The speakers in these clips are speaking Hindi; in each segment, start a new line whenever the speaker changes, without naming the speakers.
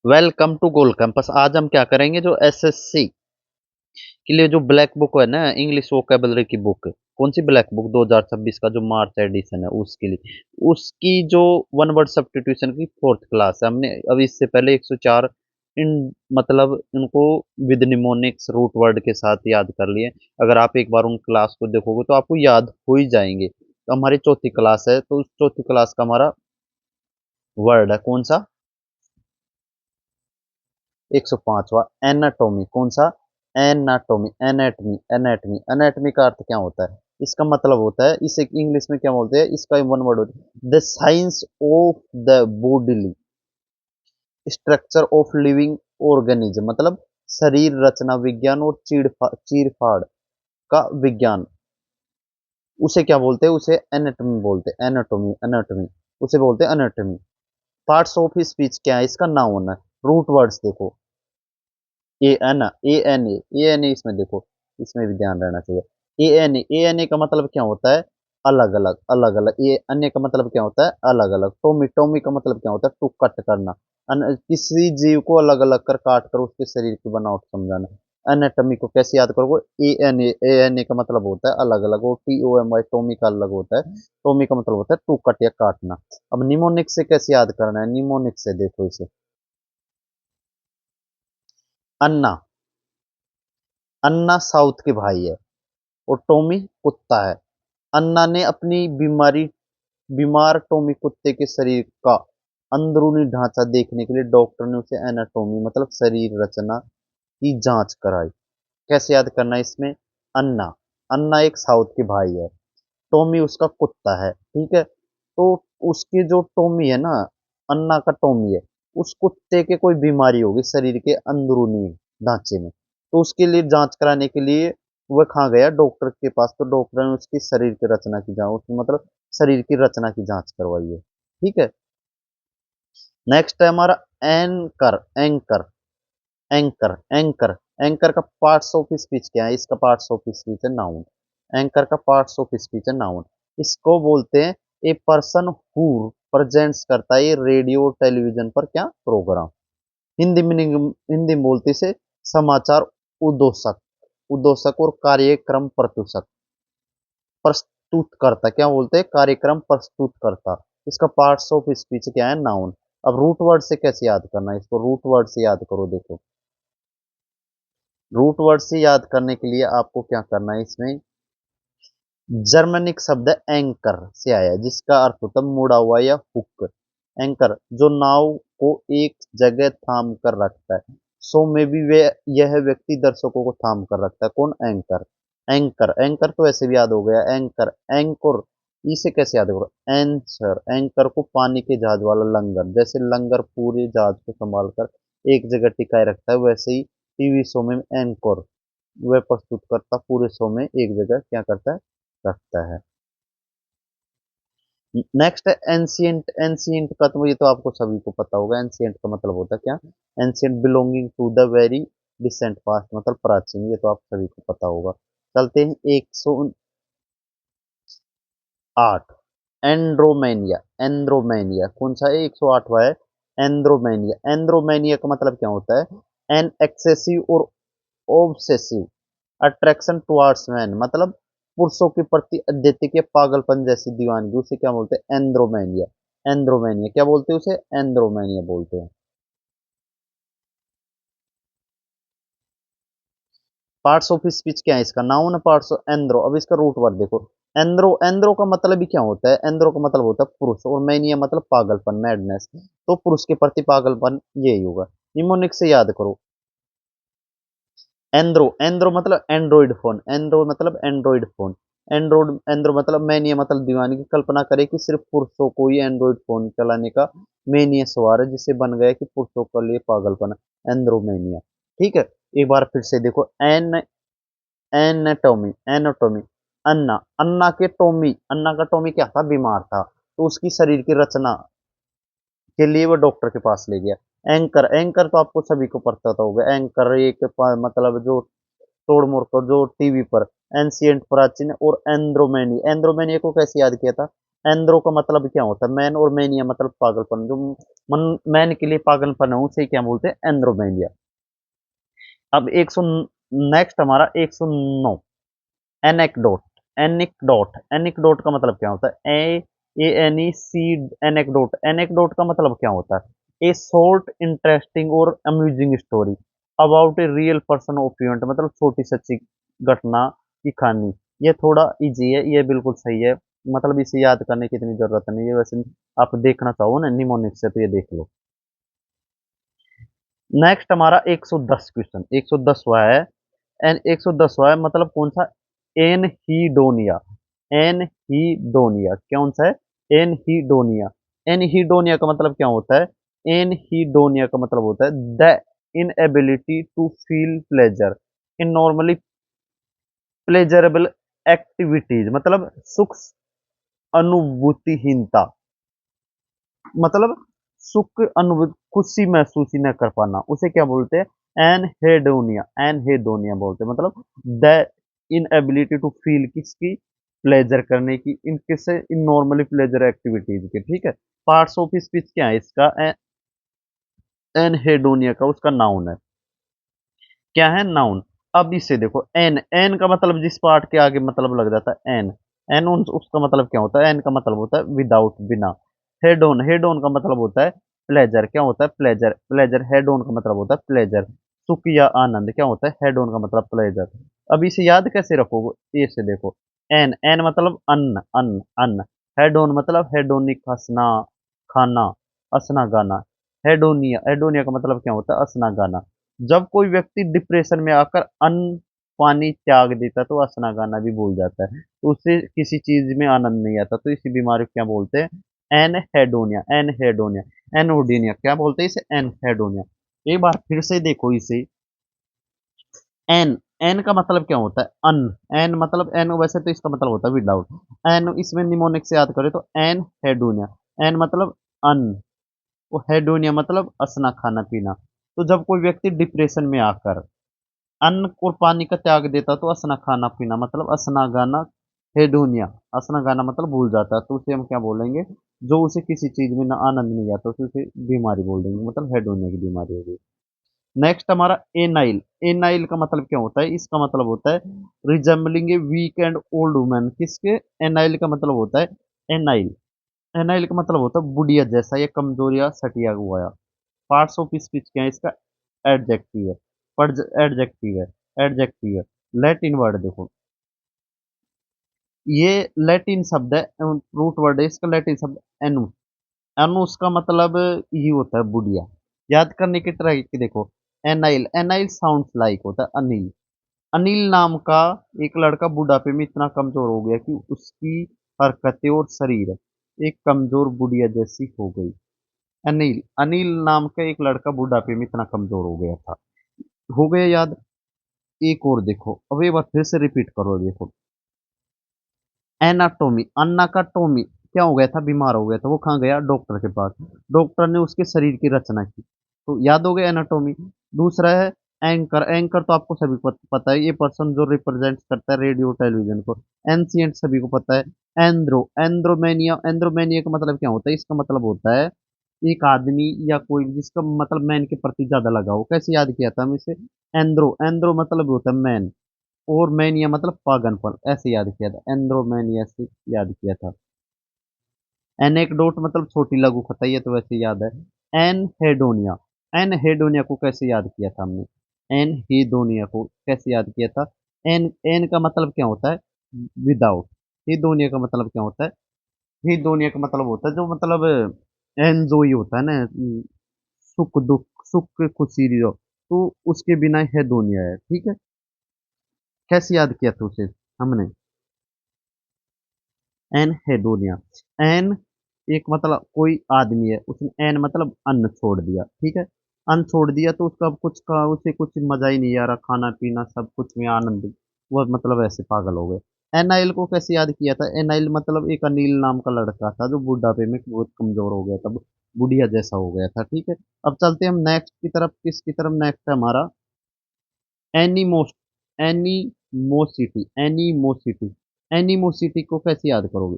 Welcome to goal campus. आज हम क्या करेंगे, जो एसएससी के लिए जो ब्लैक बुक है ना, इंग्लिश वोकेबलरी की बुक, कौन सी ब्लैक बुक 2026 का जो मार्च एडिशन है उसके लिए, उसकी जो वन वर्ड सब्स्टिट्यूशन की फोर्थ क्लास है। हमने अभी इससे पहले 104 इन मतलब इनको विद निमोनिक्स रूट वर्ड के साथ याद कर लिए। अगर आप एक बार उन क्लास को देखोगे तो आपको याद हो ही जाएंगे। तो हमारी चौथी क्लास है, तो उस चौथी क्लास का हमारा वर्ड है कौन सा, 105वां एनाटॉमी। कौन सा? Anatomy, anatomy, anatomy. एनाटमी का अर्थ क्या होता है? इसका मतलब होता है, इसे इंग्लिश में क्या बोलते हैं, इसका वन वर्ड होता है the science of the bodily structure of living organism. मतलब शरीर रचना विज्ञान और चीर फाड़ का विज्ञान, उसे क्या बोलते हैं? उसे एनाटॉमी बोलते हैं। एनाटॉमी, एनाटॉमी, उसे बोलते हैं एनाटॉमी। पार्ट्स ऑफ स्पीच क्या है? इसका नाउन है। रूट वर्ड्स देखो, A N, A N A इसमें देखो, इसमें भी ध्यान रहना चाहिए। ए एन ए का मतलब क्या होता है? अलग अलग, अलग अलग। ए एन ए का मतलब क्या होता है? अलग अलग। टोमी, टोमी का मतलब क्या होता है? टू कट करना। किसी जीव को अलग अलग कर काट कर उसके शरीर की बनावट समझाना। एनाटॉमी को कैसे याद करोगे? ए एन ए का मतलब होता है अलग अलग, और T O M Y tomy का अलग होता है। टोमी का मतलब होता है टू कट या काटना। अब निमोनिक से कैसे याद करना है? निमोनिक से देखो इसे, अन्ना, अन्ना साउथ के भाई है और टॉमी कुत्ता है। अन्ना ने अपनी बीमार टॉमी कुत्ते के शरीर का अंदरूनी ढांचा देखने के लिए डॉक्टर ने उसे एनाटॉमी मतलब शरीर रचना की जांच कराई। कैसे याद करना है इसमें? अन्ना, अन्ना एक साउथ के भाई है, टॉमी उसका कुत्ता है, ठीक है। तो उसकी जो टॉमी है ना, अन्ना का टॉमी है, उस कुत्ते के कोई बीमारी होगी शरीर के अंदरूनी ढांचे में, तो उसके लिए जांच कराने के लिए वह कहाँ गया? डॉक्टर के पास। तो डॉक्टर ने उसकी शरीर की रचना की जांच, उसकी मतलब शरीर की रचना की जांच करवाई है, ठीक है। नेक्स्ट है हमारा anchor, anchor, anchor, anchor. Anchor का पार्ट्स ऑफ स्पीच क्या है? इसका पार्ट्स ऑफ स्पीच है नाउन। एंकर का पार्ट्स ऑफ स्पीच है नाउन। इसको बोलते हैं ए पर्सन हु प्रेजेंट्स करता है रेडियो टेलीविजन पर क्या प्रोग्राम। हिंदी में हिंदी में बोलते से समाचार उद्घोषक, उद्घोषक और कार्यक्रम प्रस्तुतक, प्रस्तुत करता। क्या बोलते हैं? कार्यक्रम प्रस्तुत करता। इसका पार्ट्स ऑफ स्पीच क्या है? नाउन। अब रूट वर्ड से कैसे याद करना है इसको? रूट वर्ड से याद करो, देखो रूट वर्ड से याद करने के लिए आपको क्या करना है इसमें? जर्मनिक शब्द एंकर से आया है, जिसका अर्थ होता है मुड़ा हुआ या हुक। एंकर जो नाव को एक जगह थाम कर रखता है। सो में भी वे यह व्यक्ति दर्शकों को थाम कर रखता है। कौन? एंकर। एंकर, एंकर तो ऐसे भी याद हो गया। एंकर, एंकर, इसे कैसे याद करो? एंसर, एंकर को पानी के जहाज वाला लंगर। जैसे लंगर पूरे जहाज को संभाल कर एक जगह टिकाए रखता है, वैसे ही टीवी शो में एंकर वह प्रस्तुत करता पूरे शो में एक जगह क्या करता है? रखता है। नेक्स्ट है एंशियंट। एंशियंट का तो ये तो आपको सभी को पता होगा। एंशियंट का मतलब होता है क्या? Ancient belonging to the very distant past, मतलब प्राचीन। ये तो आप सभी को पता होगा। चलते हैं 108, एंड्रोमेनिया। एंड्रोमेनिया कौन सा है? 108वां है एंड्रोमेनिया। एंड्रोमेनिया का मतलब क्या होता है? एन एक्सेसिव और ऑब्सेसिव अट्रैक्शन टुवर्ड्स मैन, मतलब पुरुषों के प्रति अत्यधिक या पागलपन जैसी दीवानगी, उसे क्या बोलते हैं? एंड्रोमेनिया। एंड्रोमेनिया क्या बोलते हैं? उसे एंड्रोमेनिया बोलते हैं। पार्ट्स ऑफ स्पीच क्या है? इसका नाउन पार्ट्स ऑफ एंड्रो। अब इसका रूट वर्ड देखो, एंड्रो। एंड्रो का मतलब भी क्या होता है? एंड्रो का मतलब होता है पुरुष, और मैनिया मतलब पागलपन, मैडनेस। तो पुरुष के प्रति पागलपन यही होगा। निमोनिक से याद करो, एंड्रो, एंड्रो मतलब एंड्रॉइड फोन। एंड्रो मतलब एंड्रॉइड फोन। एंड्रॉइड, एंड्रो मतलब मैनिया मतलब दीवानी। की कल्पना करें कि सिर्फ पुरुषों को ही एंड्रॉइड फोन चलाने का मेनिया सवार है, जिससे बन गया कि पुरुषों के लिए पागलपन, एंड्रोमेनिया, ठीक है। एक बार फिर से देखो, एनाटॉमी, एनाटॉमी। अन्ना, अन्ना के टॉमी, अन्ना का टॉमी क्या था? बीमार था, तो उसकी शरीर की रचना के लिए वो डॉक्टर के पास ले गया। एंकर, एंकर तो आपको सभी को पता तो होगा। एंकर एक मतलब जो तोड़ मोड़ कर जो टीवी पर, एंशियंट प्राचीन, और एंड्रोमेनी। एंड्रोमेनिया को कैसे याद किया था? एंड्रो का मतलब क्या होता है? मैन, और मैनिया मतलब पागलपन। जो मैन के लिए पागलपन है उसे क्या बोलते हैं? एंड्रोमेलिया। अब 100, नेक्स्ट हमारा 109, एनेक्डोट। एनेक्डोट, एनेक्डोट का मतलब क्या होता है? ANEC, anecdote. एनेक्डोट का मतलब क्या होता है? ए शॉर्ट इंटरेस्टिंग और amusing story about a real person of event, मतलब छोटी सच्ची घटना की कहानी। ये थोड़ा इजी है, ये बिल्कुल सही है, मतलब इसे याद करने की इतनी जरूरत नहीं है। वैसे आप देखना चाहो ना निमोनिक से तो ये देख लो। नेक्स्ट हमारा 110 क्वेश्चन, 110वां है। एन 110वां है, मतलब कौन सा? एनहीडोनिया। एनहीडोनिया कौन सा है? एनहीडोनिया। एनहीडोनिया का मतलब क्या होता है? एनहीडोनिया का मतलब होता है the inability to feel pleasure in normally pleasurable activities, मतलब सुख अनुभूतिहीनता, मतलब सुख अनुभूति, खुशी महसूस ही न कर पाना, उसे क्या बोलते हैं? एनहेडोनिया। एनहेडोनिया बोलते हैं, मतलब द इनएबिलिटी टू फील, किसकी? प्लेजर करने की, इन किससे? इन नॉर्मली प्लेजर एक्टिविटीज के, ठीक है। पार्ट्स ऑफ स्पीच क्या है इसका? एनहेडोनिया का उसका नाउन है। क्या है? नाउन। अब इसे देखो, एन, एन का मतलब जिस पार्ट के आगे मतलब लग जाता है एन, एन उसका मतलब क्या होता है? एन का मतलब होता है विदाउट, बिना। हेड ऑन, हेड ऑन का मतलब होता है प्लेजर। क्या होता है? Pleasure, pleasure. हेड ऑन का मतलब होता है प्लेजर, सुख या आनंद। क्या होता है? हेड ऑन का मतलब प्लेजर। अब इसे याद कैसे रखोगे? ये से देखो, एन, एन मतलब अन्न, अन्न, अन्न। हेड ऑन मतलब हेडोनिक, हंसना, खाना, हंसना, गाना। हेडोनिया, हेडोनिया का मतलब क्या होता है? हंसना, गाना। जब कोई व्यक्ति डिप्रेशन में आकर अन्न पानी त्याग देता है तो हंसना गाना भी भूल जाता है, तो उससे किसी चीज में आनंद नहीं आता, तो इसी बीमारी को क्या बोलते हैं? एनहेडोनिया। एनहेडोनिया, एनोडिनिया, क्या बोलते हैं इसे? एनहेडोनिया। एक बार फिर से देखो इसे, एन, एन का मतलब क्या होता है? अन, एन मतलब एन, वैसे तो इसका मतलब होता है विदाउट। एन इसमें निमोनिक से याद करें तो एन हेडोनिया। एन मतलब अन, वो हेडोनिया मतलब असना, खाना पीना। तो जब कोई व्यक्ति डिप्रेशन में आकर अन्न और पानी का त्याग देता तो असना, खाना पीना, मतलब असना गाना, हेडोनिया। असना गाना मतलब भूल जाता है, तो उसे हम क्या बोलेंगे? जो उसे किसी चीज में ना आनंद नहीं आता तो उसे बीमारी बोल देंगे, मतलब हेडोनिया की बीमारी होगी। नेक्स्ट हमारा एनाइल। एनाइल का मतलब क्या होता है? इसका मतलब होता है resembling a weak and old woman, किसके? एनाइल का मतलब होता है, एनाइल, एनाइल का मतलब होता है बुढ़िया जैसा या कमजोर या सटिया हुआ। पार्ट्स ऑफ स्पीच क्या है इसका? एडजेक्टिव है, एडजेक्टिव है, एडजेक्टिव है। लैटिन वर्ड देखो, ये लैटिन शब्द है, रूट वर्ड है इसका, लैटिन शब्द एनु। एनुस का मतलब ये होता है बुढ़िया। याद करने की तरह की देखो, एनाइल, एनाइल साउंड्स लाइक होता है अनिल। अनिल नाम का एक लड़का बुढ़ापे में इतना कमजोर हो गया कि उसकी हरकतें और शरीर एक कमजोर बुढ़िया जैसी हो गई। अनिल, अनिल नाम का एक लड़का बुढ़ापे में इतना कमजोर हो गया था। हो गया याद? एक और देखो, अब एक बार फिर से रिपीट करो, देखो, एनाटोमी, अन्ना का टोमी, क्या हो गया था? बीमार हो गया था, वो कहाँ गया? डॉक्टर के पास। डॉक्टर ने उसके शरीर की रचना की, तो याद हो गया एनाटोमी। दूसरा है एंकर। एंकर तो आपको सभी को पता है, ये पर्सन जो रिप्रेजेंट करता है रेडियो टेलीविजन को। एंशियंट सभी को पता है। एंड्रो, एंड्रोमेनिया, एंड्रोमेनिया का मतलब क्या होता है? इसका मतलब होता है एक आदमी या कोई जिसका मतलब मैन के प्रति ज्यादा लगाव। कैसे याद किया था हम इसे? एंड्रो, एंड्रो मतलब होता है मैन, और मैनिया मतलब पागलपन, ऐसे याद किया था, एंड्रोमेनिया से याद किया था। एनेक्डोट मतलब छोटी लघु कथा, ये तो वैसे याद है। एन हेडोनिया, एन हेडोनिया को कैसे याद किया था हमने? एन हेडोनिया को कैसे याद किया था? एन, एन का मतलब क्या होता है? विदाउट। हेडोनिया का मतलब क्या होता है? हेडोनिया का मतलब होता है जो मतलब एंजॉय होता है ना, सुख दुख, सुख खुशी रहो, तो उसके बिना हेडोनिया है, ठीक है। कैसे याद किया था उसे हमने? एन हेडोनिया। एन एक मतलब कोई आदमी है, उसने एन मतलब अन्न छोड़ दिया, ठीक है। अन्न छोड़ दिया तो उसका कुछ का उसे कुछ मजा ही नहीं आ रहा, खाना पीना सब कुछ में आनंद, वो मतलब ऐसे पागल हो गए। एनाइल को कैसे याद किया था? एनाइल मतलब एक अनिल नाम का लड़का था जो बुढ़ापे में बहुत कमजोर हो गया था, बुढ़िया जैसा हो गया था, ठीक है। अब चलते हैं हम नेक्स्ट की तरफ, किसकी तरफ? नेक्स्ट है हमारा एनिमोस, एनिमोसिटी, एनिमोसिटी। एनिमोसिटी को कैसे याद करोगे?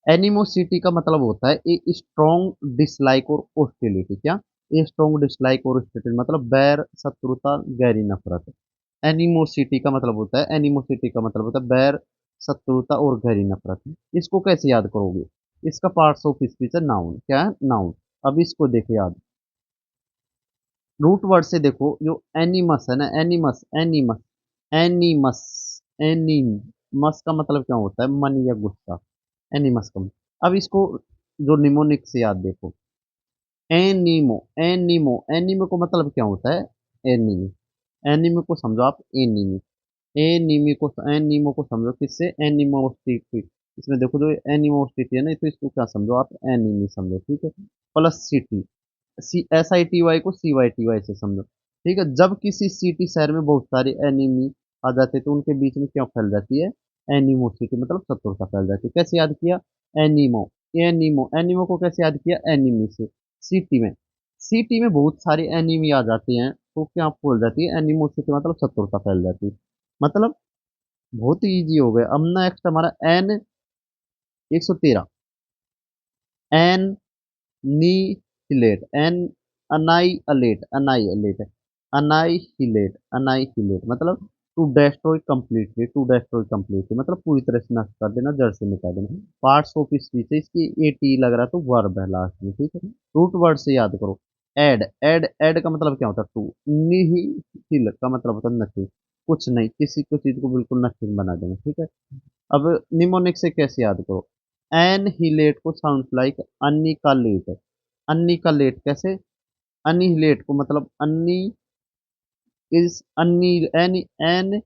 एनिमोसिटी का मतलब होता है ए स्ट्रॉन्ग डिसलाइक और हॉस्टिलिटी। क्या? ए स्ट्रॉन्ग डिसलाइक और हॉस्टिलिटी मतलब बैर, शत्रुता, गहरी नफरत। एनिमोसिटी का मतलब होता है, एनिमोसिटी का मतलब होता है बैर, शत्रुता और गहरी नफरत। इसको कैसे याद करोगे? इसका पार्ट्स ऑफ स्पीच है नाउन। क्या है? नाउन। अब इसको देखो याद, रूट वर्ड से देखो, जो एनिमस है ना, एनिमस, एनिमस, एनिमस, एनिमस का मतलब क्या होता है? मन या गुस्सा। एनिमस का अब इसको जो निमोनिक से याद देखो, एनीमो, एनीमो, एनीमो को मतलब क्या होता है? एनीमी। एनीमी को समझो आप, एनीमी। एनीमी को, एनीमो को समझो किससे? एनिमोसिटी। इसमें देखो जो एनिमोसिटी है ना, तो इसको क्या समझो आप? एनीमी समझो, ठीक है। Plus city, C S I T Y को सी वाई टी वाई से समझो, ठीक है। जब किसी सिटी शहर में बहुत सारे एनिमी आ जाते हैं तो उनके बीच में क्या फैल जाती है? एनिमोसिटी, मतलब शत्रुता फैल जाती है। कैसे याद किया? एनिमो, एनिमो, एनिमो को कैसे याद किया? एनिमी से। सिटी में, सिटी में बहुत सारे एनिमी आ जाते हैं तो क्या फैल जाती है? एनिमोसिटी, मतलब शत्रुता फैल जाती है। मतलब बहुत ही इजी हो गया। अब नेक्स्ट हमारा N 113, annihilate, an annihilate, annihilate, annihilate, annihilate मतलब to destroy completely, to destroy completely मतलब पूरी तरह से नष्ट कर देना, जड़ से मिटा देना। पार्ट्स ऑफ स्पीच है, इसकी ए टी लग रहा है तो वर्ब है लास्ट में, ठीक है। रूट वर्ड से याद करो, एड, एड, एड का मतलब क्या होता है? टू। निहिल का मतलब होता है नथिंग, कुछ नहीं, किसी को चीज को बिल्कुल नथिंग बना देना, ठीक है। अब निमोनिक से कैसे याद करो? एनहिलेट को साउंड लाइक अन्निकालेट, अन्निकालेट कैसे? अन्निहिलेट को मतलब अन्नी इज अन्नी, एन, एन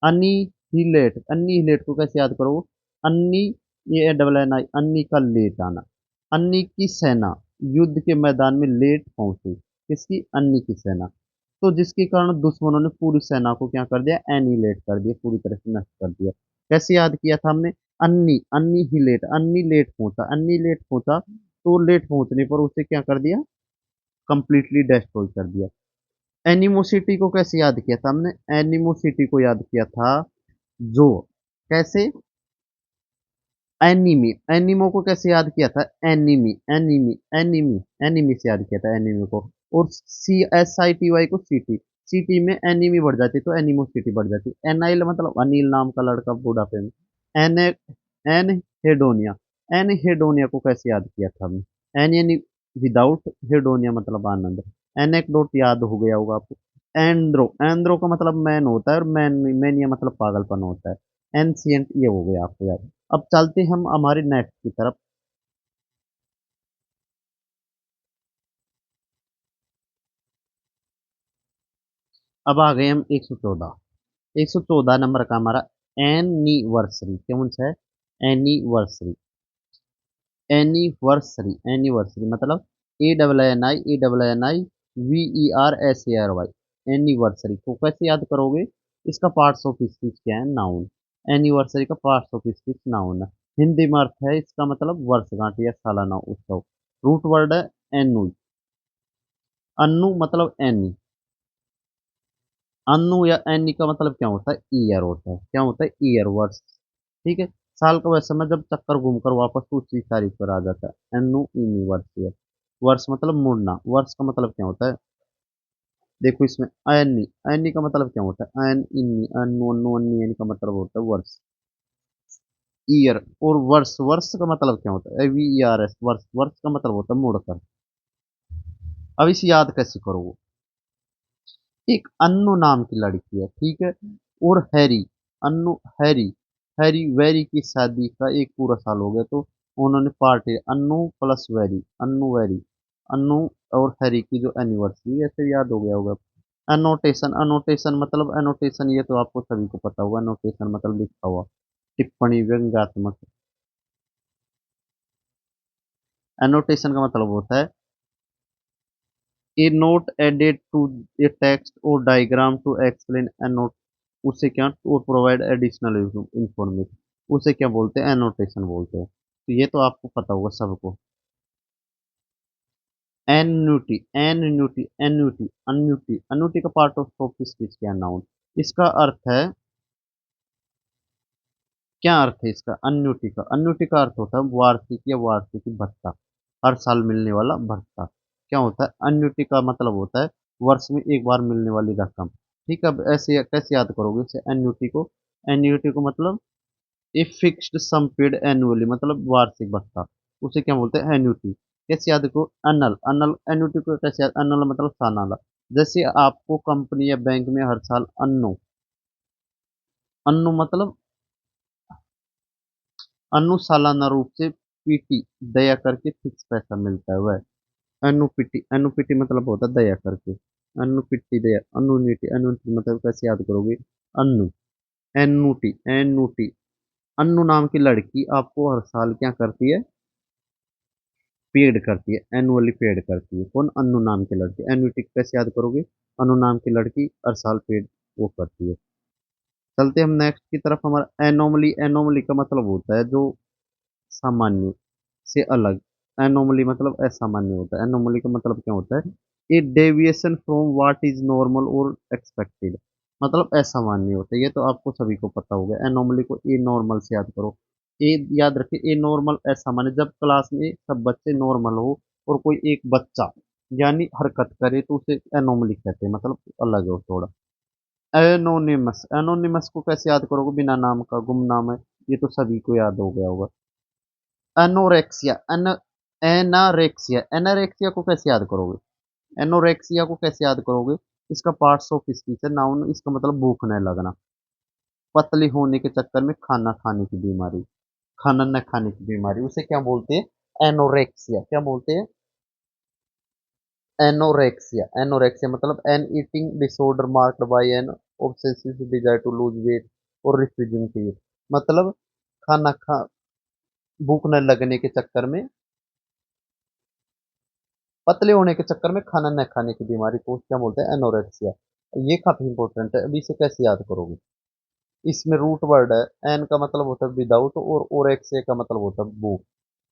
अन्निहिलेट, अन्निहिलेट को कैसे याद करो? अन्नी, ये डबल एन आई, अन्नी का लेट आना। अन्नी की सेना युद्ध के मैदान में लेट पहुंची। किसकी? अन्नी की सेना। तो जिसके कारण दुश्मनों ने पूरी सेना को क्या कर दिया? एनिलेट कर दिया, पूरी तरह से नष्ट कर दिया। कैसे याद किया था हमने? अन्नी, अन्नी ही लेट, अन्नी लेट पहुंचा, अन्नी लेट पहुंचा तो लेट पहुंचने पर उसे क्या कर दिया? कंप्लीटली डिस्ट्रॉय कर दिया। एनिमोसिटी को कैसे याद किया था हमने? एनिमोसिटी को याद किया था जो, कैसे? एनिमी, एनिमो को कैसे याद किया था? एनिमी, एनिमी, एनिमी, एनिमी से याद किया था एनिमी को। और C S I T Y को सीटी, सीटी में एनिमी बढ़ जाती तो एनिमोसिटी बढ़ जाती। एनाइल मतलब अनिल नाम का लड़का बुढ़ापे में। एन, एन हेडोनिया, एन हेडोनिया को कैसे याद किया था हमने? एन यानी विदाउट, हेडोनिया मतलब आनंद। एनेक्डोट याद हो गया होगा आपको। एंड्रो, एंड्रो का मतलब मैन होता है और मैनिया मतलब पागलपन होता है। एनसियंट ये हो गया आपको याद। अब चलते हम हमारे नेक्स्ट की तरफ। अब आ गए हम 114, 114 नंबर का हमारा एनिवर्सरी। कौन सा है? एनिवर्सरी, एनिवर्सरी, एनिवर्सरी मतलब A double N I, A double N I V E R S A R Y. Anniversary को कैसे याद करोगे? इसका पार्ट्स ऑफ स्पीच क्या है? नाउन। एनिवर्सरी का पार्ट्स ऑफ स्पीच नाउन है। हिंदी में अर्थ है इसका मतलब वर्षगांठ या सालाना उत्सव। रूट वर्ड है एनु, अन्नु मतलब एनी। अन्नु या एनी का मतलब क्या होता है? ईयर होता है। क्या होता है? ईयर, वर्ष, ठीक है। साल का वह समय जब चक्कर घूमकर वापस उसी तारीख पर आ जाता है। एनु इनी वर्ष ईयर। वर्ष मतलब मुड़ना। वर्ष का मतलब क्या होता है? देखो इसमें एनी, एनी का मतलब क्या होता है? एन इनी, अनु अनु अन्नी, एनी का मतलब होता है वर्ष, ईयर। और वर्ष, वर्ष का मतलब क्या होता है? वी ई आर एस, वर्ष, वर्ष का मतलब होता है मुड़कर। अब इसे याद कैसे करोगे? एक अन्नू नाम की लड़की है, ठीक है। और Harry, Annu, Harry, Harry very की शादी का एक पूरा साल हो गया तो उन्होंने party, Annu plus very, Annu very, Annu और हैरी की जो एनिवर्सरी, ऐसे याद हो गया होगा। अनोटेशन, अनोटेशन मतलब अनोटेशन, ये तो आपको सभी को पता होगा। अनोटेशन मतलब लिखा हुआ, टिप्पणी, व्यंग्यात्मक। एनोटेशन का मतलब होता है a note added to a text और diagram to explain a note. उसे क्या, और प्रोवाइड एडिशनल इंफॉर्मेशन, उसे क्या बोलते हैं? एनोटेशन बोलते हैं। तो ये तो आपको पता होगा सबको। Annuity, annuity, annuity, annuity, annuity का पार्ट ऑफ स्पीच क्या? नाउन। इसका अर्थ है क्या अर्थ है इसका? अन्यूटी का, अन्यूटी का अर्थ होता है वार्षिक या वार्षिक भत्ता, हर साल मिलने वाला भत्ता। क्या होता है? अन्यूटी का मतलब होता है वर्ष में एक बार मिलने वाली रकम। ठीक है, अब ऐसे कैसे याद करोगे इसे एन्युटी को? एन्युटी को मतलब a fixed sum paid annually, मतलब वार्षिक भत्ता, उसे क्या बोलते हैं? एन्युटी। कैसे याद करो? अनल, अनल एन्युटी को कैसे याद? अनल मतलब सालाना। जैसे आपको कंपनी या बैंक में हर साल अन्नो, अन्नो मतलब अन्नु सालाना रूप से पीटी दया करके फिक्स पैसा मिलता है वह एनुपिटी। एनुपिटी मतलब होता है दया करके, एनुपिटी दया, अनुनिटी, अनुनिटी मतलब कैसे याद करोगे? अन्नु, एन्नुटी, एन्नुटी। अन्नु नाम की लड़की आपको हर साल क्या करती है? पेड करती है, एनुअली पेड करती है। कौन? अन्नु नाम की लड़की। एन्युटी कैसे याद करोगे? अनु नाम की लड़की हर साल पेड वो करती है। चलते हम नेक्स्ट की तरफ। हमारा एनोमली, एनोमली का मतलब होता है जो सामान्य से अलग। एनोमली मतलब असामान्य होता है। एनोमली का मतलब क्या होता है? A deviation from what is normal और एक्सपेक्टेड, मतलब असामान्य होता है। ये तो आपको सभी को पता होगा। एनोमली को ए नॉर्मल से याद करो। ए याद रखिए, ए नॉर्मल असामान्य। जब क्लास में सब बच्चे नॉर्मल हो और कोई एक बच्चा यानी हरकत करे तो उसे एनोमली कहते हैं, मतलब अलग हो थोड़ा। एनोनिमस, एनोनिमस को कैसे याद करोगे? बिना नाम का, गुमनाम है। ये तो सभी को याद हो गया होगा। एनोरेक्सिया, एनारेक्सिया, एनारेक्सिया को कैसे याद करोगे? एनोरेक्सिया को कैसे याद करोगे? इसका पार्ट्स ऑफ स्पीच है, नाउन। इसका मतलब भूख न लगना, पतली होने के चक्कर में खाना खाने की बीमारी, खाना न खाने की बीमारी, उसे क्या बोलते हैं? एनोरेक्सिया। क्या बोलते हैं? एनोरेक्सिया। एनोरेक्सिया मतलब an eating disorder marked by an obsessive desire to lose weight or refusing to eat, मतलब खाना खा भूख न लगने के चक्कर में, पतले होने के चक्कर में खाना न खाने की बीमारी को क्या बोलते हैं? एनोरेक्सिया। ये काफी इंपॉर्टेंट है, अभी इसे कैसे याद करोगे? इसमें रूट वर्ड है। एन का मतलब होता है विदाउट और ओरेक्सिया का मतलब होता है भूख,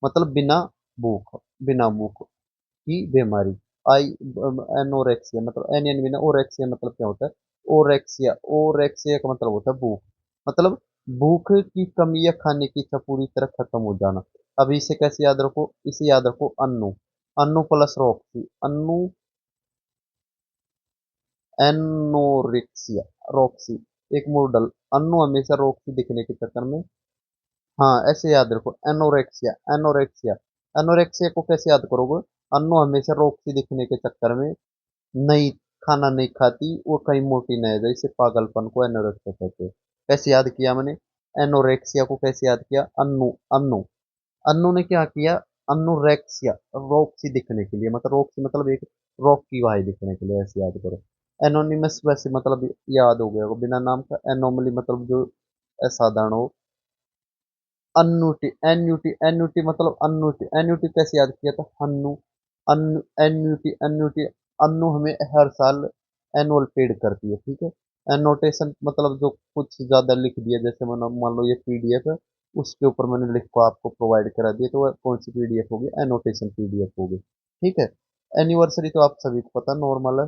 मतलब बिना भूख, बिना भूख की बीमारी। आई एनोरेक्सिया मतलब एन एन बिना, ओरेक्सिया मतलब क्या होता है? ओरेक्सिया, ओरेक्सिया का मतलब होता है भूख, मतलब भूख की कमी या खाने की इच्छा पूरी तरह खत्म हो जाना। अब इसे कैसे याद रखो? इसे याद रखो Annu, Annu plus Roxy, Annu anorexia, Roxy एक मॉडल। अन्नू हमेशा रॉक्सी दिखने के चक्कर में, हाँ ऐसे याद रखो एनोरेक्सिया, एनोरेक्सिया। एनोरेक्सिया को कैसे याद करोगे? अन्नू हमेशा रॉक्सी दिखने के चक्कर में नहीं, खाना नहीं खाती, वो कहीं मोटी नहीं है, जैसे पागलपन को एनोरेक्सिया कहते हैं। कैसे याद किया मैंने? एनोरेक्सिया को कैसे याद किया? अन्नू, अन्नू, अन्नू ने क्या किया? अन्नोरेक्सिया, रॉक्सी दिखने के लिए, मतलब रॉक्सी मतलब एक रॉक की वाही दिखने के लिए, ऐसे याद करो। एनोनिमस वैसे मतलब याद हो गया होगा, बिना नाम का। एनोमली मतलब जो असाधारण हो। अन्नूटी, एन्यूटी, एन्यूटी मतलब अन्नूटी, एन्यूटी कैसे याद किया था? Annu, Annu, annuity, annuity. अन्नू हमें हर साल एनुअल पेड करती है, ठीक है। एनोटेशन मतलब जो कुछ ज्यादा लिख दिया, जैसे मान लो ये पीडीएफ है, उसके ऊपर मैंने लिख को आपको प्रोवाइड करा दिया, तो वह कौन सी पीडीएफ होगी? एनोटेशन पीडीएफ होगी, ठीक है। एनिवर्सरी तो आप सभी को पता, नॉर्मल है।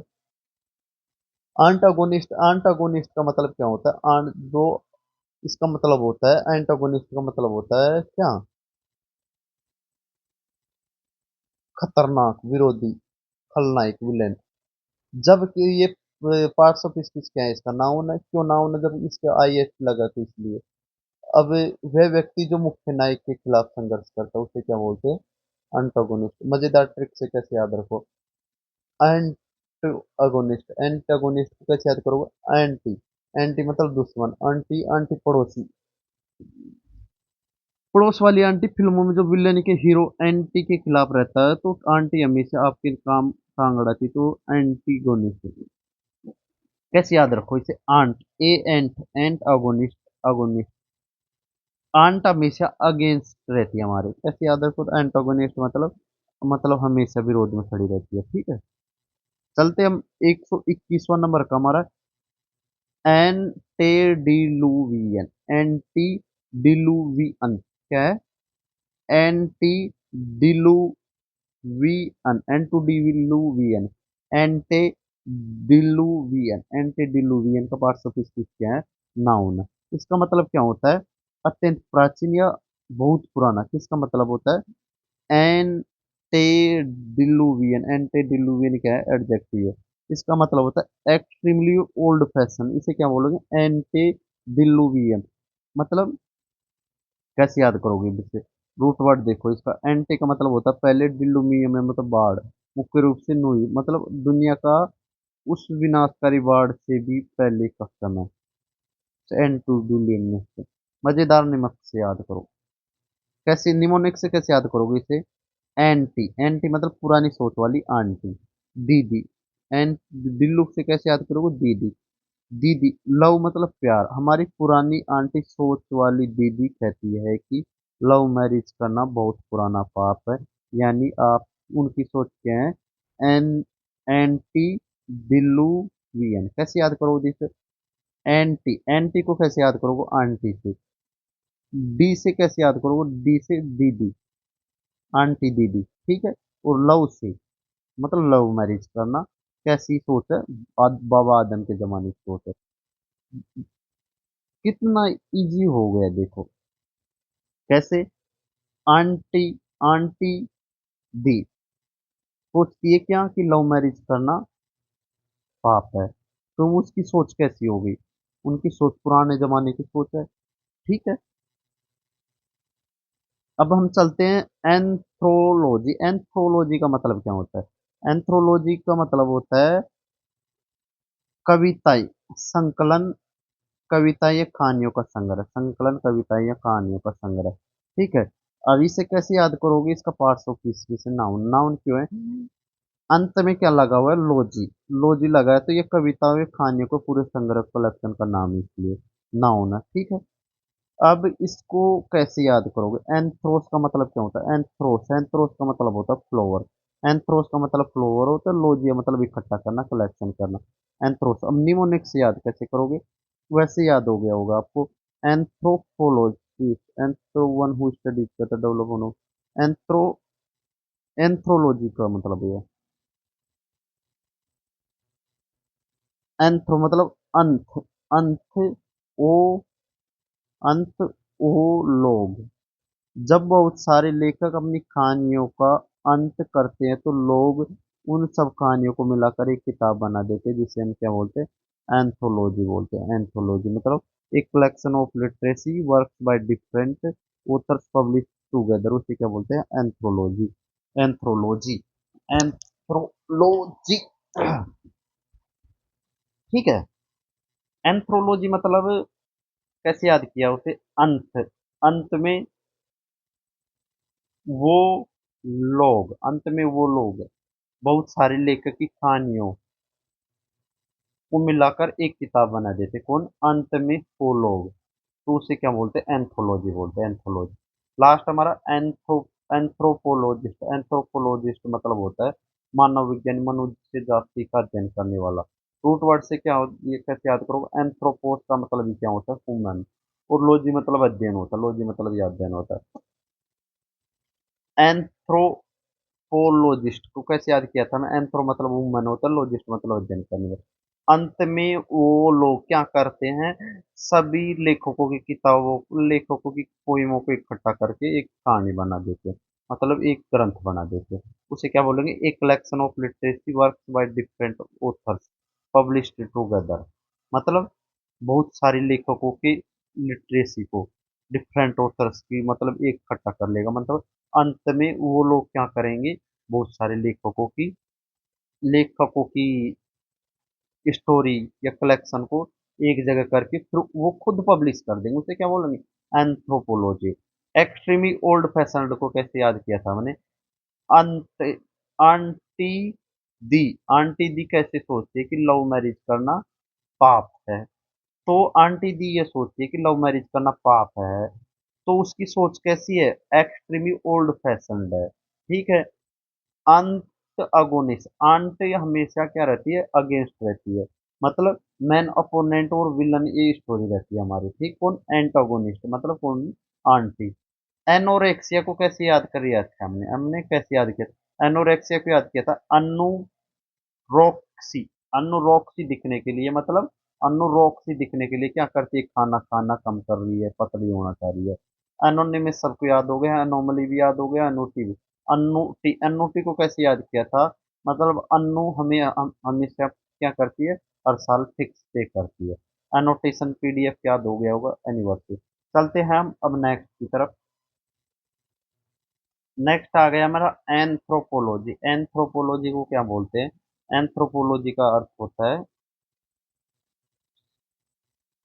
आंटागोनिस्ट, आंटागोनिस्ट का मतलब क्या होता है? आंट जो, इसका मतलब होता है एंटागोनिस्ट का मतलब होता है क्या? खतरनाक, विरोधी, खलनायक, विलेन। जबकि ये पार्ट्स ऑफ स्पीच क्या है? इसका नाउन है। क्यों नाउन है? जब इसके आई एस लगा तो इसलिए। अब वह व्यक्ति जो मुख्य नायक के खिलाफ संघर्ष करता है उसे क्या बोलते हैं? अंटागोनिस्ट। मजेदार ट्रिक से कैसे याद रखो? एंटागोनिस्ट, एंटागोनिस्ट को कैसे याद करोगे? एंटी, एंटी मतलब दुश्मन, एंटी, एंटी पड़ोसी, पड़ोस वाली आंटी। फिल्मों में जो विलेन के हीरो एंटी के खिलाफ रहता है तो आंटी हमेशा आपके काम टांग अड़ाती, तो एंटीगोनिस्ट। कैसे याद रखो इसे? आंट, ए एंट, एंट अगोनिस्ट, अगोनिस्ट। आंट हमेशा अगेंस्ट रहती है हमारे। कैसे याद रखो? एंटागोनिस्ट मतलब हमेशा विरोध में खड़ी रहती है, ठीक है। चलते हम 121वां नंबर का हमारा एंटेडिलुवियन, एंटीडिलुवियन क्या है? एंटीडिलुवियन, एंटीडिलुवियन, एंटेडिलुवियन, एंटीडिलुवियन का पार्ट्स ऑफ स्पीच क्या है? नाउन। इसका मतलब क्या होता है? अत्यंत प्राचीन या बहुत पुराना, किसका मतलब होता है? एंटेडिलुवियन। एंटेडिलुवियन क्या है? एडजेक्टिव है। इसका मतलब होता है एक्सट्रीमली ओल्ड फैशन। इसे क्या बोलोगे? एंटेडिलुवियन। मतलब कैसे याद करोगे इससे? रूट वर्ड देखो इसका। एंटे का मतलब होता है पहले, डिलुमियम में मतलब बाढ़, मुख्य रूप से नोई मतलब दुनिया का उस विनाशकारी बाढ़ से भी पहले का समय। एंड टू डिलियम में से मजेदार निमक से याद करो। कैसे निमोनिक से कैसे याद करोगे इसे? एंटी। एंटी मतलब पुरानी सोच वाली आंटी। दीदी। एंड दिल्लू से कैसे याद करोगे? दीदी। दीदी। लव मतलब प्यार। हमारी पुरानी आंटी सोच वाली दीदी कहती है कि लव मैरिज करना बहुत पुराना पाप है। यानी आप उनकी सोच क्या है? An antediluvian. कैसे याद करोगे इसे? एंटी। एंटी को कैसे याद करोगे? आंटी से। डी से कैसे याद करोगे? डी से दीदी, आंटी दीदी, ठीक है। और लव से मतलब लव मैरिज करना कैसी सोच है? बाबा आदम के जमाने की सोच है। कितना इजी हो गया देखो। कैसे? आंटी। आंटी दी सोचती है क्या कि लव मैरिज करना पाप है, तो उसकी सोच कैसी होगी? उनकी सोच पुराने जमाने की सोच है, ठीक है। अब हम चलते हैं एंथ्रोलॉजी। एंथ्रोलॉजी का मतलब क्या होता है? एंथ्रोलॉजी का मतलब होता है कविताएं, संकलन, कविता या कहानियों का संग्रह। संकलन, कविता या कहानियों का संग्रह, ठीक है। अब इसे कैसे याद करोगे? इसका पार्ट्स ऑफ स्पीच से नाउन। नाउन क्यों है? अंत में क्या लगा हुआ है? लोजी। लोजी लगा है तो ये कविताओं या कहानियों को पूरे संग्रह कलेक्शन का नाम है, इसलिए नाउन है, ठीक है। अब इसको कैसे याद करोगे? एंथ्रोस का मतलब क्या होता है? एंथ्रोस। एंथ्रोस का मतलब होता है फ्लोवर। एंथ्रोस का मतलब फ्लोवर होता है। लोजिया मतलब इकट्ठा करना, कलेक्शन करना। एंथ्रोस। अब निमोनिक से याद कैसे करोगे? वैसे याद हो गया होगा आपको। Anthropologist. Anthro one who studies the development of anthro. Anthropology का मतलब ये है। एंथ्रो मतलब अंत। अंत ओ, अंत ओ लोग। जब बहुत सारे लेखक अपनी कहानियों का अंत करते हैं तो लोग उन सब कहानियों को मिलाकर एक किताब बना देते हैं, जिसे हम क्या बोलते हैं? एंथोलॉजी बोलते हैं। एंथोलॉजी मतलब एक collection of literacy works by different authors publish together, उसे क्या बोलते हैं? एंथ्रोलॉजी। एंथ्रोलॉजी। एंथ्रोलॉजी, ठीक है। एंथ्रोलॉजी मतलब कैसे याद किया उसे? अंत। अंत में वो लोग, अंत में वो लोग बहुत सारे लेखक की कहानियों को मिलाकर एक किताब बना देते। कौन? अंत में वो लोग। तो उसे क्या बोलते हैं? एंथोलॉजी बोलते हैं। एंथोलॉजी। लास्ट हमारा एंथ्रोपोलॉजिस्ट। एंथ्रोपोलॉजिस्ट मतलब होता है मानव विज्ञानी, मनुष्य से जाति का अध्ययन करने वाला। रूट वर्ड से क्या ये कैसे याद करोगे? एंथ्रोपोस का मतलब ही क्या होता है? ह्यूमन। और लॉजी मतलब अध्ययन होता है। लॉजी मतलब ये अध्ययन होता है। एंथ्रोपोलॉजिस्ट को कैसे याद किया था मैं? एंथ्रो मतलब ह्यूमन होता है, लॉजिस्ट मतलब अध्ययन करने वाला। अंत में वो लोग क्या करते हैं? सभी लेखकों की किताबों, लेखकों की पोइमों को इकट्ठा करके एक कहानी बना देते हैं, मतलब एक ग्रंथ बना देते हैं। उसे क्या बोलेंगे? एक collection of literacy works by different authors published together. मतलब बहुत सारे लेखकों की लिटरेसी को डिफरेंट ऑथर्स की मतलब एक इकट्ठा कर लेगा। मतलब अंत में वो लोग क्या करेंगे? बहुत सारे लेखकों की स्टोरी या कलेक्शन को एक जगह करके फिर वो खुद पब्लिश कर देंगे। उसे क्या बोलेंगे? एंथ्रोपोलॉजी। एक्सट्रीमली ओल्ड फैशन को कैसे याद किया था मैंने? अंत। आंटी दी। आंटी दी कैसे सोचती है कि लव मैरिज करना पाप है? तो आंटी दी ये सोचती है कि लव मैरिज करना पाप है, तो उसकी सोच कैसी है? एक्सट्रीमली ओल्ड फैशनड है, ठीक है। अंत अगोनिस्ट। आंट हमेशा क्या रहती है? अगेंस्ट रहती है। मतलब मैन अपोनेंट और विलन ये स्टोरी रहती है हमारी, ठीक। कौन? एंटागोनिस्ट मतलब कौन? आंटी। एनोरेक्सिया को कैसे याद कर लिया था हमने? हमने कैसे याद किया था? एनोरेक्सिया को याद किया था अनुरोक्सी। अनुरोक्सी दिखने के लिए मतलब अनुरोक्सी दिखने के लिए क्या करती है, खाना खाना कम कर रही है, पतली होना चाह रही है। एनोनिमस सबको याद हो गया, एनोमली भी याद हो गया, अनूठी भी। अनूठी को कैसे याद किया था, मतलब अनु हमेशा क्या करती है, हर साल फिक्स पे करती है। एनोटेशन पीडीएफ याद हो गया होगा, एनिवर्सरी। चलते हैं हम अब नेक्स्ट की तरफ। नेक्स्ट आ गया हमारा एंथ्रोपोलॉजी। एंथ्रोपोलॉजी को क्या बोलते हैं, एंथ्रोपोलॉजी का अर्थ होता है,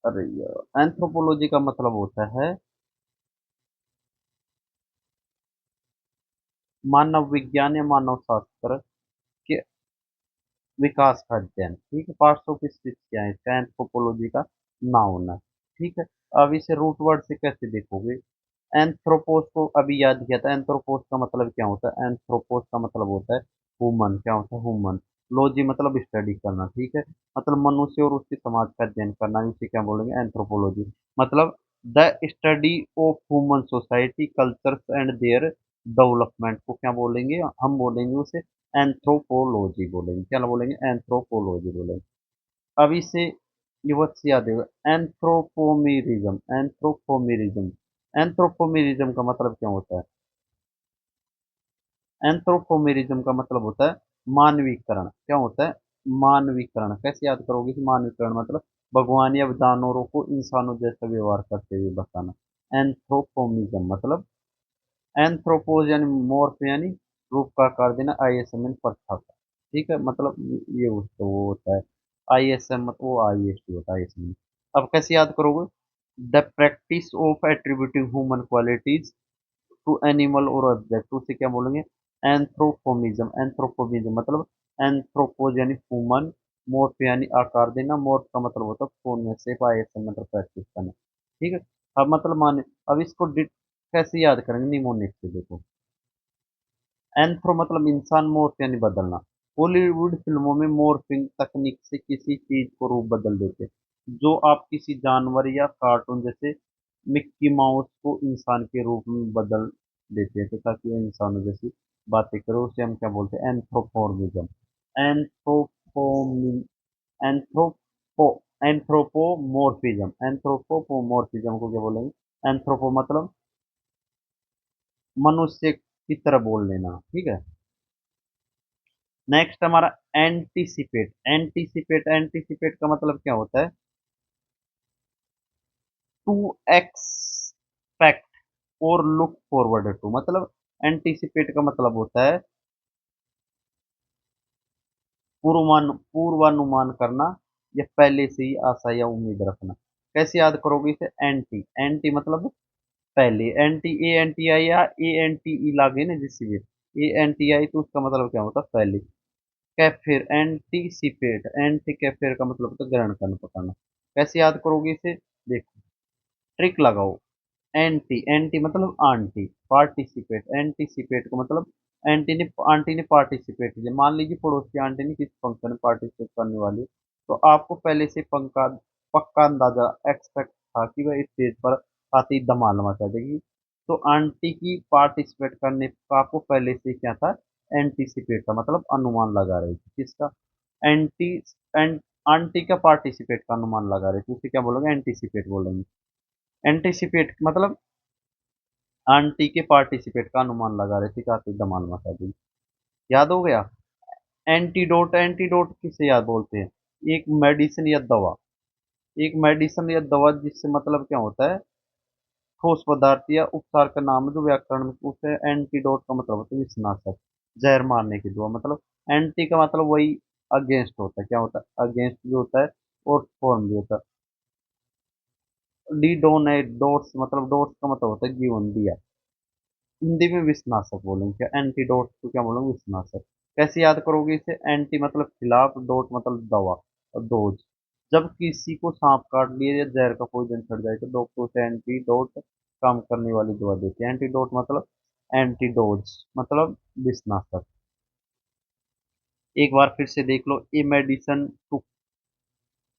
अरे यार, एंथ्रोपोलॉजी का मतलब होता है मानव विज्ञान या मानव शास्त्र के विकास का अध्ययन। ठीक है, पार्ट्स ऑफ स्पीच क्या है, इसका एंथ्रोपोलॉजी का नाउन है। ठीक है, अब इसे रूट वर्ड से कैसे देखोगे। एंथ्रोपोस को अभी याद किया था, एंथ्रोपोस का मतलब क्या होता है, एंथ्रोपोस का मतलब होता है ह्यूमन, क्या होता है ह्यूमन। लॉजी मतलब स्टडी करना, ठीक है, मतलब मनुष्य और उसके समाज का अध्ययन करना, इसे क्या बोलेंगे, एंथ्रोपोलॉजी। मतलब the study of human society cultures and their development को क्या बोलेंगे, हम बोलेंगे उसे एंथ्रोपोलॉजी बोलेंगे। क्या बोलेंगे, एंथ्रोपोलॉजी बोलेंगे। अब इसे ये वर्ड से याद है, एंथ्रोपोमेरिज्म। एंथ्रोपोमेरिज्म, एंथ्रोपोमेरिज्म का मतलब क्या होता है, एंथ्रोपोमेरिज्म का मतलब होता है मानवीकरण। क्या होता है, मानवीकरण। कैसे याद करोगे कि मानवीकरण मतलब भगवान या जानवरों को इंसानों जैसा व्यवहार करते हुए बताना। एंथ्रोपोमिज्म मतलब एंथ्रोपोज यानी मोर्फ यानी रूप का आकार देना, आईएसएम यानी परछा का। ठीक है, मतलब ये उसको वो होता है आईएसएम, मतलब वो आईएसटी होता है आईएसएम। अब कैसे याद करोगे, the practice of attributing human qualities to animal or object, उसे क्या बोलेंगे, एंथ्रोपोमिज्म। एंथ्रोपोमिज्म मतलब एंथ्रोपोज यानी ह्यूमन, मोर्फ यानी आकार देना, मोर्फ का मतलब होता है फोन में से, आईएसएम मतलब प्रैक्टिस करना। ठीक है, अब मतलब माने, अब इसको कैसे याद करेंगे, निमोनिक से देखो। एंथ्रो मतलब इंसान, मोर्फ यानी बदलना। बॉलीवुड फिल्मों में मॉर्फिंग तकनीक से किसी चीज को रूप बदल देते हैं। जो आप किसी जानवर या कार्टून जैसे मिक्की माउस को इंसान के रूप में बदल देते हैं, तो ताकि वो इंसानों जैसी बातें करे, उसे हम क्या बोलते हैं, एंथ्रोपोर्मिज्म। एंथ्रोपोमि एंथ्रोपो एंथ्रोपोमोर्फिज्म। एंथ्रोपोमोर्फिज्म को क्या बोलेंगे, एंथ्रोपो मतलब मनुष्य की तरह बोल लेना। ठीक है, नेक्स्ट हमारा एंटीसिपेट। एंटीसिपेट, एंटीसिपेट का मतलब क्या होता है, टू एक्सपेक्ट और लुक फॉरवर्ड टू। मतलब एंटीसिपेट का मतलब होता है पूर्वानुमान करना, या पहले से ही आशा या उम्मीद रखना। कैसे याद करोगे इसे, एंटी, एंटी मतलब पहले, anti A N T I या ए एन टी ई लागे ना जिससे भी, ए एन टी आई, तो उसका मतलब क्या होता है पहले। कैफिर, एंटीसिपेट, एंटी कैफिर का मतलब होता है ग्रहण करना, पकाना। कैसे याद करोगे इसे, देखो ट्रिक लगाओ। एंटी, एंटी मतलब आंटी, पार्टिसिपेट, एंटीसिपेट का मतलब आंटी ने पार्टिसिपेट किया। मान लीजिए पड़ोस की आंटी ने किसी फंक्शन में पार्टिसिपेट करने वाली, तो आपको पहले से पक्का पक्का अंदाजा एक्सपेक्ट था कि वह स्टेज पर आती ही धमाल मचा देगी। तो आंटी की पार्टिसिपेट करने का आपको पहले से क्या था, एंटीसिपेट का मतलब अनुमान लगा रही थी, किसका, एंटी एंट आंटी का पार्टिसिपेट का अनुमान लगा रही थी, उसे क्या बोलोगे, एंटीसिपेट बोलेंगे। एंटीसिपेट मतलब आंटी के पार्टिसिपेट का अनुमान लगा रहे थे, काफी धमाल मचा दी। याद हो गया। एंटीडोट, एंटीडोट किसे याद बोलते हैं, एक मेडिसिन या दवा। एक मेडिसिन या दवा जिससे मतलब क्या होता है, ठोस पदार्थ या उपचार का नाम है, जो व्याकरण में उसे एंटीडोट का मतलब होता है विषनाशक, जहर मारने की दवा। मतलब एंटी का मतलब वही अगेंस्ट होता है, क्या होता है, अगेंस्ट भी होता है और फॉर्म भी होता है। डी डोनेट, डोट्स मतलब डोट्स का मतलब होता है जीवन दिया। हिंदी में विषनाशक बोलेंगे, क्या एंटीडोट को क्या बोलेंगे, विषनाशक। कैसे याद करोगे इसे, एंटी मतलब खिलाफ, डोट मतलब दवा और डोज। जब किसी को सांप काट लिए या जहर का पॉइजन चढ़ जाए, तो डॉक्टर उसे एंटीडोट काम करने वाली दवा देते हैं। एंटीडोट मतलब एंटीडोज मतलब विषनाशक। एक बार फिर से देख लो, a medicine to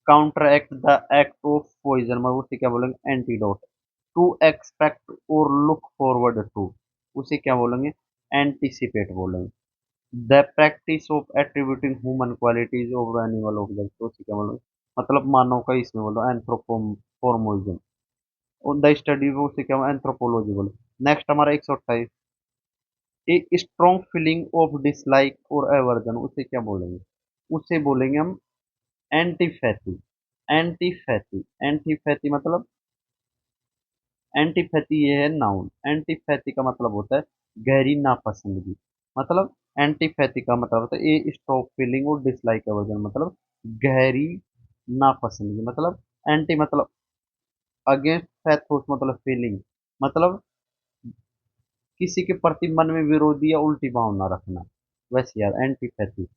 counteract the act of poison, मतलब उसे क्या बोलेंगे, एंटीडोट। टू एक्सपेक्ट और लुक फॉरवर्ड टू, उसे क्या बोलेंगे, एंटीसिपेट बोलेंगे। The practice of attributing human qualities over animal object, उसे क्या बोलेंगे, मतलब मानव का इसमें बोलो एंथ्रोपोमोर्फिज्म, और द स्टडी वो उसे क्या एंथ्रोपोलॉजी बोलो। नेक्स्ट हमारा 128, a strong feeling of dislike और एवर्जन, उसे क्या बोलेंगे? उसे बोलेंगे हम एंटीपैथी। एंटीपैथी, एंटीपैथी मतलब, एंटीपैथी ये है नाउन, एंटीपैथी का मतलब होता है गहरी नापसंदगी। मतलब एंटीपैथी का मतलब होता है ए स्ट्रॉन्ग फीलिंग और डिसलाइक एवर्जन, मतलब गहरी नापसंदगी। मतलब एंटी मतलब अगेंस्ट, पैथोस मतलब फीलिंग, मतलब किसी के प्रति मन में विरोधी या उल्टी भावना रखना, वैसे याद एंटीपैथी।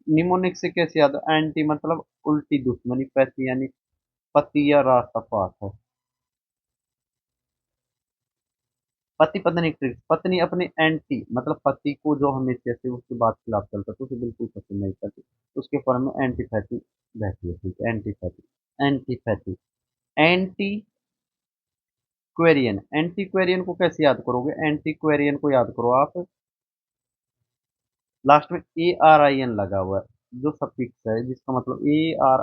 निमोनिक से कैसे याद? एंटी मतलब उल्टी दुश्मनी, पैथी यानी पति या रास्ता पात है। पति पत्नी ट्रिक्स, पत्नी अपने एंटी मतलब पति को जो हमेशा से उसकी बात खिलाफ चलता है तो उसे बिल्कुल पसंद नहीं करती, उसके फॉर्म में एंटीपैथी रहती है, ठीक है, एंटीपैथी। एंटीपैथी, एंटी क्वेरियन, एंटी क्वेरियन को कैसे याद करोगे? एंटी क्वेरियन को याद करो आप, लास्ट में ए आर आई एन लगा हुआ है जो सफिक्स है, जिसका मतलब ए आर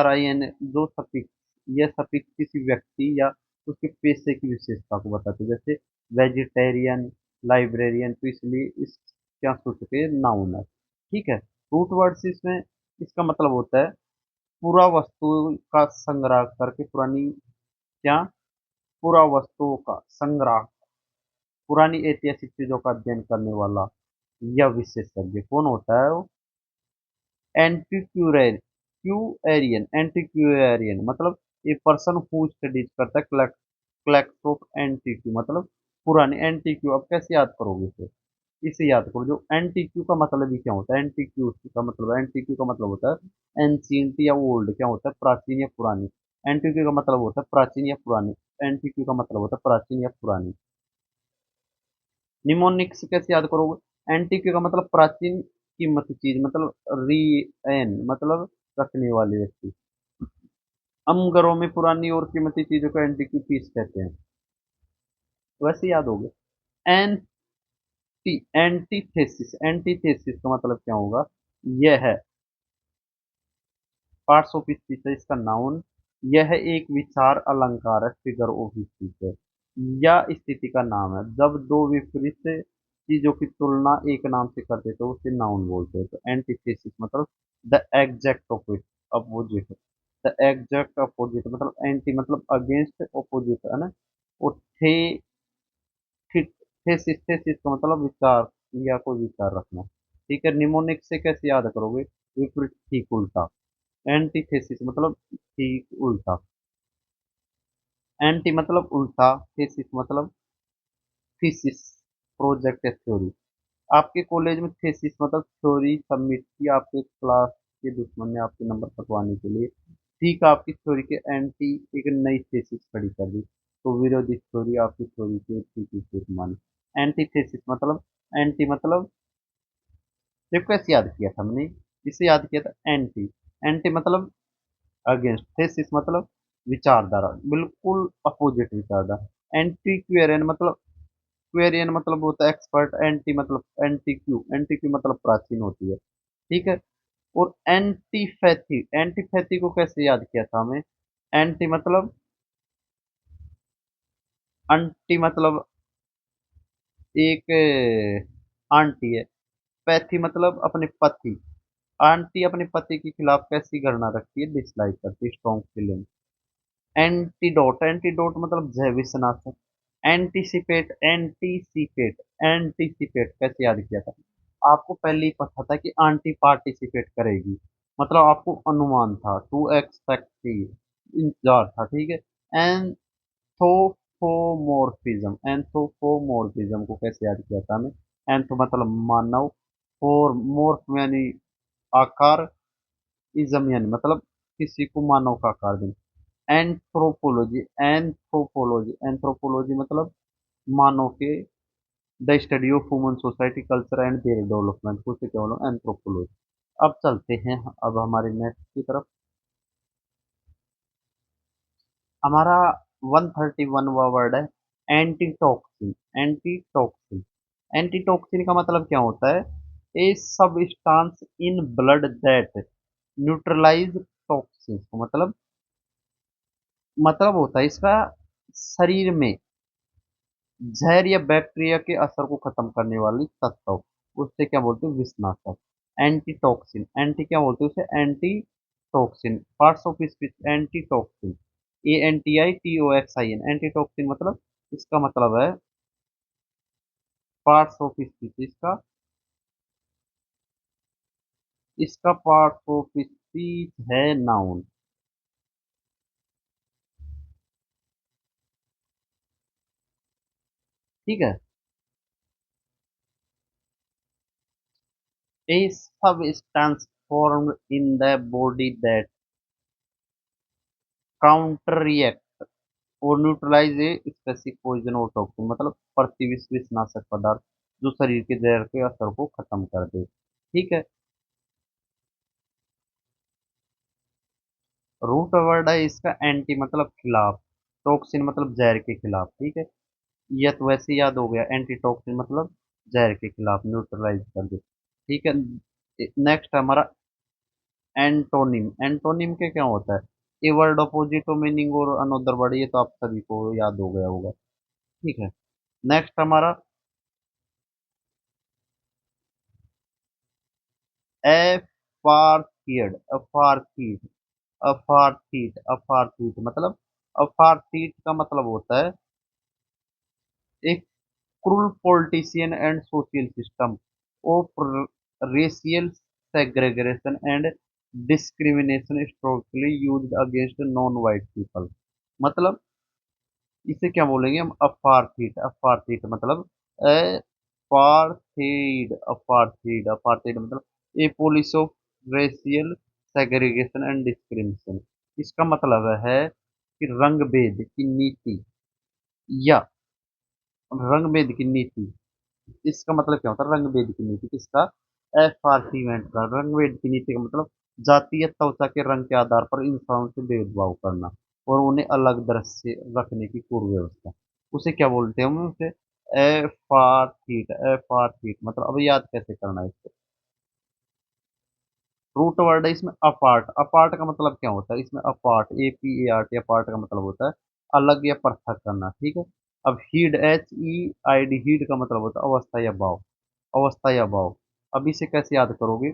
आई एन, जो सफिक्स, यह सफिक्स किसी व्यक्ति या उसके पेशे की विशेषता को बताते हैं, जैसे वेजिटेरियन, लाइब्रेरियन, तो इसलिए इस क्या सूचक है? नाउन है, ठीक है। रूट वर्ड्स इसमें, इसका मतलब होता है पूरा वस्तु का संग्रह करके पुरानी, क्या, पूरा वस्तुओं का संग्रह, पुरानी ऐतिहासिक चीजों का अध्ययन करने वाला यह विशेषज्ञ कौन होता है? वो एंटीक्यूरियन, क्यूएरियन, एंटीक्यूरियन मतलब ए पर्सन हु स्टडीज करता है कलेक्ट ऑफ एंटीक्यू, मतलब पुराने एंटीक्यू। अब कैसे याद करोगे इसे? इसे याद करो, जो एंटीक्यू का मतलब ही क्या होता है? एंटीक्यू का मतलब, एंटीक्यू का मतलब होता है एंशियंट या ओल्ड, क्या होता है? प्राचीन या पुरानी। एंटीक्यू का मतलब होता है प्राचीन या पुरानी, एंटीक्यू का मतलब होता है प्राचीन या पुरानी। निमोनिक्स कैसे याद करोगे? एंटीक का मतलब प्राचीन कीमती चीज, मतलब री एन मतलब रखने वाले व्यक्ति। हम घरों में पुरानी और कीमती चीजों को एंटीक पीस कहते हैं, वैसे याद हो गए। एंटीथेसिस, एंटीथेसिस का मतलब क्या होगा? यह है पार्ट्स ऑफ स्पीच है, इसका नाउन। यह एक विचार अलंकार है, फिगर ऑफ स्पीच है, या स्थिति का नाम है। जब दो विपरीत चीजों की तुलना एक नाम से करते हैं तो उसे नाउन बोलते हैं। तो एंटीथेसिस मतलब the exact opposite, opposite, the exact opposite मतलब एंटी मतलब अगेंस्ट, ऑपोजिट है ना। और थेसिस, थेसिस का मतलब विचार या कोई विचार रखना, ठीक है। निमोनिक से कैसे याद करोगे? विपरीत, ठीक, उल्टा। एंटीथेसिस मतलब ठीक उल्टा, एंटी मतलब उल्टा, थेसिस मतलब थीसिस, प्रोजेक्ट या थ्योरी। आपके कॉलेज में थेसिस मतलब थ्योरी सबमिट की आपके क्लास के दुश्मन ने आपके नंबर कटवाने के लिए, ठीक आपकी थ्योरी के एंटी एक नई थेसिस खड़ी कर दी, तो विरोधी थ्योरी आपकी थ्योरी के ठीक विपरीत मानी। एंटीथेसिस मतलब, एंटी मतलब, देखो कैसे याद किया था हमने, इसे याद किया था एंटी, एंटी मतलब अगेंस्ट, थेसिस मतलब विचारधारा, बिल्कुल अपोजिट विचारधारा। एंटी क्वेरियन मतलब, क्वेरियन मतलब होता है एक्सपर्ट, एंटी मतलब एंटी क्यू मतलब प्राचीन होती है, ठीक है। और एंटीपैथी, एंटीपैथी को कैसे याद किया था हमें? एंटी मतलब, अंटी मतलब एक आंटी है, पैथी मतलब अपने पति, आंटी अपने पति के खिलाफ कैसी घृणा रखती है? डिसलाइक करती है, स्ट्रॉन्ग फीलिंग। एंटीडोट, एंटीडोट मतलब जय विश्वनाथ। एंटीसिपेट, एंटीसिपेट, एंटीसिपेट कैसे याद किया था? आपको पहले ही पता था कि आंटी पार्टिसिपेट करेगी, मतलब आपको अनुमान था, टू एक्सपेक्ट थी, इंतजार था, ठीक है। एंथ्रोपोमोर्फिज्म, एंथ्रोपोमोर्फिज्म को कैसे याद किया था हमें? एंथो मतलब मानव, फोर मोर्फ यानी आकार, इज्म यानी मतलब किसी को मानव का आकार देना। एंथ्रोपोलॉजी, एंथ्रोपोलॉजी, एंथ्रोपोलॉजी मतलब मानव के, the study of human society culture and their development को उसे क्या बोलो? एंथ्रोपोलॉजी। अब चलते हैं अब हमारे नेक्स्ट की तरफ। हमारा 131वां वर्ड है एंटीटॉक्सिन, एंटीटॉक्सिन। एंटीटॉक्सिन का मतलब क्या होता है? A substance in blood that neutralize toxin मतलब होता है इसका शरीर में जहर या बैक्टीरिया के असर को खत्म करने वाली तत्व, उससे क्या बोलते हैं, विषनाशक। एंटीटॉक्सिन, एंटी क्या बोलते हैं उसे, anti toxin. Parts of speech antitoxin, ANTITOXIN, antitoxin मतलब इसका मतलब है पार्ट्स ऑफ स्पीच, इसका पार्ट्स ऑफ स्पीच है नाउन। ठीक है। A substance formed in the body that counteract और न्यूट्रलाइज ए स्पेसिफिक पॉइजन और टॉक्सिन मतलब प्रतिविष विषनाशक पदार्थ जो शरीर के जहर के असर को खत्म कर दे। ठीक है। रूट वर्ड है इसका एंटी मतलब खिलाफ, टॉक्सिन मतलब जहर के खिलाफ। ठीक है। यह तो वैसे याद हो गया, एंटी टॉक्सिन मतलब जहर के खिलाफ न्यूट्रलाइज कर दे। ठीक है। नेक्स्ट हमारा एंटोनिम, एंटोनिम के क्या होता है, ए वर्ड अपोजिट मीनिंग और अनदर वर्ड, ये तो आप सभी को याद हो गया होगा। ठीक है। नेक्स्ट हमारा अपार्थीड, अपार्थीड, अपार्थीड, अपार्थीड मतलब, अपार्थीड का मतलब होता है एक cruel politician and social system of racial segregation and discrimination historically used against non white people. मतलब इसे क्या बोलेंगे हम, अपार्थीड, अपार्थीड मतलब अपार्थीड, अपार्थीड, अपार्थीड मतलब ए policy of racial segregation and discrimination. इसका मतलब है कि रंग भेद की नीति या रंग भेद की नीति। इसका मतलब क्या होता है, रंग भेद की नीति किसका, अपार्थीमेंट का। रंग भेद की नीति का मतलब जाति या त्वचा के रंग के आधार पर इंसानों से भेदभाव करना और उन्हें अलग दृष्टि से रखने की पूर्व व्यवस्था, उसे क्या बोलते हैं हम, उसे अपार्थीड, अपार्थीड मतलब अब याद कैसे करना है इसको। रूट वर्ड है इसमें अपार्ट, अपार्ट का मतलब क्या होता है इसमें, अपार्ट, APART, अपार्ट का मतलब होता है अलग या पृथक करना। ठीक है। अब हीड, HEID, हीड का मतलब होता है अवस्था या भाव, अवस्था या भाव। अब इसे कैसे याद करोगे,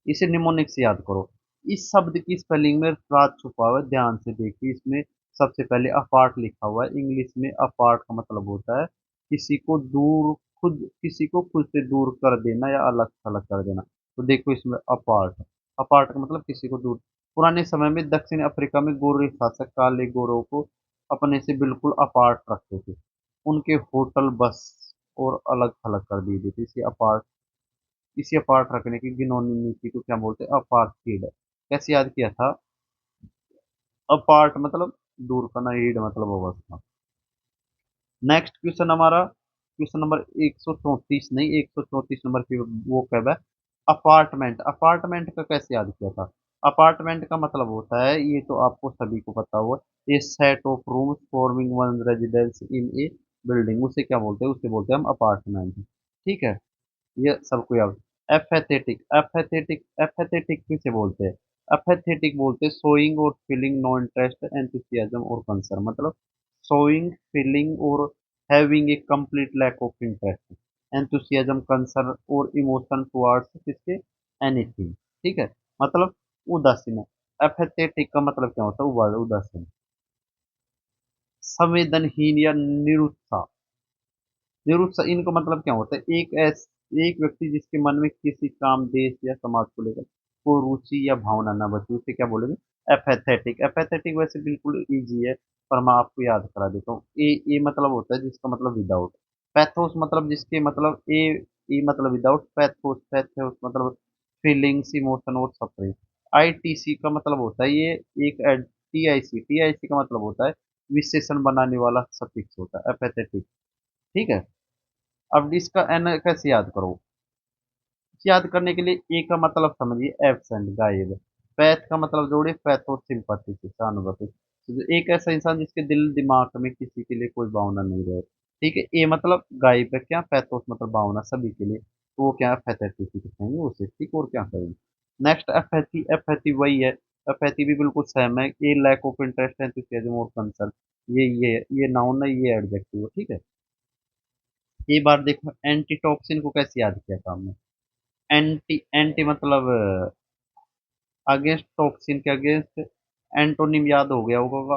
इसे निमोनिक से याद करो। इस शब्द की स्पेलिंग में राज छुपा हुआ है, ध्यान से देखिए। इसमें सबसे पहले अपार्ट लिखा हुआ है, इंग्लिश में अपार्ट का मतलब होता है किसी को दूर, खुद किसी को खुद से दूर कर देना या अलग थलग कर देना। तो देखो इसमें अपार्ट, अपार्ट का मतलब किसी को दूर। पुराने समय में दक्षिण अफ्रीका में गोरे शासक काले गोरों को अपने से बिल्कुल अपार्ट रखते थे, उनके होटल बस और अलग थलग कर दिए थे। इसे अपार्ट, इसी अपार्ट रखने की घिनौनी नीति को क्या बोलते हैं, अपार्थीड। कैसे याद किया था, अपार्ट मतलब दूर करना, ईड मतलब अवस्था। नेक्स्ट क्वेश्चन हमारा, क्वेश्चन नंबर 134, नहीं 134 नंबर की वो कब है, अपार्टमेंट, अपार्टमेंट का कैसे याद किया था। अपार्टमेंट का मतलब होता है, ये तो आपको सभी को पता हुआ, a set of rooms forming one residence in a building, उसे क्या बोलते हैं, उसे बोलते हैं हम अपार्टमेंट। ठीक है। ये सबको याद। एपैथेटिक, एपैथेटिक, एपैथेटिक किसे बोलते हैं, एपैथेटिक बोलते हैं showing or feeling no interest enthusiasm or concern मतलब showing, feeling or having a complete lack of interest, enthusiasm, concern or emotion towards किसके, एनीथिंग। ठीक है। मतलब उदासीन है। एपैथेटिक का मतलब क्या होता है, उदासीन, संवेदनहीन या निरुत्साह, निरुत्साह इनका मतलब क्या होता है, एक व्यक्ति जिसके मन में किसी काम, देश या समाज को लेकर कोई रुचि या भावना न बची, उसे क्या बोलेंगे, एपैथेटिक। एपैथेटिक वैसे बिल्कुल इजी है, पर मैं आपको याद करा देता हूँ। ए मतलब होता है जिसका मतलब विदाउट, पैथोस मतलब जिसके मतलब ए मतलब विदाउट, पैथोस, पैथोस मतलब फीलिंग्स, इमोशन और सफरिंग। ITC का मतलब होता है ये एक, TIC का मतलब होता है विशेषण बनाने वाला सफिक्स होता है एपैथेटिक। ठीक है। अब इसका एन कैसे याद करो, याद करने के लिए ए का मतलब समझिए एब्सेंट, गायब। पैथ का मतलब जोड़िए पैथो सिंपैथी से, सहानुभूति। तो एक ऐसा इंसान जिसके दिल दिमाग में किसी के लिए कोई भावना नहीं रहे। ठीक है। ए मतलब गायब है क्या, पैथोस मतलब भावना सभी के लिए। तो वो क्या पैथेटिक कहेंगे उसे, ठीक, और क्या करेंगे। नेक्स्ट एपैथी, एपैथी वही है, एपैथी भी बिल्कुल सेम है, ये lack of interest enthusiasm or concern, ये नाउन है, ये एडजेक्टिव है, ठीक है। ये बार देखो एंटीटॉक्सिन को कैसे याद किया था हमने। एंटी, एंटी मतलब अगेंस्ट, टॉक्सिन के अगेंस्ट, एंटोनिम याद हो गया होगा,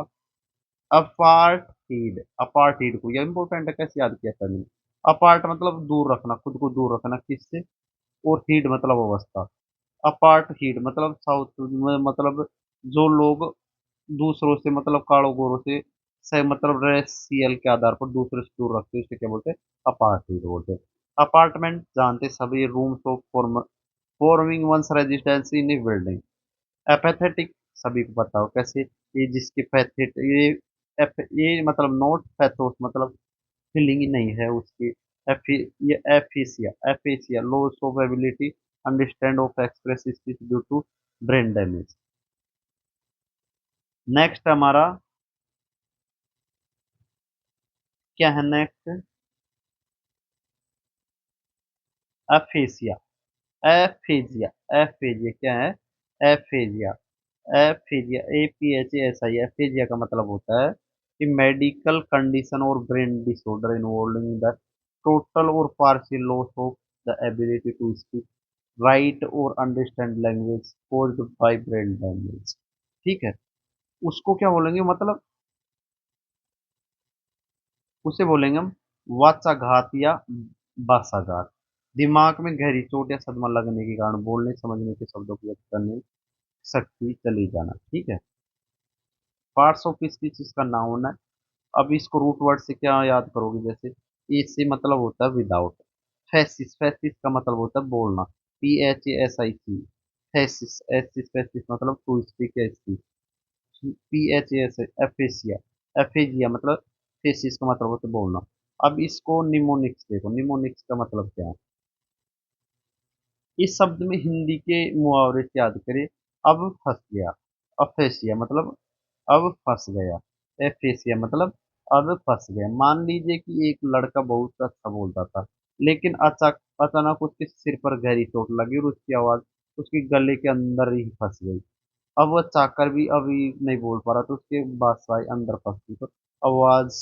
अपार्टीड, अपार्टीड को, यह इंपॉर्टेंट है, कैसे याद किया था मैंने। अपार्ट मतलब दूर रखना, खुद को दूर रखना किससे, और हीड मतलब अवस्था। अपार्ट हीड मतलब साउथ में, मतलब जो लोग दूसरों से, मतलब कालो गोरों से मतलब रेसियल के आधार पर दूसरे से दूर रखते हैं, उसे क्या बोलते हैं, अपार्टीड बोलते हैं। अपार्टमेंट जानते सभी, rooms of forming one's residence in a building. Apathetic सभी को पता हो कैसे, ये जिसकी पैथेट, ये मतलब नॉट पैथोस मतलब फीलिंग ही नहीं है उसकी। ये aphasia, aphasia loss of ability understand of express speech due to brain damage. Next हमारा क्या है, नेक्स्ट एफेसिया, एफेजिया, एफेजिया क्या है, एफेजिया, एफेजिया, APHASI, एफेजिया का मतलब होता है कि मेडिकल कंडीशन और brain disorder involving the total और partial loss of the ability to speak, write और understand language caused by brain damage, ठीक है। उसको क्या बोलेंगे, मतलब उसे बोलेंगे हम वाचाघात या बासाघात, दिमाग में गहरी चोट या सदमा लगने के कारण बोलने समझने के शब्दों की व्यक्त करने शक्ति चली जाना, ठीक है। पार्ट्स ऑफ स्पीच इसका नाउन है। अब इसको रूट वर्ड से क्या याद करोगे, जैसे ए से मतलब होता है विदाउट, फैसिस, फैसिस का मतलब होता है बोलना, PHASIS, फैसिस, एसिस, फैसिस मतलब टू स्पीक या स्पीच, PHAS, एफेसिया, एफेजिया मतलब फेसिस का मतलब होता है बोलना। अब इसको निमोनिक्स देखो, निमोनिक्स का मतलब क्या है। इस शब्द में हिंदी के मुहावरे से याद करें, अब फंस गया, अफेसिया मतलब अब फंस गया, एफेसिया मतलब अब फंस गया। मान लीजिए कि एक लड़का बहुत अच्छा बोलता था, लेकिन अचानक उसके सिर पर गहरी चोट लगी और उसकी आवाज उसके गले के अंदर ही फंस गई। अब वह चाहकर भी अभी नहीं बोल पा रहा, तो उसके बादशाह अंदर फंस गई, तो आवाज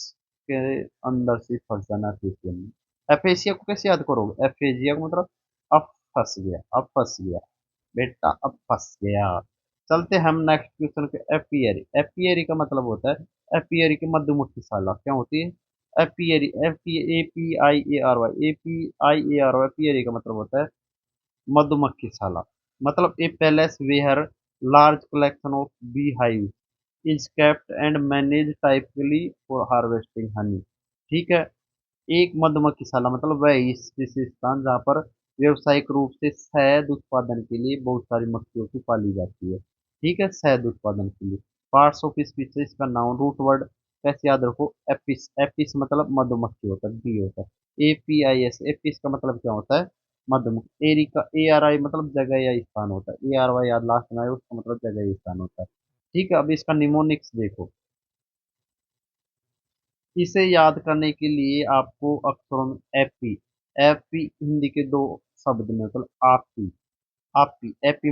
के अंदर से फंस जाना एफेसिया में। एफेसिया को कैसे याद करोगे, एफेजिया को मतलब अब फंस गया, अब फंस गया बेटा, अब फंस गया। चलते हम नेक्स्ट क्वेश्चन पे, एपियरी, एपियरी का मतलब होता है, एपियरी की मधुमक्खी शाला क्या होती है, एपियरी, APIARY, एपियरी का मतलब होता है मधुमक्खीशाला, मतलब a palace where large collection of bee hive is kept and manage typically for harvesting honey, ठीक है। एक मधुमक्खीशाला मतलब वह विशेष स्थान जहाँ पर व्यावसायिक रूप से शहद उत्पादन के लिए बहुत सारी मक्खियों की पाली जाती है, ठीक है, शहद उत्पादन के लिए। पार्ट्स ऑफ स्पीच इसका नाउन, रूट वर्ड कैसे याद रखो, एपिस, एपिस मतलब मधुमक्खी होता है, बी होता है, APIS, एपिस का मतलब क्या होता है, मधुमक्खी। एरी का ARI मतलब जगह या स्थान होता है, ARY याद लास्ट में आए उसका मतलब जगह या स्थान होता है, ठीक है। अब इसका निमोनिक्स देखो, इसे याद करने के लिए आपको अक्षरों में एपी, एपी हिंदी के दो शब्द में मतलब आपी, आपी, एपी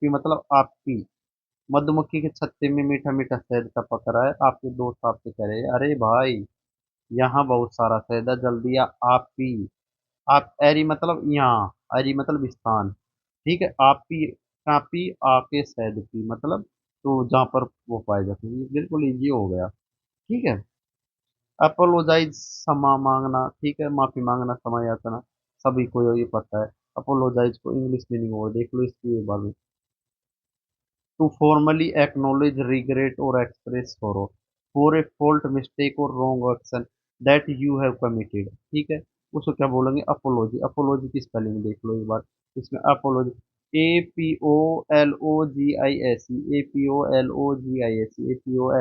मतलब आपी। मधुमक्खी के छत्ते में मीठा मीठा शहद टपक रहा है, आपके दोस्त आपसे कह रहे हैं अरे भाई यहाँ बहुत सारा शहद है, जल्दी आ, आप पी। आप, एरी मतलब यहाँ, एरी मतलब स्थान, ठीक है। आप पी, कापी आके शहद पी मतलब तो जहाँ पर वो पाए जाते हैं, ये बिल्कुल इजी हो गया, ठीक है। अपोलोजाइज क्षमा मांगना, ठीक है, माफी मांगना, क्षमा याचना, सभी को ये पता है। अपोलोजाइज को इंग्लिश मीनिंग और देख लो इसकी बारे में, टू फॉर्मली एक्नॉलेज रिग्रेट और express sorrow for a fault mistake और wrong action that you have committed, ठीक है। उसको क्या बोलेंगे, अपोलॉजी, अपोलॉजी की स्पेलिंग देख लो एक बार, इसमें अपोलॉजी, APOLOGIS,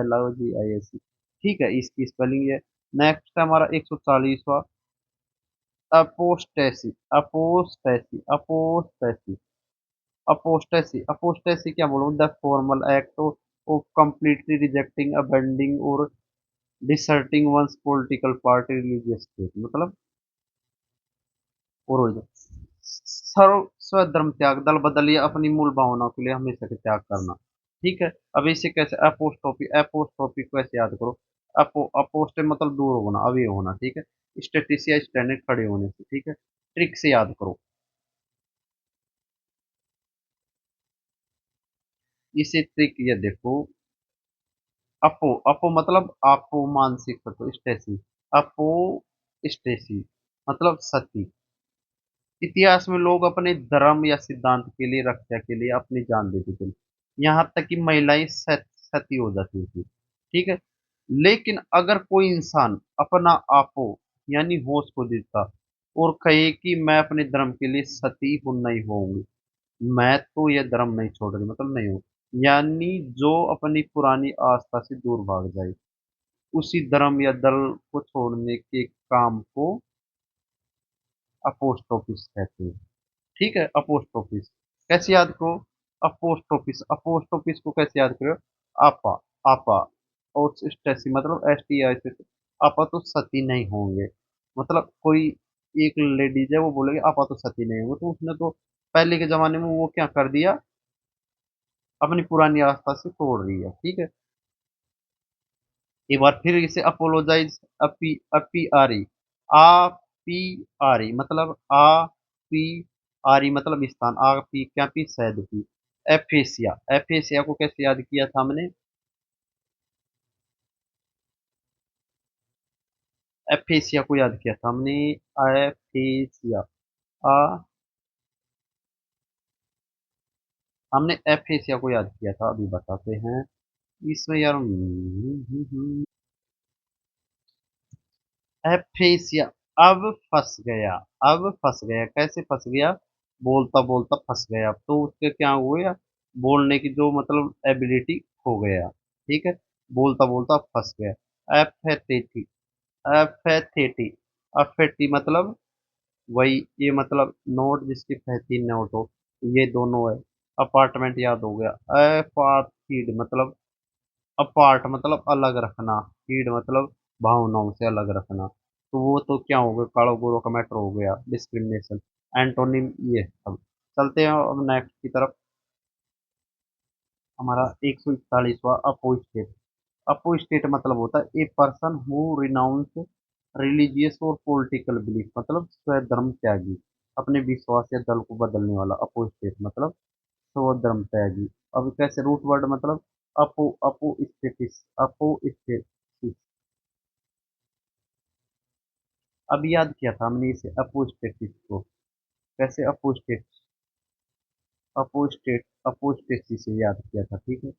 APOLOGIS, ठीक है, इसकी स्पेलिंग है। नेक्स्ट हमारा 140वां, apostasy, apostasy, apostasy, apostasy, apostasy क्या बोलूं, the formal act of completely rejecting, abandoning और deserting one's political party, religious faith मतलब ओरिजिन। सर्व स्वधर्म त्याग, दल बदल या अपनी मूल भावनाओं के लिए हमेशा के त्याग करना। ठीक है। अब इसे कैसे अपोस्ट्रोफी, अपोस्ट्रोफी को कैसे याद करो। अपोस्ट मतलब दूर होना, अवे होना। ठीक है। स्टेटिस या स्टैंडर्ड खड़े होने से। ठीक है। ट्रिक से याद करो। इसे ट्रिक ये देखो। अपो, अपो मतलब आपो मानसिक तत्व, स्टेसी। अपो स्टेसी मतलब सती। इतिहास में लोग अपने धर्म या सिद्धांत के लिए, रक्षा के लिए अपनी जान देते थे। यहाँ तक कि महिलाएं सती हो जाती थी। ठीक है। लेकिन अगर कोई इंसान अपना आपो यानी होश को देता और कहे कि मैं अपने धर्म के लिए सती हूं, नहीं होंगी, मैं तो ये धर्म नहीं छोड़ रही, मतलब नहीं हूँ, यानी जो अपनी पुरानी आस्था से दूर भाग जाए, उसी धर्म या दल को छोड़ने के काम को अपोस्टोफिस कहते हैं। ठीक है। अपोस्ट्रोफिस कैसे याद करो। अपोस्ट्रोफिस, अपोस्ट्रोफिस को कैसे याद करो। आपा, आपा और स्टेसी मतलब एस टी आई से। आपा तो सती नहीं होंगे, मतलब कोई एक लेडीज है वो बोलेगी आपा तो सती नहीं होंगे, तो उसने तो पहले के जमाने में वो क्या कर दिया, अपनी पुरानी आस्था से तोड़ रही है। ठीक है। एक बार फिर इसे अपोलोजाइज, अपी अपी आरी, आ पी आरी मतलब आ पी आरी मतलब स्थान, आ पी क्या पी शहद पी। एफेसिया, एफेसिया को कैसे याद किया था हमने। एफेसिया को याद किया था हमने। एफेसिया, आ हमने एफेसिया को याद किया था, अभी बताते हैं। इसमें यार एफेसिया, अब फंस गया। अब फंस गया, कैसे फंस गया, बोलता बोलता फंस गया, तो उसके क्या हुआ, बोलने की जो मतलब एबिलिटी खो गया। ठीक है। बोलता बोलता फंस गया। एफेथेटी, एफेथेटी, अफेटी मतलब वही, ये मतलब नोट जिसकी फैती नोट हो, ये दोनों है। अपार्टमेंट याद हो गया। अपार्थीड मतलब अपार्ट मतलब अलग रखना, फीड मतलब भावनाओं से अलग रखना, तो वो तो क्या हो गया, कालो गोरो का मैटर हो गया, डिस्क्रिमिनेशन। एंटोनिम ये सब। चलते हैं अब नेक्स्ट की तरफ। हमारा 141वां अपोस्टेट। अपोस्टेट मतलब होता है a person who renounce religious और पॉलिटिकल बिलीफ, मतलब स्वधर्म त्यागी, अपने विश्वास या दल को बदलने वाला। अपोस्टेट मतलब स्वधर्म त्यागी। अब कैसे रूट वर्ड मतलब अपो, अपो स्टेटिस, अपो स्टेटिस। अब याद किया था हमने इसे अपोस्टेटिस को। कैसे अपोस्टेट, अपोस्टेट अपोस्टेसिस से याद किया था। ठीक है।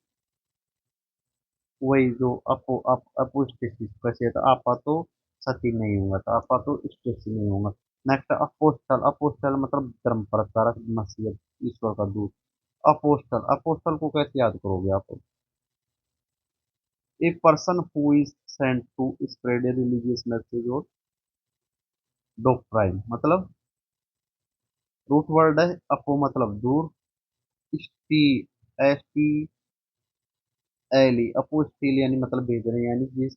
वही जो अपोस्टेसिस कैसे था, आपा तो सती नहीं होगा, तो आपा तो स्टेसी नहीं होगा। नेक्स्ट अपोस्टल, अपोस्टल मतलब धर्म प्रचारक, मसीह, ईश्वर का दूत। अपोस्टल, अपोस्टल को कैसे याद करोगे आप। A person who is sent to spread a religious message or doctrine मतलब रूट वर्ड है अपो मतलब दूर, स्टी एस टी एली, अपोस्टिल यानी मतलब भेजने, यानी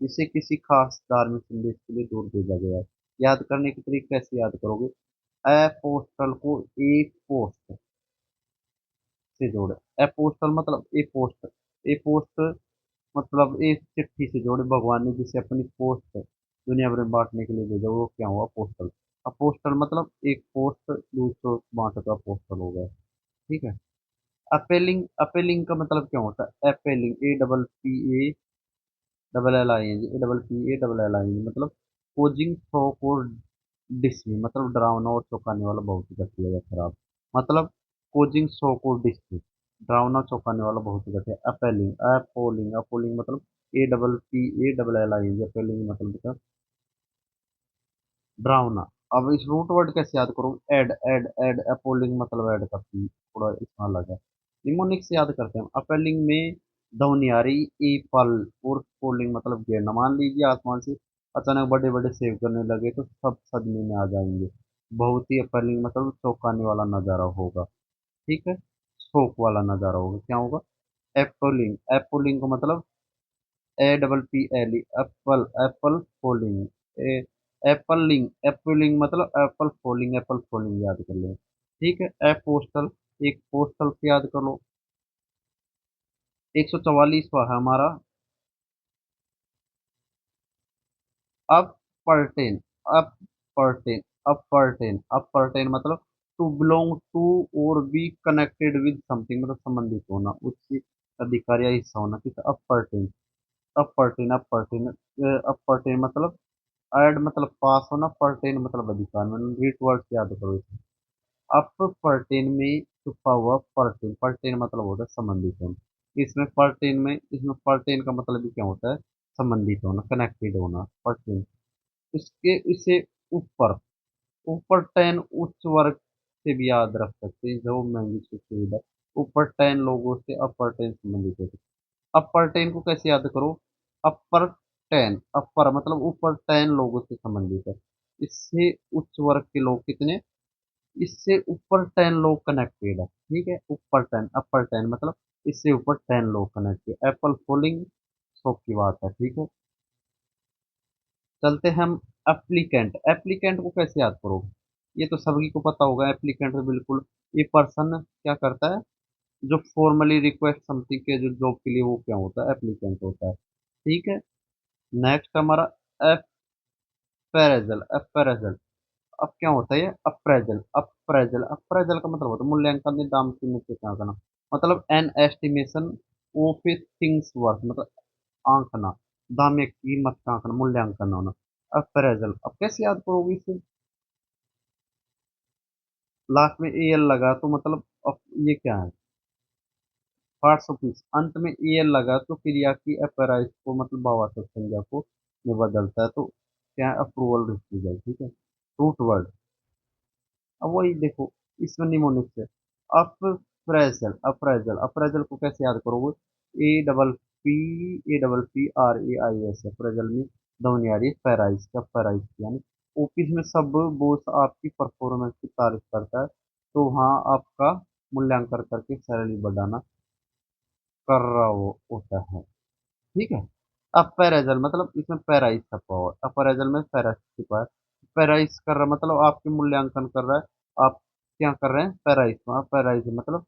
जिसे किसी खास धार्मिक संदेश के लिए दूर भेजा गया है। याद करने की तरीके कैसे याद करोगे। अपोस्टल को एक पोस्ट से जोड़े। अपोस्टल मतलब ए पोस्ट, ए पोस्ट मतलब एक चिट्ठी से जोड़े, भगवान ने जिसे अपनी पोस्ट दुनिया भर में बांटने के लिए भेजा, वो क्या हुआ, पोस्टल। अपोस्टल मतलब एक पोस्ट दूसरों को बांटने का पोस्टल हो गया। ठीक है। अपेलिंग, अपेलिंग का मतलब क्या होता है, appalling A double P A double L I N G, A double P A double L I N G मतलब कोजिंग शौक और डिस्मी मतलब डरावना और चौंकाने वाला, बहुत ही घटिया या खराब। मतलब कोजिंग शौक और डिस्मी, डरावना चौंकाने वाला, बहुत ही घटिया। अपेलिंग, अपोलिंग, अपोलिंग मतलब A double P A double L I N G, appalling मतलब ड्राउना। अब इस रूट वर्ड कैसे याद करूँ, एड एड एड, अपोलिंग मतलब ऐड करती, थोड़ा इसमें अलग है। निमोनिक से याद करते हैं। अपेलिंग में ध्वनि आ रही, ए पल, और पोलिंग मतलब गिरना। मान लीजिए आसमान से अचानक बड़े बड़े सेव करने लगे तो सब सदमे में आ जाएंगे। बहुत ही अपेलिंग मतलब चौंकाने वाला नजारा होगा। ठीक है। शौक वाला नजारा होगा, क्या होगा, एपोलिंग। एपोलिंग का मतलब A double P L E, apple, apple folding, appalling मतलब एप्पल फॉलिंग याद कर लो। ठीक है, ए पोस्टल, एक पोस्टल से याद कर लो। 144वां है हमारा अपपर्टेन। अपपर्टेन अपपर्टेन मतलब टू बिलोंग टू और बी कनेक्टेड विद समथिंग, मतलब संबंधित होना, उच्च अधिकार या हिस्सा होना, किस अपपर्टेन। अपपर्टेन अपपर्टेन मतलब ऐड मतलब पास होना, पर्टेन मतलब अधिकार में, रीट वर्ड याद करो इसे। अपपर्टेन में छुपा हुआ पर्टेन, पर्टेन मतलब होता है संबंधित होना। इसमें पर्टेन का मतलब भी क्या होता है, संबंधित होना, कनेक्टेड होना, पर्टेन। इसके इसे ऊपर, ऊपर टेन उच्च वर्ग से भी याद रख सकते हैं, जो महंगी सुविधा। ऊपर टेन लोगों से अपर टेन संबंधित होते हैं। अपर टेन को कैसे याद करो, अपर टेन, अपर मतलब ऊपर टेन लोगों से संबंधित है। इससे उच्च वर्ग के लोग कितने, इससे ऊपर टेन लोग कनेक्टेड है। ठीक है, ऊपर टेन, अपर टेन मतलब इससे ऊपर टेन लोग कनेक्टेड, एप्पल फोलिंग शॉप की बात है। ठीक है, चलते हैं हम एप्लीकेंट। एप्लीकेंट को कैसे याद करोगे, ये तो सभी को पता होगा। एप्लीकेंट तो बिल्कुल, ये पर्सन क्या करता है, जो फॉर्मली रिक्वेस्ट समथिंग के जो जॉब के लिए, वो क्या होता है, एप्लीकेंट होता है। ठीक है, नेक्स्ट हमारा अप्रेजल। अप्रेजल अब क्या होता है, ये अप्रेजल। अप्रेजल अप्रेजल का मतलब होता है मूल्यांकन या दाम कीमत के क्या करना, मतलब an estimation of a things worth, मतलब आंकना, दाम या कीमत का आंकना, मूल्यांकन होना। अप्रेजल अब कैसे याद करोगे इसे, लास्ट में एल लगा तो मतलब अब ये क्या है, पार्ट्स ऑफ पीस, अंत में एल लगा तो क्रिया की अपराइज को मतलब भावात्मक संज्ञा को में बदलता है, तो क्या है, अप्रूवल रिफ्यूजल। ठीक है, रूट वर्ड। अब वही देखो, इसमें निमोनिक से अप्रेजल। अप्रेजल अप्रेजल को कैसे याद करोगे, ए double P R A I S, appraisal में ध्वनि आ रही है पैराइज का, पैराइज यानी ऑफिस में सब बॉस आपकी परफॉर्मेंस की तारीफ करता है, तो वहाँ आपका मूल्यांकन करके सैलरी बढ़ाना कर रहा वो होता है। ठीक है, अपेरेजल मतलब इसमें पैराइज छपा हुआ है, अपेरेजल में पैराइज छपा है। पैराइज कर रहा मतलब आपके मूल्यांकन कर रहा है, आप क्या कर रहे हैं, पैराइज में। पैराइज मतलब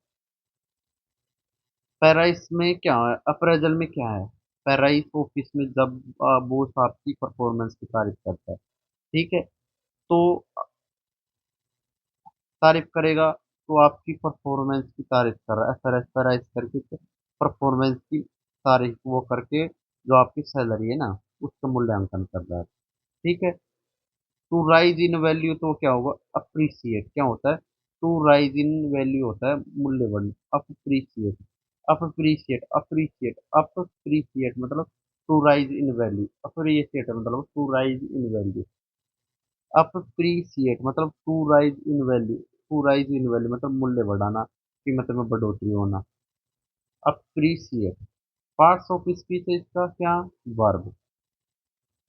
पैराइज में क्या है, अप्रेजल में क्या है, पैराइज ऑफिस में जब बॉस आपकी परफॉर्मेंस की तारीफ करता है। ठीक है, तो तारीफ करेगा तो आपकी परफॉर्मेंस की तारीफ कर रहा है, पैराइज करके परफॉर्मेंस की तारीफ वो करके जो आपकी सैलरी है ना, उसका मूल्यांकन कर रहा है। ठीक है, टू राइज इन वैल्यू तो क्या होगा, अप्रिसिएट, क्या होता है, टू राइज इन वैल्यू होता है मूल्य बढ़ना, अप्रिसिएट। अप्रिसिएट मतलब to rise in value, appreciate मतलब to rise in value. Appreciate मतलब to rise in value, to rise in value मतलब मूल्य बढ़ाना, कीमत में बढ़ोतरी होना। अप्रिसिएट पार्ट्स ऑफ स्पीच है इसका क्या, वर्ब।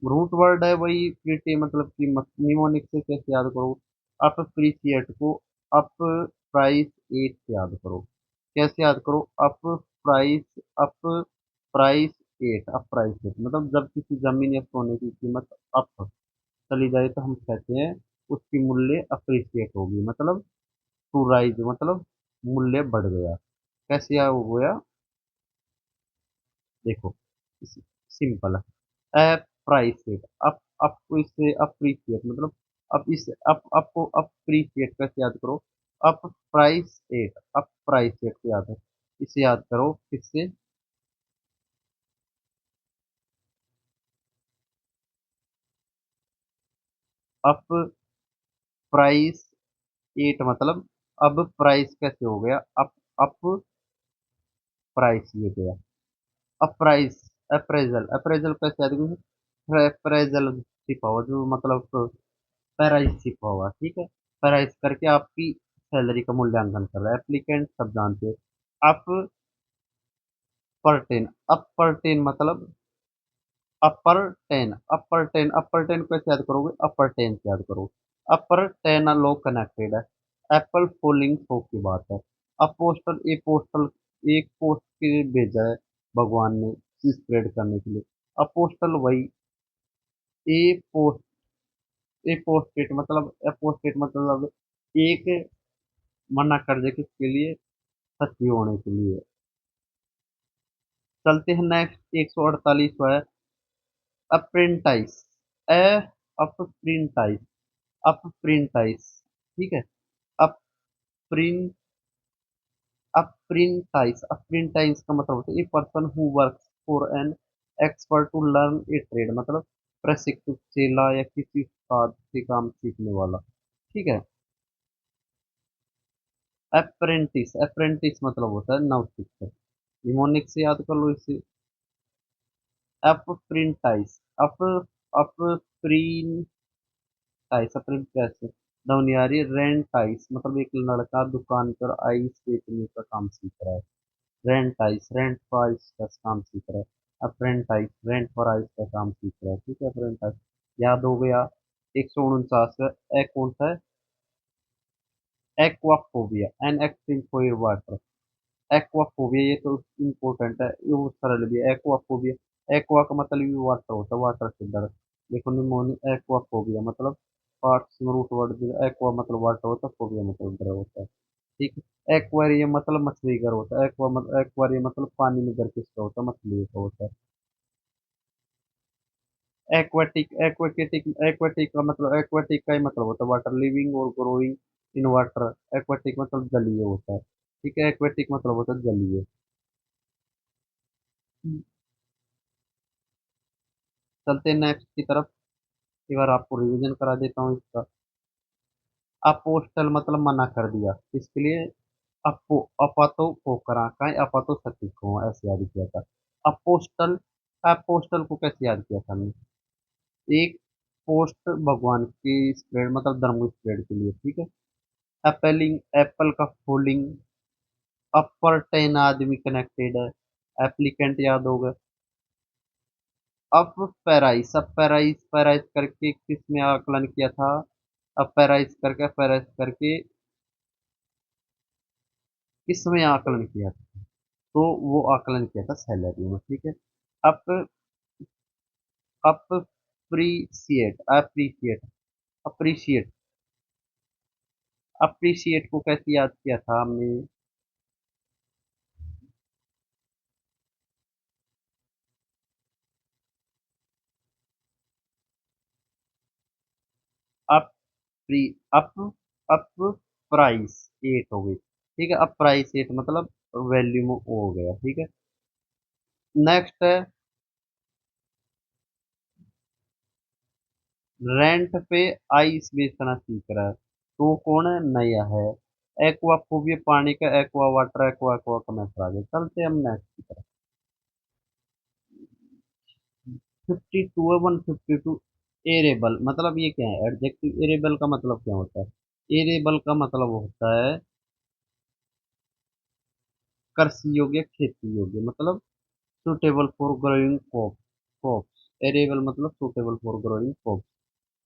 रूट वर्ड है वही प्रीटी मतलब कीमत, निमोनिक से कैसे याद करो, अप प्रीसिएट को अप प्राइस एट से याद करो। कैसे याद करो, up price at, up price at मतलब जब किसी जमीन या सोने की कीमत अप चली जाए तो हम कहते हैं उसकी मूल्य अप्रिसिएट होगी, मतलब टू राइज मतलब मूल्य बढ़ गया। कैसे या हो गया, देखो सिंपल है, अप्राइसिएट, अप आपको इससे अप्रिसिएट मतलब अब इस अप आपको अप्रिसिएट कैसे याद करो, up price at, up price at को याद है, इसे याद करो किससे, अप प्राइस एट मतलब अब प्राइस कैसे हो गया, अप प्राइस ये गया, अप्राइस, अप्रेजल, अप्रेजल कैसे याद करो, अप्रेजल छिपा हुआ जो मतलब पैराइज छिपा हुआ। ठीक है, पैराइज करके आपकी सैलरी का मूल्यांकन कर रहा है, एप्लीकेंट सब जानते हो। अप पर टेन, अप पर टेन मतलब अपर टेन को कैसे याद करोगे, अपर टेन से याद करोगे, अपर टेन लोग कनेक्टेड है, एप्पल फोलिंग शो की बात है। अपोस्टल ए पोस्टल, एक पोस्ट के लिए भेजा है भगवान ने स्प्रेड करने के लिए, अपोस्टल वही, ए पोस्ट अपोस्टेट मतलब एक मना कर दे किसके लिए, सत्य होने के लिए। चलते हैं नेक्स्ट, 148 है अप्रेंटाइज। ए अप्रेंटाइज, अप्रेंटाइज, ठीक है। अप्रिन अप्रेंटाइज, अप्रेंटाइज का मतलब होता है a person who works for an expert to learn a trade, मतलब प्रशिक्षित चेला या किसी उस्ताद से काम सीखने वाला, ठीक है। अप्रेंटिस, अप्रेंटिस मतलब होता है नवशिक्षक। निमोनिक से याद कर लो इसे, अप्रेंटाइज, अप अप्रेंटाइज, अप्रेंटाइज नवनियारी, रेंटाइज मतलब एक लड़का दुकान पर आइस बेचने का काम सीख रहा है। रेंटाइज, रेंट फॉर आइस का काम सीख रहा है। अप्रेंटाइज रेंट फॉर आइस का काम सीख रहा है, ठीक है। अप्रेंटाइज याद हो गया। 149 है, ए कौन सा है, aquaphobia, an extreme for water. Aquaphobia ये तो इम्पोर्टेंट है, ये वो सरल भी है। एक्वाफोबिया, एक्वा का मतलब भी वाटर होता है, वाटर से डर। देखो निमोनिक एक्वाफोबिया मतलब पार्ट्स में रूट वर्ड दिया, एक्वा मतलब वाटर होता है, फोबिया मतलब डर होता है, ठीक है। एक्वेरियम मतलब मछली घर होता है, एक्वेरियम मतलब पानी में घर किसका होता है, मछली का होता है। एक्वेटिक, एक्वेटिक का मतलब, एक्वेटिक का ही मतलब होता है वाटर, लिविंग और ग्रोइंग इन वाटर। एक्वेटिक मतलब जलीय होता है, ठीक है। एक्वेटिक मतलब होता है जलीय। चलते हैं नेक्स्ट की तरफ, एक बार आपको रिवीजन करा देता हूँ इसका। अपोस्टल मतलब मना कर दिया, इसके लिए अपो अपातो को करा का अपातो सती को ऐसे याद किया था। अपोस्टल, अपोस्टल को कैसे याद किया था हमने, एक पोस्ट भगवान की स्प्रेड मतलब धर्म की स्प्रेड के लिए, ठीक है। एप्पलिंग, एप्पल का फोल्डिंग, अपर टेन आदमी कनेक्टेड है। एप्लीकेंट याद होगा। अब पैराइस, अब पैराइस, पैराइस करके किसमें आकलन किया था, अब पैराइस करके, पैराइस करके किसमें आकलन किया था, तो वो आकलन किया था सैलरी में, ठीक है। Up appreciate, appreciate, appreciate, appreciate को कैसे याद किया था हमने, अप्री अप अप प्राइस एट हो गई, ठीक है। अब प्राइस एट मतलब वैल्यू में ओ हो गया, ठीक है। नेक्स्ट है रेंट पे आइस बेचना सीख रहा है, तो कौन है, नया है। एक्वाफोबिया पानी का, एक्वा वाटर, एक्वा एक्वा का मैटर आ गया। चलते हैं हम नेक्स्ट की तरफ। 52 है, 152। एरेबल मतलब ये क्या है, एडजेक्टिव। एरेबल का मतलब क्या होता है, एरेबल का मतलब होता है कृषि योग्य, खेती योग्य, मतलब suitable for growing crops. Arable मतलब सुटेबल फॉर ग्रोइंग क्रॉप्स,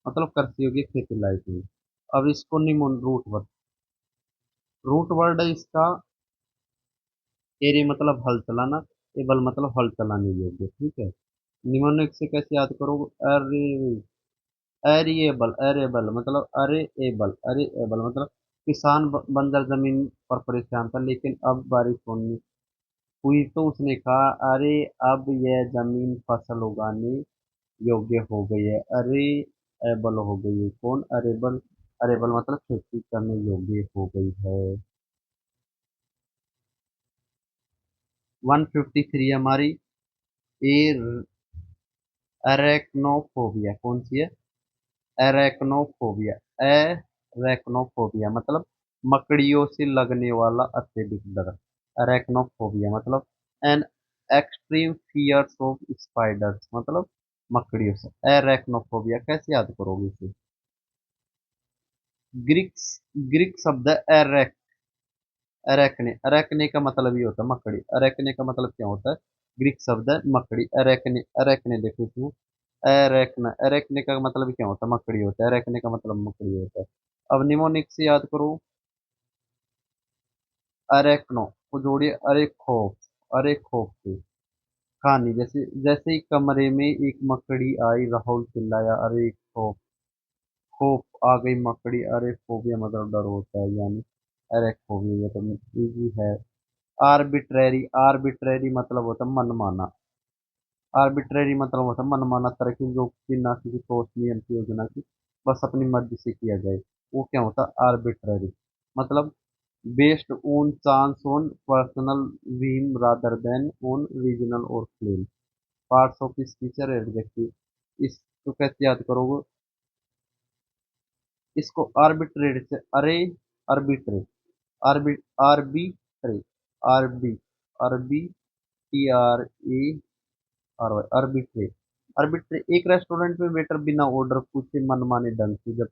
मतलब कृषि योग्य खेती लायक है। अब इसको निमोन रूट वर्ड, रूट वर्ड है इसका, एरे मतलब हल चलाना, एबल मतलब हल चलाने योग्य, ठीक है। निमोनिक से कैसे याद करोगे, अरे एरिएबल, एरेबल मतलब अरे एबल, अरे एबल मतलब किसान बंजर जमीन पर परेशान था, लेकिन अब बारिश होनी हुई तो उसने कहा अरे अब यह जमीन फसल उगाने योग्य हो गई है। अरे एबल हो गई है, कौन, अरेबल, अरेबल मतलब खेती करने योग्य हो गई है। 153 हमारी, ए एरेक्नोफोबिया, कौन सी है, एरेक्नोफोबिया। एरेक्नोफोबिया मतलब मकड़ियों से लगने वाला अत्यधिक डर। एरेक्नोफोबिया मतलब an extreme fears of spiders, मतलब मकड़ियों से। एरेक्नोफोबिया कैसे याद करोगे इसे, ग्रीक, ग्रीक शब्द है एरेक, अरेकने, अरेकने का मतलब ये होता है मकड़ी। अरेकने का मतलब क्या होता है, ग्रीक शब्द है मकड़ी। अरेकने, अरेकने देखो इसमें, अरेकना, अरेकने का मतलब क्या होता है, मकड़ी होता है। अरेकने का मतलब मकड़ी होता है। अब निमोनिक से याद करो, अरेकनो को जोड़िए, अरे खौफ, अरे खौफ से कहानी, जैसे जैसे ही कमरे में एक मकड़ी आई, राहुल चिल्लाया अरे खौफ, खोप आ गई मकड़ी, अरे फोबिया मतलब डर होता है, यानी एरेक्फोबिया, ये तो इजी है। आर्बिट्रेरी, आर्बिट्रेरी मतलब होता है मनमाना। आर्बिट्रेरी मतलब होता है मनमाना तरकीब, जो बिना किसी ठोस नियम की योजना की बस अपनी मर्जी से किया जाए, वो क्या होता है आर्बिट्रेरी। मतलब based on chance, on personal whim rather than on regional और क्लेम, पार्ट्स ऑफ स्पीच और एडजेक्टिव। इसको कैसे याद करोगे? इसको आर्बिट्रेरी से, अरे आर्बिट्रे, आर्बि आर्बिट्रे, आरबी, आरबी, TRE, आर्बिट्रे, आर्बिट्रे। एक रेस्टोरेंट में वेटर बिना ऑर्डर पूछे मनमाने ढंग से जब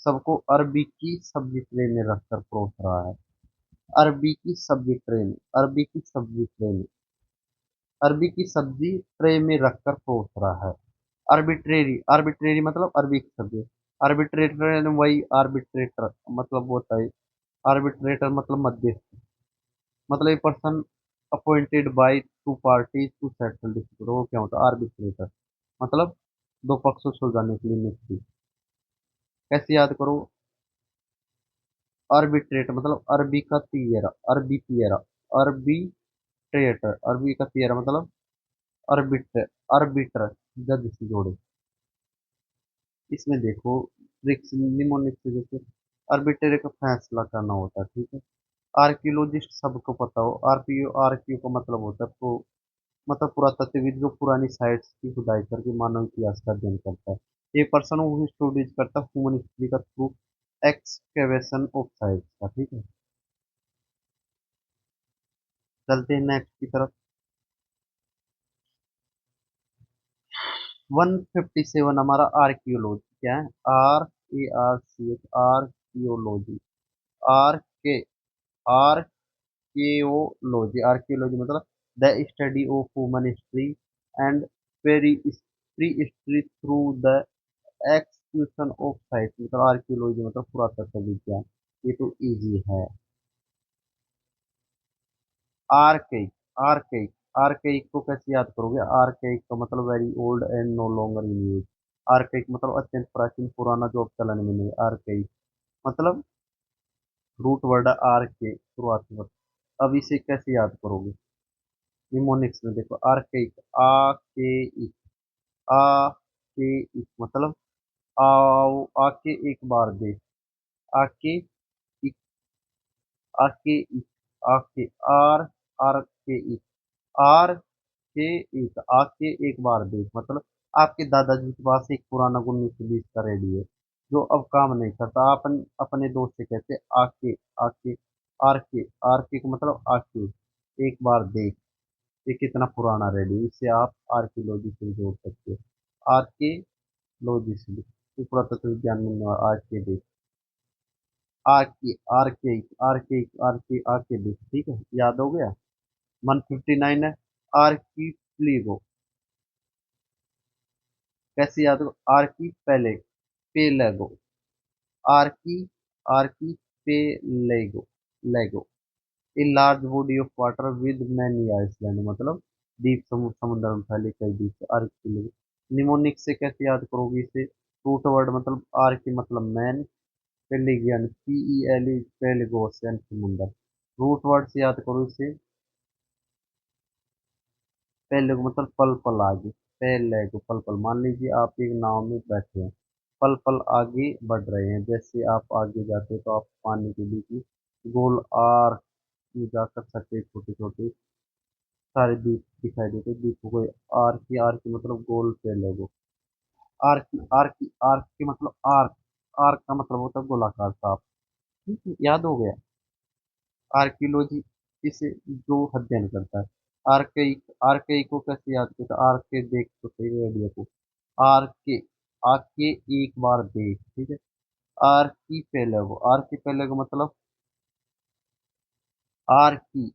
सबको अरबी की सब्जी ट्रे में रखकर परोस रहा है। अरबी की सब्जी ट्रे में, अरबी की सब्जी ट्रे में, अरबी की सब्जी ट्रे में रखकर परोस रहा है। आर्बिट्रेरी, आर्बिट्रेरी मतलब अरबी की सब्जी। आर्बिट्रेटर वही आर्बिट्रेटर मतलब होता है। आर्बिट्रेटर मतलब मध्यस्थ, मतलब a person appointed by two parties to settle dispute, वो क्या होता है आर्बिट्रेटर। मतलब दो पक्षों को सुलझाने के लिए नियुक्ति। कैसे याद करो? आर्बिट्रेटर मतलब अरबी का तिएरा, अरबी तिएरा, अरबी ट्रेटर, अरबी का तिएरा मतलब अर्बिटर, अर्बिटर, जज से जोड़े। इसमें देखो ट्रिक्स निमोनिक से, जैसे अर्बिटर का फैसला करना होता है, ठीक है। आर्कियोलॉजिस्ट सबको पता हो, आरपीओ, आरक्यू का मतलब होता है तो मतलब पुरातत्वविद, जो पुरानी साइट्स की खुदाई करके मानव इतिहास का अध्ययन करता है। ये पर्सन वो स्टडीज करता है ह्यूमन हिस्ट्री का थ्रू एक्सकेवेशन ऑफ साइट्स का, ठीक है। चलते हैं नेक्स्ट की तरफ। 157 हमारा आर्कियोलॉजी क्या है? ARCH, आर्कियोलॉजी, आर के, आर्कियोलॉजी, आर्कियोलॉजी मतलब the study of human history and pre history through the execution of site, मतलब आर्कियोलॉजी मतलब पुरातत्व विज्ञान। ये तो इजी है। आर्केइक, आर्केइक, आर्केइक को कैसे याद करोगे? आर्केइक का मतलब very old and no longer in use. Archaic मतलब अत्यंत प्राचीन, पुराना, जो अब चलन में नहीं। आर्केइक मतलब रूट वर्ड आर के, शुरुआती वर्ड। अब इसे कैसे याद करोगे? निमोनिक्स में देखो, आर्केइक, आ के इक, आ के इक मतलब आओ, आके एक बार दे, आके इक, आके इक, आके, आर, आर के इक, आर के इक, आके एक बार देख मतलब आपके दादाजी के पास एक पुराना 1920 का रेडियो है जो अब काम नहीं करता। अपन अपने दोस्त से कहते आके, आके, आर के, आर के का मतलब आके एक बार देख, ये कितना पुराना रेडियो, इससे आप आर्कियोलॉजी से जोड़ सकते हो। आर्कियोलॉजी से पुरातत्व विज्ञान में आज के देख, आके, आरके, आरके, आरके, आके देख, ठीक है, याद हो गया। 159 है आर्किप्लीगो, कैसे याद हो? आर्की पहले, पेलेगो, आर्की, आर्की पेलेगो, लेगो, a large body of water with many island मतलब द्वीप समूह, समुद्र में फैले कई द्वीप, आर्किपेलागो। निमोनिक से कैसे याद करोगे इसे? रूट वर्ड मतलब आर्की मतलब मैन, पेलिगियन, PELE, पेलिगोस यानी समुंदर। रूट वर्ड से याद करो इसे, पेलेगो मतलब पल पल आगे, पेलेगो पल पल। मान लीजिए आप एक नाव में बैठे हैं, पल पल आगे बढ़ रहे हैं, जैसे आप आगे जाते हैं तो आप पानी के बीच में गोल आर में जाकर सकते, छोटे छोटे सारे द्वीप दिखाई देते, द्वीपों को आर की मतलब गोल पे लोगो। आर की मतलब आर्क, आर्क का मतलब होता है गोलाकार साफ, ठीक है, याद हो गया। आर्कियोलॉजी इसे जो अध्ययन करता है। आर्केइक, आर्केइक को कैसे याद करता है? आर्के देख तो सही आइडिया को, आर्के, आके एक बार देख, ठीक है। आर्कीपेलागो, आर्कीपेलागो मतलब आर्की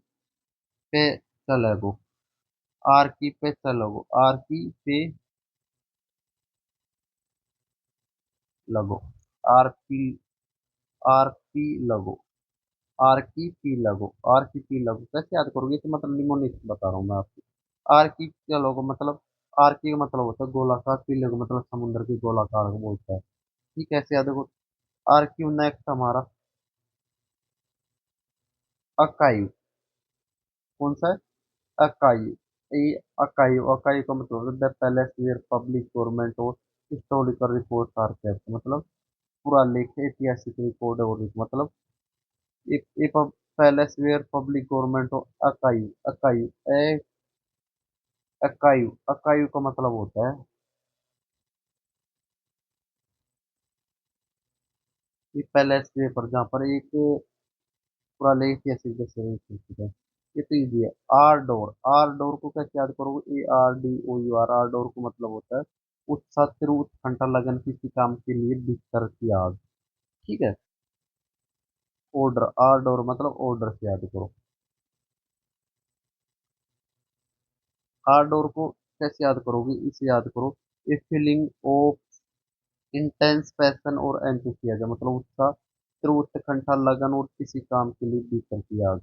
पे चलेगो, आर्की पे चलोगो, आर्की पे लगो, आरपी, आरपी लगो, आरकी पी लगो, आरकी पी लगो कैसे याद करोगे? तो मतलब निमोनिक्स बता रहा हूँ मैं आपको। आरकी क्या लोगो मतलब, आरकी का मतलब होता है गोलाकार, पी लगो मतलब समुद्र की गोलाकार को बोलता है। ठीक है, कैसे याद करो? आर क्यू नेक्स्ट हमारा अकायु। कौन सा है? अकायु। ये अकायु, अकायु का मतलब the palace where public government और हिस्टोरिकल रिपोर्ट आर केप्ट, मतलब पूरा लेख ऐतिहासिक रिकॉर्ड और मतलब एक पैलेस वेयर पब्लिक गवर्नमेंट और अकायु। अकायु ए अकायु, अकायु का मतलब होता है कि पैलेस वेयर पर जहाँ पर एक पूरा लेख ऐतिहासिक जैसे है। ये तो इजी है। आर डोर, आर डोर को कैसे याद करोगे? A R D O U R, ardour को मतलब होता है उत्साह तिरु उत्कंठा लगन किसी काम के लिए बिस्तर की आग। ठीक है। ऑर्डर, आर डोर मतलब ऑर्डर से याद करो। आर डोर को कैसे याद करोगे? इसे याद करो, a feeling of intense passion और एंथुसियाज्म, मतलब उत्साह तिरु उत्कंठा लगन और किसी काम के लिए बिस्तर की आग।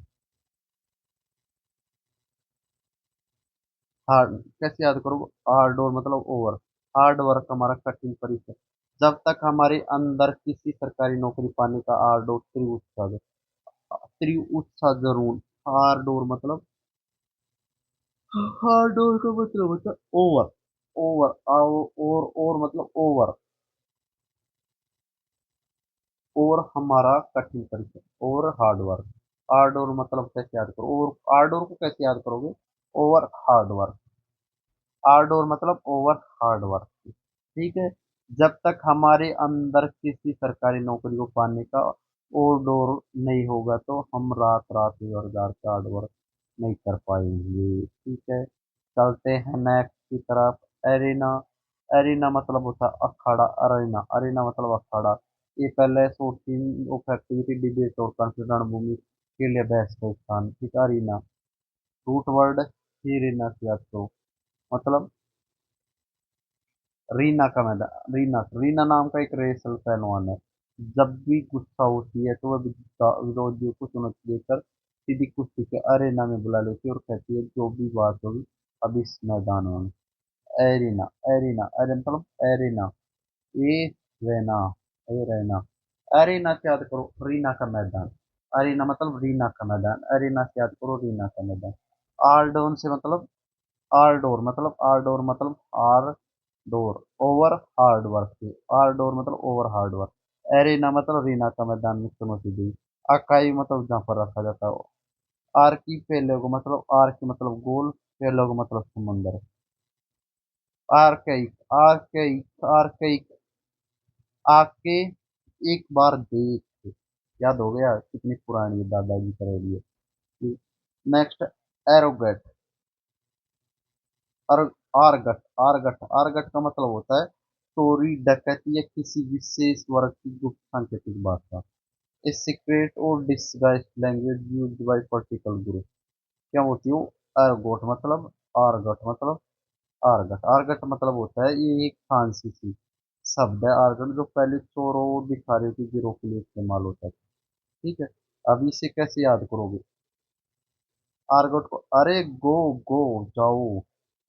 हार्ड कैसे याद करोगे? हार्ड और मतलब ओवर, हार्ड वर्क हमारा कठिन परिश्रम। जब तक हमारे अंदर किसी सरकारी नौकरी पाने का हार्ड और तीव्र उत्साह, तीव्र उत्साह जरूर। हार्ड और मतलब, हार्ड और का मतलब होता है ओवर, ओवर और मतलब ओवर, और हमारा कठिन परिश्रम और हार्ड वर्क। हार्ड और मतलब कैसे याद करो? और हार्ड और को कैसे याद करोगे? ओवर हार्ड वर्क, हार्ड और मतलब ओवर हार्ड वर्क। ठीक है। जब तक हमारे अंदर किसी सरकारी नौकरी को पाने का और डोर नहीं होगा तो हम रात रात जोरदार हार्ड वर्क नहीं कर पाएंगे। ठीक है। चलते हैं नेक्स्ट की तरफ। एरिना, एरिना मतलब होता है अखाड़ा। अरेना, अरेना मतलब अखाड़ा। ये पहले शूटिंग ऑफ एक्टिविटी, डिबेट और कॉन्फ्लिक्ट रणभूमि के लिए बहस का स्थान। ठीक है। अरीना रूट वर्ड ही, रीना से याद करो, मतलब रीना का मैदान। रीना, रीना नाम का एक रेसल पहलवान है। जब भी गुस्सा होती है तो वह विरोधियों को चुनौती देकर सीधी कुश्ती के अरेना में बुला लेती है और कहती है जो भी बात होगी अब इस मैदान में। एरिना, एरिना, अरे मतलब एरिना, ए रेना, ए रेना। एरिना से याद करो रीना का मैदान। अरीना मतलब रीना का मैदान, एरिना से याद करो रीना का मैदान। आर्डोन से मतलब, आर डोर मतलब, आर डोर मतलब ardour over hard work से, आर डोर मतलब ओवर हार्ड वर्क। एरिना मतलब रीना का मैदान में चुनौती दी। अकाई मतलब जहाँ पर रखा जाता है। आर की पेलेगो मतलब, आर की मतलब गोल, पेलेगो मतलब समुंदर। आर्कई, आर्कई, आर्कई, आके एक बार देख। याद हो गया कितनी पुरानी दादाजी करेली है। नेक्स्ट, एरोगेट, और आरगट, आरगट, आरगट का मतलब होता है चोरी डकैती या किसी विशेष वर्ग की गुप्त सांकेतिक भाषा। ए सीक्रेट और disguised language used by particular group. क्या होती है वो? आर्गोट मतलब, आरगट मतलब, आरगट, आरगट मतलब होता है ये एक फ्रांसीसी शब्द है आर्गट, जो पहले चोरों और भिखारियों के गिरोह के लिए इस्तेमाल होता था। ठीक है। अब इसे कैसे याद करोगे? आर्गट को, अरे गो, गो जाओ।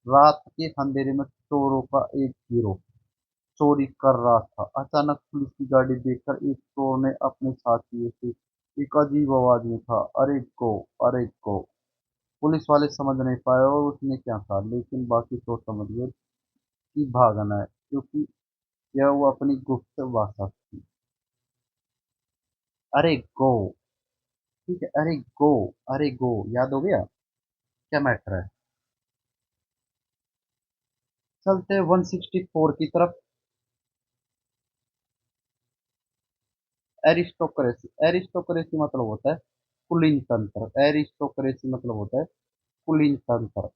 रात के अंधेरे में चोरों का एक गिरोह चोरी कर रहा था। अचानक पुलिस की गाड़ी देखकर एक चोर ने अपने साथियों से एक अजीब आवाज में कहा, अरे गो, अरे गो। पुलिस वाले समझ नहीं पाए और उसने क्या कहा, लेकिन बाकी चोर समझ गए कि भागना है, क्योंकि यह वो अपनी गुप्त भाषा थी। अरे गो। ठीक है, अरे गो, अरे गो याद हो गया क्या मैटर है। चलते 164 की तरफ। एरिस्टोक्रेसी, एरिस्टोक्रेसी मतलब होता है कुलीन तंत्र। एरिस्टोक्रेसी मतलब होता है कुलीन तंत्र।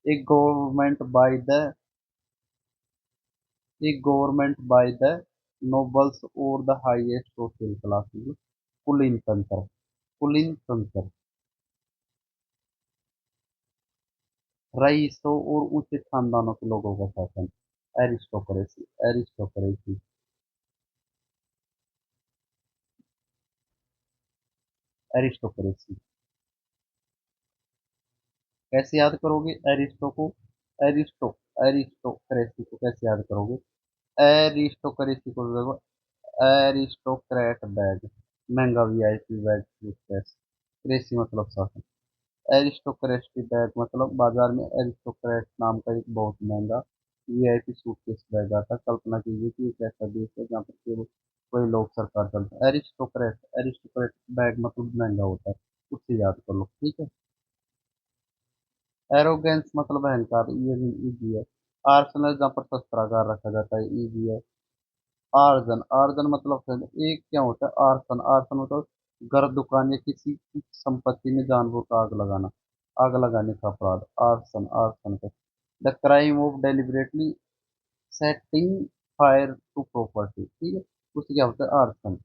एक गवर्नमेंट बाय द, एक गवर्नमेंट बाय द नोबल्स और द हाईएस्ट सोशल क्लास, कुलीन तंत्र, कुलीन तंत्र। रईसों और उच्च खानदानों के लोगों का शासन। Aristocracy, aristocracy, aristocracy. कैसे याद करोगे एरिस्टो को? एरिस्टो, एरिस्टोक्रेसी को कैसे याद करोगे? एरिस्टोक्रेसी को एरिस्टोक्रेट बैग, महंगा वीआईपी बैग, सूटकेस। क्रेसी मतलब शासन। एरिस्टोक्रेसी बैग मतलब बाजार में एरिस्टोक्रेट नाम का एक बहुत महंगा वीआईपी सूटकेस बैग आता है। कल्पना कीजिए कि एक ऐसा देश है जहाँ पर केवल कोई लोग सरकार चलते हैं। एरिस्टोक्रेट, एरिस्टोक्रेट बैग मतलब महंगा होता है, उससे याद कर लो, ठीक है। एरोगेंस मतलब अहंकार, ये भी इजी है। आर्सनल जहाँ पर शस्त्रागार रखा जाता है, इजी है। आर्जन, आर्जन मतलब एक क्या होता है आर्सन, आर्सन मतलब घर, दुकान या किसी की संपत्ति में जानबूझ कर आग लगाना, आग लगाने का अपराध, आर्सन, आर्सन का। The crime of deliberately setting fire to property, ठीक है, उससे क्या होता है आर्सन।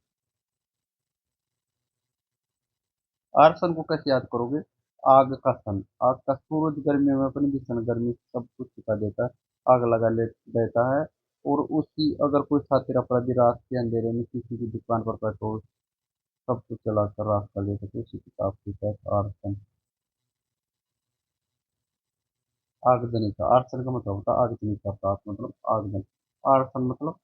आर्सन को कैसे याद करोगे? आग का सन, आग का सूरज गर्मियों में अपनी भीषण गर्मी से सब कुछ सिखा देता है, आग लगा ले देता है। और उसी अगर कोई शातिर अपराधी रात के अंधेरे में किसी की दुकान पर पेट्रोल सब कुछ चलाकर राख कर दे सके, उसी किताब की तहत आर्सन। आगजनी का, आर्सन का मतलब होता है आगजनी का अपराध, मतलब आगजन। आर्सन मतलब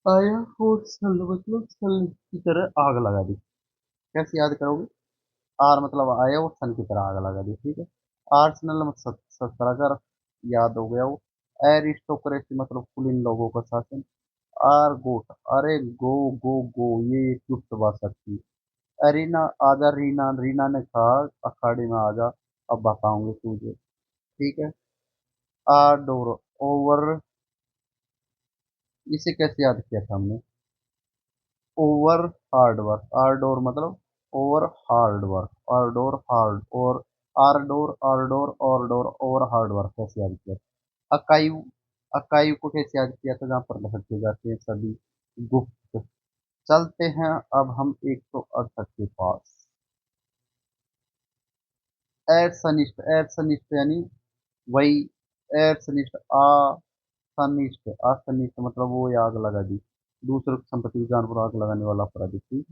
आया और सल मतलब सल की तरह आग लगा दी। कैसे याद करोगे? आर मतलब आया और सन की तरह आग लगा दी, ठीक है। आर्सनल मतलब सत्रह, याद हो गया वो। एरिस्टोक्रेसी मतलब कुलीन लोगों का शासन। आर गोट, अरे गो, गो गो, ये एक गुप्त भाषा थी। अरीना, आजा रीना, रीना ने कहा अखाड़े में आजा, अब बताऊंगी तुझे, ठीक है। आर डोर, ओवर, इसे कैसे याद किया था हमने? Over hard work, ardour मतलब over hard work, ardour hard, और ardour over hard work कैसे याद किया? अकायु, अकायु को कैसे याद किया था? जहाँ पर भटके जाते हैं सभी गुप्त। चलते हैं अब हम 168 के पास। एर्सनिस्ट, एर्सनिस्ट यानी वही, एर्सनिस्ट, सनिष्ठ, असनिष्ठ मतलब वो ये आग लगा दी, दूसरों की संपत्ति की जान पर आग लगाने वाला अपराधी, ठीक।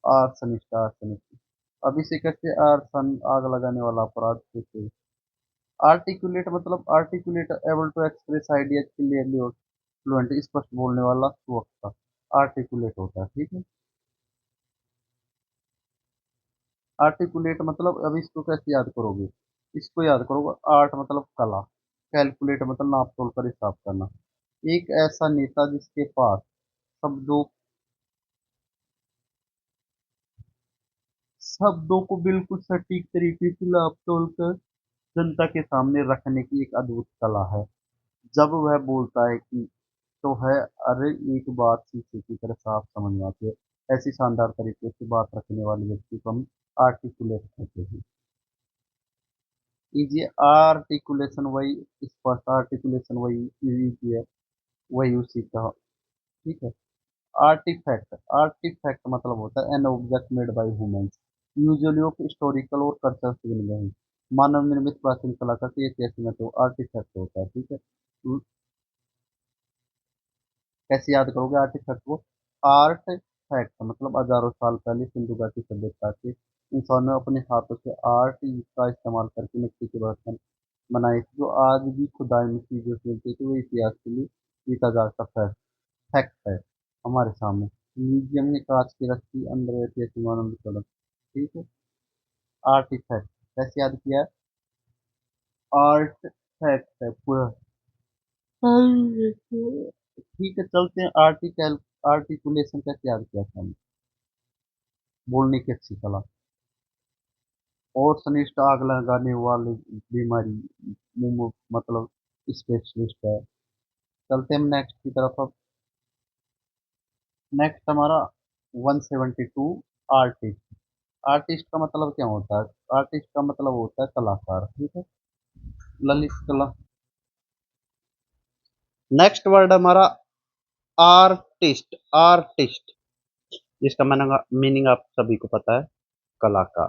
Arsonist, arsonist. अब इसे कैसे आर्सन, आग लगाने वाला अपराध कैसे? आर्टिकुलेट मतलब articulate, able to express ideas clearly or fluent, स्पष्ट बोलने वाला, सुवक्ता, आर्टिकुलेट होता है, ठीक है। आर्टिकुलेट मतलब अब इसको कैसे याद करोगे? इसको याद करोगे, आर्ट मतलब कला, कैलकुलेट मतलब नाप तोल कर हिसाब करना। एक ऐसा नेता जिसके पास शब्दों को बिल्कुल सटीक तरीके से नाप तोल कर जनता के सामने रखने की एक अद्भुत कला है। जब वह बोलता है कि तो है, अरे एक बात शीशे की तरह साफ समझ में आती है। ऐसी शानदार तरीके से बात रखने वाले व्यक्ति को हम आर्टिकुलेट कहते हैं। कीजिए, आर्टिकुलेशन वही, स्पष्ट, आर्टिकुलेशन वही इजी है, वही उसी का, ठीक है। आर्टिफैक्ट, आर्टिफैक्ट मतलब होता है an object made by humans, usually of historical और कल्चरल सिग्निफिकेंस, मानव निर्मित प्राचीन कला का एक ऐसी में तो आर्टिफैक्ट होता है, ठीक है। कैसे याद करोगे आर्टिफैक्ट को? आर्ट फैक्ट मतलब हजारों साल पहले सिंधु घाटी सभ्यता के इंसानों ने अपने हाथों से आर्ट का इस्तेमाल करके मिट्टी के बर्तन बनाए थे, जो आज भी खुदाई में चीजों से मिलती है, वो इतिहास के लिए जीता जा सकता फैक्ट है हमारे सामने। म्यूजियम में कांच की रस्सी, अंदर ऐतिहासिक मानव कदम, ठीक है। आर्टिफैक्ट कैसे याद किया है? आर्ट फैक्ट है पूरा। ठीक है, चलते हैं आर्टिकल, आर्टिकुलेशन कैसे याद किया था हमने? बोलने की अच्छी कला, और सनिष्ठ, आग लगाने वाली बीमारी, मतलब स्पेशलिस्ट है। चलते हैं हम नेक्स्ट की तरफ अब। नेक्स्ट हमारा 172, आर्टिस्ट। आर्टिस्ट का मतलब क्या होता है? आर्टिस्ट का मतलब होता है कलाकार, ठीक है, ललित कला। नेक्स्ट वर्ड हमारा आर्टिस्ट, आर्टिस्ट, जिसका मीनिंग आप सभी को पता है, कलाकार।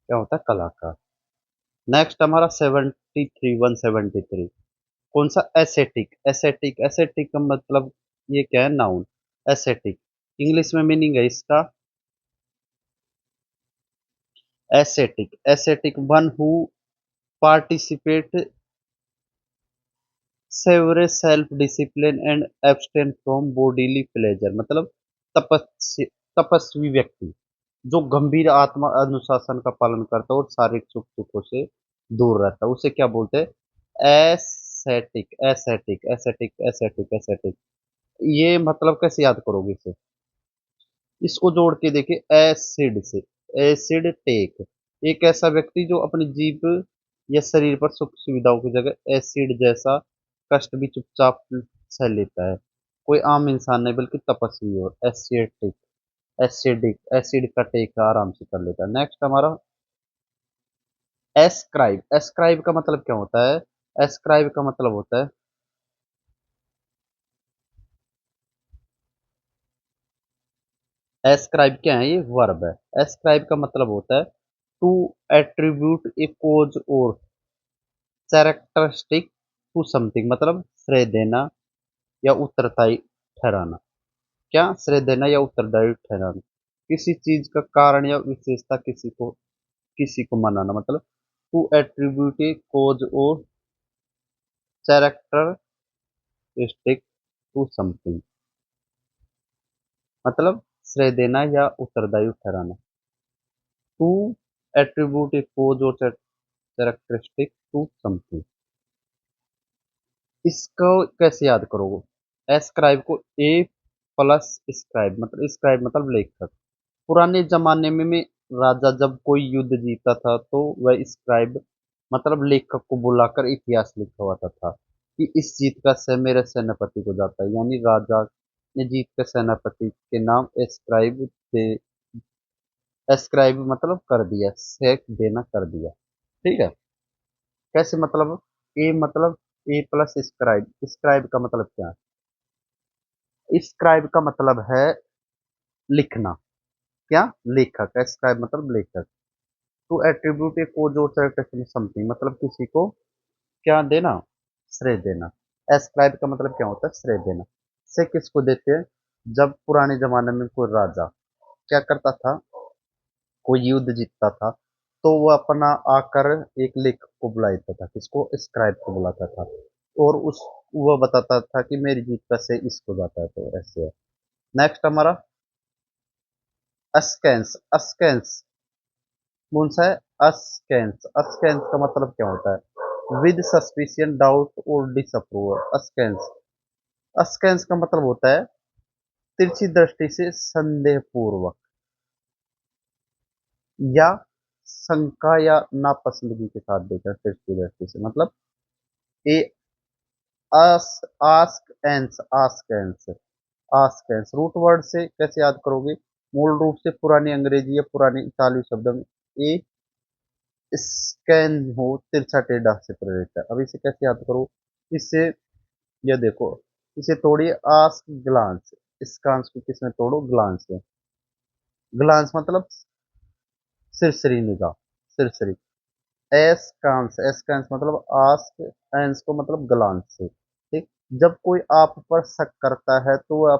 क्या होता है? कलाकार। नेक्स्ट हमारा 73, 173, कौन सा? एसेटिक, एसेटिक, एसेटिक का मतलब ये क्या है? Noun, ascetic. इंग्लिश में मीनिंग है इसका ascetic, ascetic one who participate severe self discipline and abstain from bodily pleasure मतलब तपस्वी तपस्वी व्यक्ति जो गंभीर आत्मा अनुशासन का पालन करता है और शारीरिक सुख दुखों से दूर रहता है उसे क्या बोलते हैं ascetic ascetic ascetic ascetic ascetic ये मतलब कैसे याद करोगे इसे इसको जोड़ के देखिए एसिड से एसिड टेक एक ऐसा व्यक्ति जो अपनी जीभ या शरीर पर सुख सुविधाओं की जगह एसिड जैसा कष्ट भी चुपचाप सह लेता है कोई आम इंसान नहीं बल्कि तपस्वी और एसिडिक एसिडिक एसिड का टेक आराम से कर लेता है नेक्स्ट हमारा एस्क्राइब एस्क्राइब का मतलब क्या होता है एस्क्राइब का मतलब होता है एस्क्राइब क्या है ये वर्ब है एस्क्राइब का मतलब होता है टू एट्रीब्यूट ए कोज और कैरेक्टरिस्टिक टू समथिंग मतलब श्रेय देना या उत्तरदायी ठहराना क्या श्रेय देना या उत्तरदायी ठहराना किसी चीज का कारण या विशेषता किसी को मनाना मतलब टू एट्रीब्यूट ए कोज और कैरेक्टरिस्टिक टू समथिंग मतलब श्रेय देना या उत्तरदायी ठहराना टू एट्रीब्यूट ए कोज और कैरेक्टरिस्टिक टू समथिंग इसको कैसे याद करोगे एस्क्राइब को ए प्लस स्क्राइब मतलब लेखक पुराने जमाने में राजा जब कोई युद्ध जीता था तो वह स्क्राइब मतलब लेखक को बुलाकर इतिहास लिखवाता था कि इस जीत का श्रेय मेरे सेनापति को जाता है यानी राजा ने जीत के सेनापति के नाम एस्क्राइब दे एस्क्राइब मतलब कर दिया सेक देना कर दिया ठीक है कैसे मतलब ए मतलब ए प्लस स्क्राइब स्क्राइब का मतलब क्या है स्क्राइब का मतलब है लिखना क्या लेखक स्क्राइब मतलब लेखक टू एट्रीब्यूट ए कोज और कैरेक्टर समथिंग मतलब किसी को क्या देना श्रेय देना एस्क्राइब का मतलब क्या होता है श्रेय देना से किसको देते हैं जब पुराने जमाने में कोई राजा क्या करता था कोई युद्ध जीतता था तो वो अपना आकर एक लेखक को बुलाता था किसको स्क्राइब को बुलाता था और उस वो बताता था कि मेरी जीत का श्रेय इसको जाता है तो ऐसे है नेक्स्ट हमारा अस्केंस अस्केंस कौन सा है अस्केंस अस्केंस का मतलब क्या होता है विद सस्पिशियन डाउट और डिसअप्रूवल अस्केंस अस्केंस का मतलब होता है तिरछी दृष्टि से संदेह पूर्वक या शंका या नापसंदगी के साथ देखा तिरछी दृष्टि से मतलब ए आस्क एंस रूट वर्ड से कैसे याद करोगे मूल रूप से पुरानी अंग्रेजी या पुरानी इतालवी शब्द में ए स्कैन हो तिरछा टेढ़ा से प्रेरित है अब इसे कैसे याद करो इससे ये देखो इसे तोड़िए आस्क ग्लांस इस कांस को किसमें तोड़ो ग्लांस से ग्लांस मतलब सिरसरी निगाह सिरसरी एस कांस मतलब आस्क एंस को मतलब ग्लांस से ठीक जब कोई आप पर शक करता है तो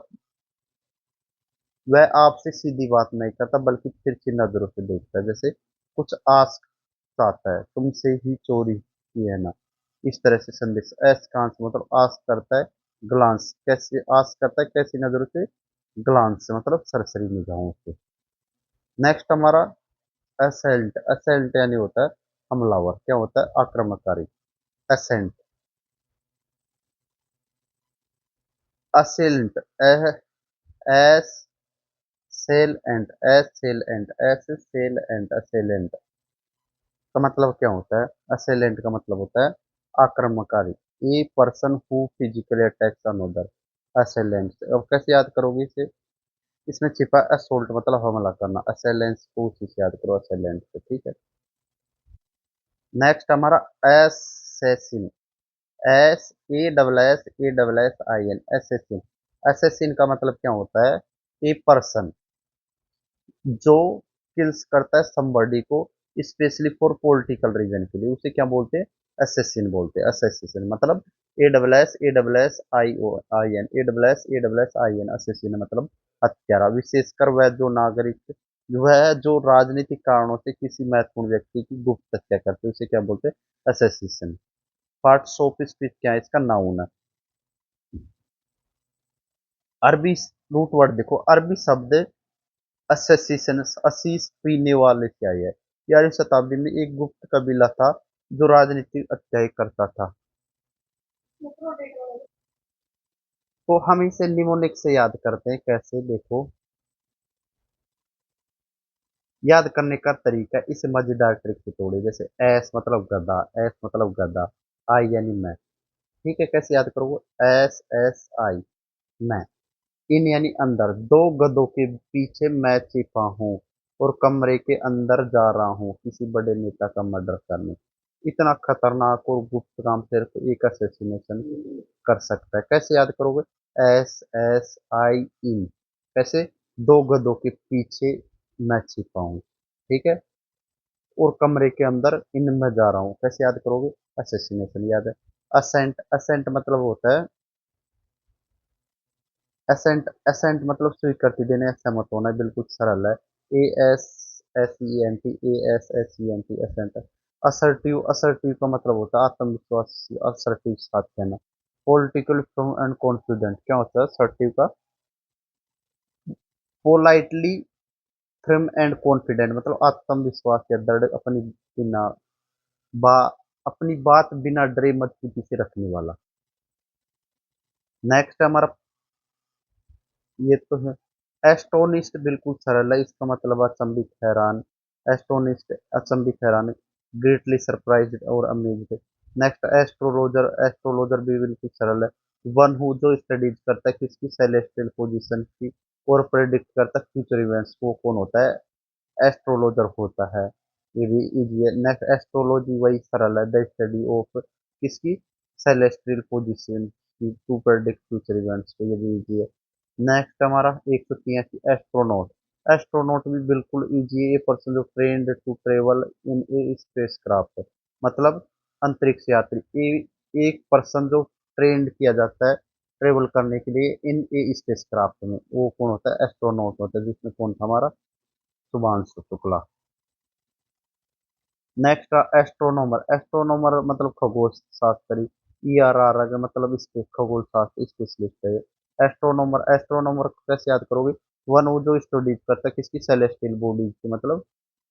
वह आपसे सीधी बात नहीं करता बल्कि तिरछी नजरों से देखता है जैसे कुछ आस आता है तुमसे ही चोरी की है ना इस तरह से संदेश एस कांस मतलब आस करता है ग्लांस कैसे आस करता है कैसी नजरों से ग्लांस से मतलब सरसरी निगाहों से नेक्स्ट हमारा असेल्ट असेल्ट यानी होता है हमलावर क्या होता है आक्रमणकारी असेंट असेल्ट एस सेल एंड एस सेल एंड एस सेल एंड असेलेंट का मतलब क्या होता है असेलेंट का मतलब होता है आक्रमणकारी ए person who physically attacks another असेलेंट अब कैसे याद करोगे इसे इसमें छिपा असोल्ट मतलब हमला करना असेलेंस को उसी से याद करो असेलेंट से ठीक है नेक्स्ट हमारा assassin S A double S I N assassin assassin का मतलब क्या होता है ए पर्सन जो किल्स करता है somebody को स्पेशली फॉर पॉलिटिकल रीजन के लिए उसे क्या बोलते हैं असैसिन बोलते हैं असैसिन मतलब A double S I O I N A double S I N assassin मतलब हत्यारा विशेषकर वह जो राजनीतिक कारणों से किसी महत्वपूर्ण व्यक्ति की गुप्त हत्या करते हैं उसे क्या बोलते हैं असैसिन पार्ट्स ऑफ स्पीच क्या है, इसका नाउन है। अरबी रूट वर्ड देखो, अरबी शब्द एसोसिएशन, असीस पीने वाले से आई है। 11वीं शताब्दी में एक गुप्त कबीला था जो राजनीतिक अत्याचार करता था। तो हम इसे निमोनिक से याद करते हैं, कैसे देखो। याद करने का तरीका इसे मजेदार ट्रिक से तोड़े, जैसे एस मतलब गधा, एस मतलब गधा, आई यानी मैं। ठीक है, कैसे याद करोगे, एस एस आई, मैं। इन यानी अंदर, दो गधों के पीछे मैं छिपा हूँ और कमरे के अंदर जा रहा हूँ किसी बड़े नेता का मर्डर करने। इतना खतरनाक और गुप्त काम सिर्फ एक असैसिनेशन कर सकता है। कैसे याद करोगे, एस एस आई इन, कैसे, दो गधों के पीछे मैं छिपा हूँ, ठीक है, और कमरे के अंदर इन में जा रहा हूँ, कैसे याद करोगे, असैसिनेशन याद है। असेंट, असेंट मतलब होता है, एसेंट, एसेंट मतलब स्वीकृति देने, ऐसा मत होना, बिल्कुल सरल है। A S S E N T, A S S E N T, assent. Assertive, assertive का मतलब होता है आत्मविश्वास, असर्टिव साथ कहना। पॉलिटिकल फ्रम एंड कॉन्फिडेंट, क्या होता है असर्टिव का, पोलाइटली फ्रम एंड कॉन्फिडेंट मतलब आत्मविश्वास या दृढ़, अपनी बिना बा अपनी बात बिना डरे मजबूती से रखने वाला। नेक्स्ट हमारा, ये तो है। एस्टोनिस्ट बिल्कुल सरल है, इसका मतलब अचंभित, हैरान। एस्टोनिस्ट अचंभित, हैरान, ग्रेटली सरप्राइज्ड और अमेज्ड। नेक्स्ट एस्ट्रोलॉजर, एस्ट्रोलॉजर भी बिल्कुल सरल है। वन हु जो स्टडीज करता है किसकी, सेलेस्टियल पोजीशन की और प्रेडिक्ट करता है फ्यूचर इवेंट्स, वो कौन होता है, एस्ट्रोलॉजर होता है। ये भी इजी है। नेक्स्ट एस्ट्रोलॉजी वही सरल है, द स्टडी ऑफ किसकी, सेलेस्टियल पोजीशन की टू प्रेडिक्ट फ्यूचर इवेंट्स, तो ये भी इजी है। नेक्स्ट हमारा 183, एस्ट्रोनॉट। एस्ट्रोनॉट भी बिल्कुल इजी है, ये पर्सन जो trained to travel in a spacecraft, मतलब अंतरिक्ष यात्री। एक पर्सन जो ट्रेंड किया जाता है ट्रेवल करने के लिए इन ए स्पेस क्राफ्ट में, वो कौन होता है, एस्ट्रोनॉट होता है, जिसमें कौन था हमारा, Shubhanshu Shukla. Next astronomer, astronomer मतलब खगोल शास्त्री। ई आर आर आगे मतलब इसके खगोल शास्त्र स्पेशलिस्ट है। एस्ट्रोनॉमर, एस्ट्रोनॉमर को कैसे याद करोगे, वन वो जो स्टडीज करता है किसकी, सेलेस्टियल बॉडीज की, मतलब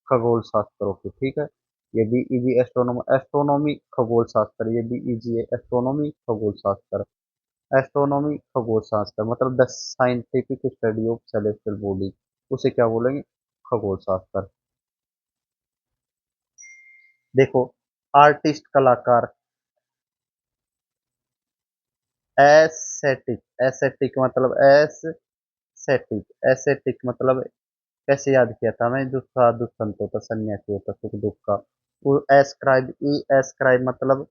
खगोल शास्त्रों की, ठीक है। ये भी इजी, एस्ट्रोनॉमर, एस्ट्रोनॉमी खगोल शास्त्र, ये भी इजी है, एस्ट्रोनॉमी खगोल शास्त्र। एस्ट्रोनॉमी खगोल शास्त्र मतलब the scientific study of celestial body, उसे क्या बोलेंगे, खगोल शास्त्र। देखो, आर्टिस्ट कलाकार, एस्थेटिक, एस्थेटिक मतलब एस्थेटिक, एस्थेटिक मतलब कैसे याद किया था मैं, जो साधु संत होता, सन्यासी होता, सुख दुख का, वो एस्क्राइब, ई एस्क्राइब मतलब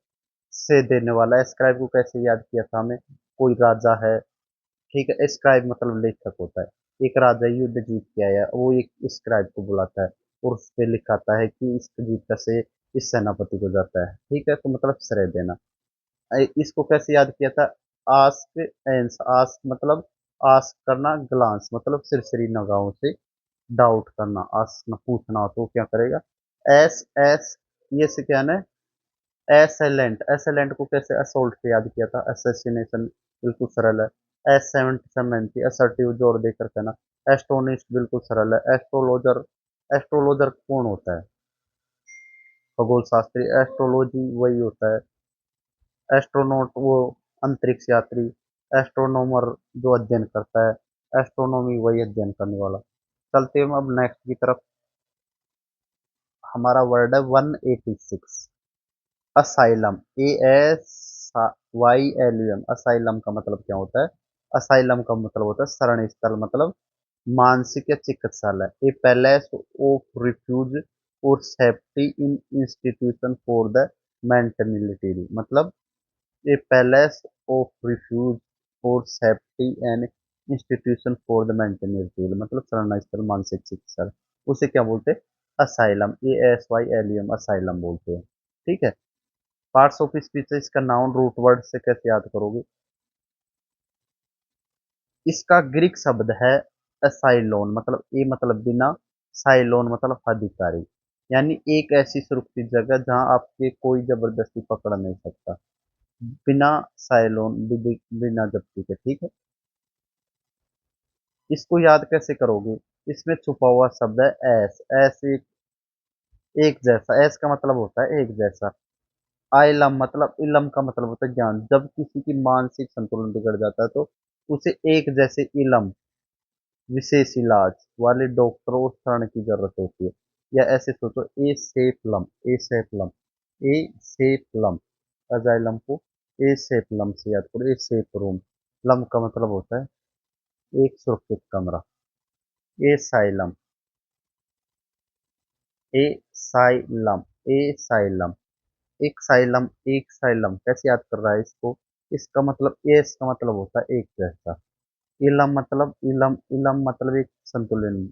से देने वाला। एस्क्राइब को कैसे याद किया था हमें, कोई राजा है, ठीक है, एस्क्राइब मतलब लेखक होता है। एक राजा युद्ध जीत के आया, वो एक स्क्राइब को बुलाता है और उस पे लिखाता है कि इस जीत का श्रेय इस सेनापति को जाता है, ठीक है, तो मतलब श्रेय देना। इसको कैसे याद किया था, आस्क एंस, आस्क मतलब आस्क करना, ग्लांस मतलब सिरसिरी नगाहों से डाउट करना, आस्क न पूछना हो तो क्या करेगा, एस एस, ये से क्या है, एसेलेंट, एसेलेंट को कैसे असोल्ट से याद किया था, असैसिनेशन, बिल्कुल सरल है। एस सेवेंटी सेवेंटी असर्टिव जोर देकर कहना। एस्टोनिस्ट बिल्कुल सरल है। एस्ट्रोलॉजर, एस्ट्रोलॉजर कौन होता है, खगोल शास्त्री। एस्ट्रोलॉजी वही होता है। एस्ट्रोनॉट वो अंतरिक्ष यात्री। एस्ट्रोनोमर जो अध्ययन करता है। एस्ट्रोनॉमी वही अध्ययन करने वाला। चलते हैं अब नेक्स्ट की तरफ। हमारा वर्ड है 186, asylum, A S Y L U M. Asylum का मतलब क्या होता है, असाइलम का मतलब होता है शरण स्थल, मतलब मानसिक या चिकित्सालय। ए पैलेस ऑफ रिफ्यूज और safety in institution for the mentally ill, मतलब ए पैलेस ऑफ रिफ्यूज और safety and institution for the mentally ill, मतलब शरण स्थल मानसिक चिकित्सालय, उसे क्या बोलते हैं, asylum, A S Y L M, asylum बोलते हैं, ठीक है। पार्ट्स ऑफ स्पीच है, इसका नाउन रूट वर्ड से कैसे याद करोगे, इसका ग्रीक शब्द है असाइलोन, मतलब ए मतलब बिना, साइलोन मतलब अधिकारी, यानी एक ऐसी सुरक्षित जगह जहां आपके कोई जबरदस्ती पकड़ नहीं सकता। बिना साइलोन, बिना जप्ती के, ठीक है। इसको याद कैसे करोगे? इसमें छुपा हुआ शब्द है एस। एस एक जैसा, एस का मतलब होता है एक जैसा। आइलम मतलब, इलम का मतलब होता है ज्ञान। जब किसी की मानसिक संतुलन बिगड़ जाता है तो उसे एक जैसे इलम, विशेष इलाज वाले डॉक्टरों और शरण की जरूरत होती है। या ऐसे सोचो, ए सेफलम, ए सेफलम, ए सेफलम, अजाइलम को ए सेफलम से याद करो। ए सेफ रूम, लम का मतलब होता है एक सुरक्षित कमरा। ए साइलम, ए साइलम, ए साइलम, एक साइलम, एक साइलम कैसे याद कर रहा है इसको? इसका मतलब, ए इसका मतलब होता है एक जैसा। इलम मतलब, इलम इलम मतलब एक संतुलन,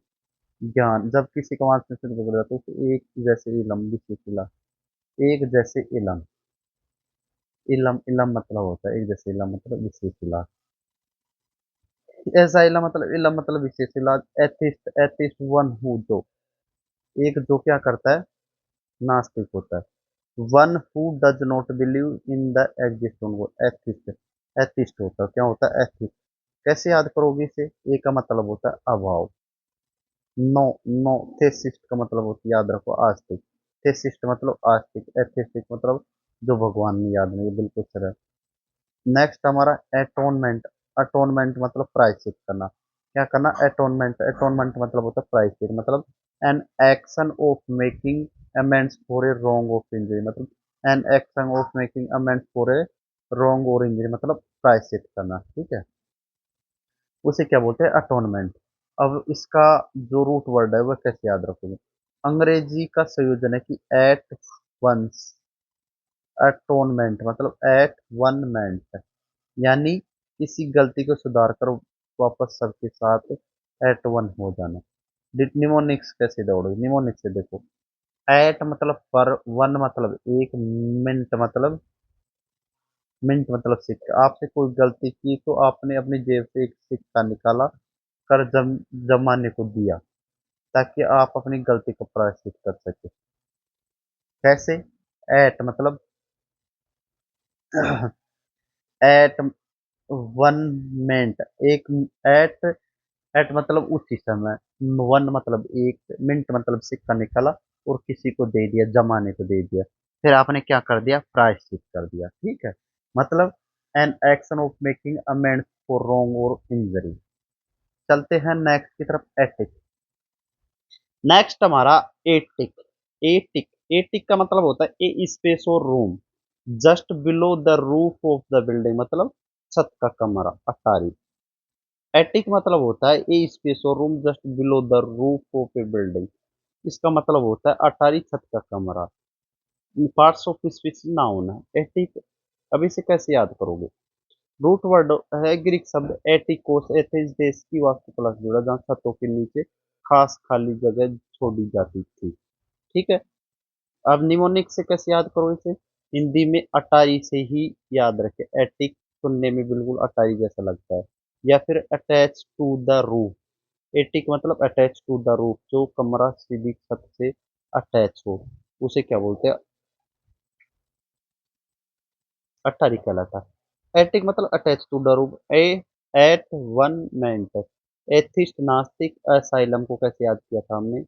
ज्ञान। जब किसी का मानसिक स्थिति बिगड़ जाता है तो उसे एक जैसे इलम, विशेष इलाज, एक जैसे इलम। इलम इलम मतलब होता है एक जैसे इलम मतलब विशेष इलाज। ऐसा इलम मतलब, इलम मतलब विशेष इलाज। एथिस्ट, एथिस्ट वन हु, जो, एक जो क्या करता है, नास्तिक होता है। One who does not believe in the existence God, atheist. Atheist होता है, क्या होता है, एथिस्ट। कैसे याद करोगे इसे? ए का मतलब होता है अभाव। नो, नो, थेसिस्ट का मतलब होता है, याद रखो, आस्तिक। थेसिस्ट मतलब आस्तिक, एथिस्टिक मतलब जो भगवान में याद नहीं, बिल्कुल सर। नेक्स्ट हमारा एटोनमेंट। अटोनमेंट मतलब प्रायश्चित करना। क्या करना? एटोनमेंट। एटोनमेंट मतलब होता है प्रायश्चित, मतलब an action of making amends for a wrong of injury, मतलब an action of making amends for a wrong और इंजरी, मतलब प्रायश्चित करना, ठीक है। उसे क्या बोलते हैं? अटोनमेंट। अब इसका जो रूट वर्ड है वह कैसे याद रखोगे? अंग्रेजी का संयोजन है कि एट वंस। अटोनमेंट मतलब एट वन मेंट, यानी किसी गलती को सुधार कर वापस सबके साथ एट वन हो जाना। निमोनिक्स कैसे दौड़ो? निमोनिक्स से देखो, एट मतलब पर, वन मतलब एक, मिनट मतलब, मिनट मतलब सिक्का। आपसे कोई गलती की तो आपने अपनी जेब से एक सिक्का निकाला, कर जमाने को दिया, ताकि आप अपनी गलती को प्रायश्चित कर सके। कैसे? एट मतलब एट वन मिनट, एक, एट, एट मतलब उसी समय, वन मतलब एक, मिनट मतलब सिक्का निकाला और किसी को दे दिया, जमाने को दे दिया, फिर आपने क्या कर दिया? प्रायश्चित कर दिया, ठीक है। मतलब an action of making amends for wrong और इंजरी। चलते हैं नेक्स्ट की तरफ, एथिक। नेक्स्ट हमारा एटिक। एटिक, एटिक का मतलब होता है ए स्पेस और room just below the roof of the building, मतलब छत का कमरा, अटारी। एटिक मतलब होता है ए स्पेस और room just below the roof of A building. इसका मतलब होता है अटारी, छत का कमरा। पार्ट्स ऑफ स्पीच नाउन है एटिक। अब इसे कैसे याद करोगे? रूट वर्ड है ग्रीक शब्द एटिकोस, एथेंस देश की वास्तुकला से जुड़ा जहाँ छतों के नीचे खास खाली जगह छोड़ी जाती थी, ठीक है। अब निमोनिक से कैसे याद करो इसे? हिंदी में अटारी से ही याद रखे। एटिक सुनने में बिल्कुल अटारी जैसा लगता है। या फिर attach to the roof. Attic मतलब अटैच टू द रूफ, जो कमरा सीधी छत से अटैच हो, उसे क्या बोलते हैं? अटारी कहलाता है। एटिक मतलब attach to the roof, a, atonement. Atheist नास्तिक। असाइलम को कैसे याद किया था हमने?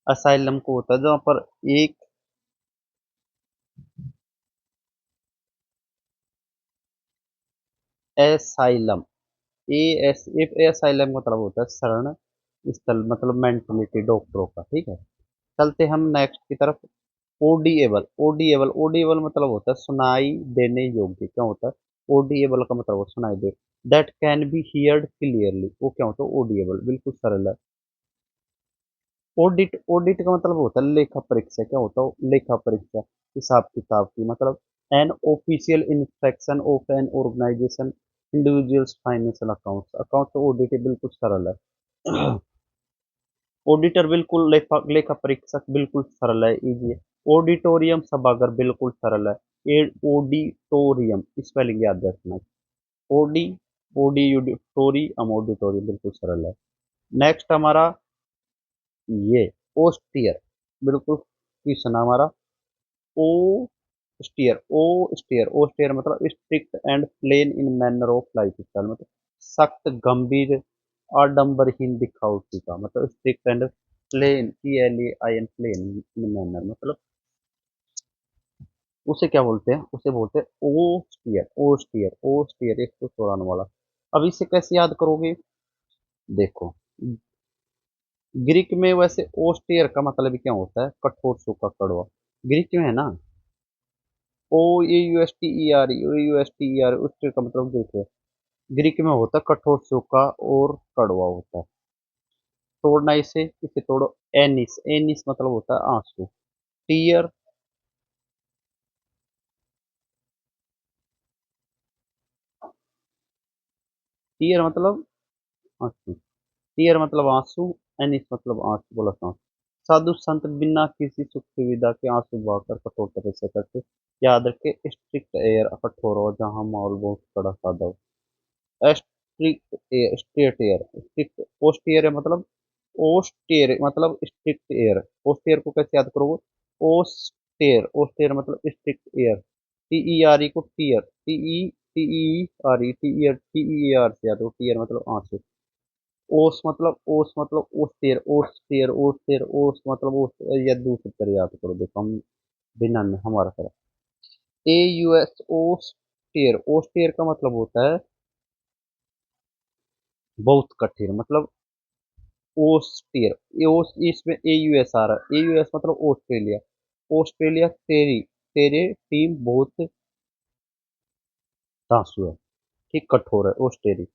असाइलम को होता है जहाँ पर एक, एसाइलम, ए एस, एसाइलम का मतलब होता है शरण स्थल, मतलब मेंटलिटी डॉक्टरों का, ठीक है। चलते हम नेक्स्ट की तरफ। ओडीएबल। ओडीएबल, ओडीएबल मतलब होता है सुनाई देने योग्य, क्या होता है? ओडीएबल का मतलब होता है सुनाई दे। That can be heard clearly, वो क्या होता है? ओडीएबल, बिल्कुल सरल है। ऑडिट, ऑडिट का मतलब होता है लेखा परीक्षा, क्या होता है? लेखा परीक्षा, हिसाब किताब की, मतलब an official inspection of an organisation individuals financial accounts. Account तो ऑडिट बिल्कुल सरल है। ऑडिटर बिल्कुल, लेखा लेखा परीक्षक बिल्कुल सरल है, इजी है। ऑडिटोरियम सभागार बिल्कुल सरल है। ऑडिटोरियम स्पेलिंग याद रखना। ओडी, ऑडिटोरियम, ऑडिटोरियम बिल्कुल सरल है। नेक्स्ट हमारा ये, ओस्टियर, बिल्कुल क्वेश्चन हमारा। Austere, austere, austere मतलब strict and plain in manner of life style, मतलब सख्त, गंभीर, आडंबरहीन दिखावटी का, मतलब strict and plain, PLAIN, plain in manner, मतलब उसे क्या बोलते हैं, उसे बोलते हैं ओस्टियर, ओस्टियर, ओस्टियर, 194 वाला। अब इसे कैसे याद करोगे, देखो, ग्रीक में वैसे ओस्टियर का मतलब क्या होता है, कठोर, सूखा, कड़वा, ग्रीक में है ना, OAUSTER, ओस्टियर का मतलब देखो, ग्रीक में होता है कठोर, सूखा और कड़वा होता है। तोड़ना इसे तोड़ो, एनिस, एनिस मतलब होता है आंसू, टीयर, टीयर मतलब आंसू, टीयर मतलब आंसू, एनिस मतलब आंसू, बोला था। साधु संत बिना किसी सुख सुविधा के आंसू बहाकर कठोर तपस्या करते, याद रखे, स्ट्रिक्ट एयर, कठोर हो जहाँ माहौल बहुत कड़ा साधा हो, strict air, straight air, strict, austere मतलब, ओस्टेर मतलब स्ट्रिक्ट एयर, ओस्टेर को कैसे याद करोगे, ओस्टेर, ओस्टेर मतलब स्ट्रिक्ट एयर, TERE को टीयर, TERE से याद हो, टीयर मतलब आंसू, ओस मतलब ओस्टेर, ओस्टेर, ओस मतलब ओस, या दूसरी तरह याद करो, देखो हम बिना में हमारा तरह, AUS, ओस्टेर, ओस्टेर का मतलब होता है बहुत कठिन, मतलब ओस्टियर, ओस इसमें AUS आ रहा है, AUS मतलब ऑस्ट्रेलिया, ऑस्ट्रेलिया तेरी, तेरे टीम बहुत धांसू है, ठीक, कठोर है, ऑस्ट्रेलिया।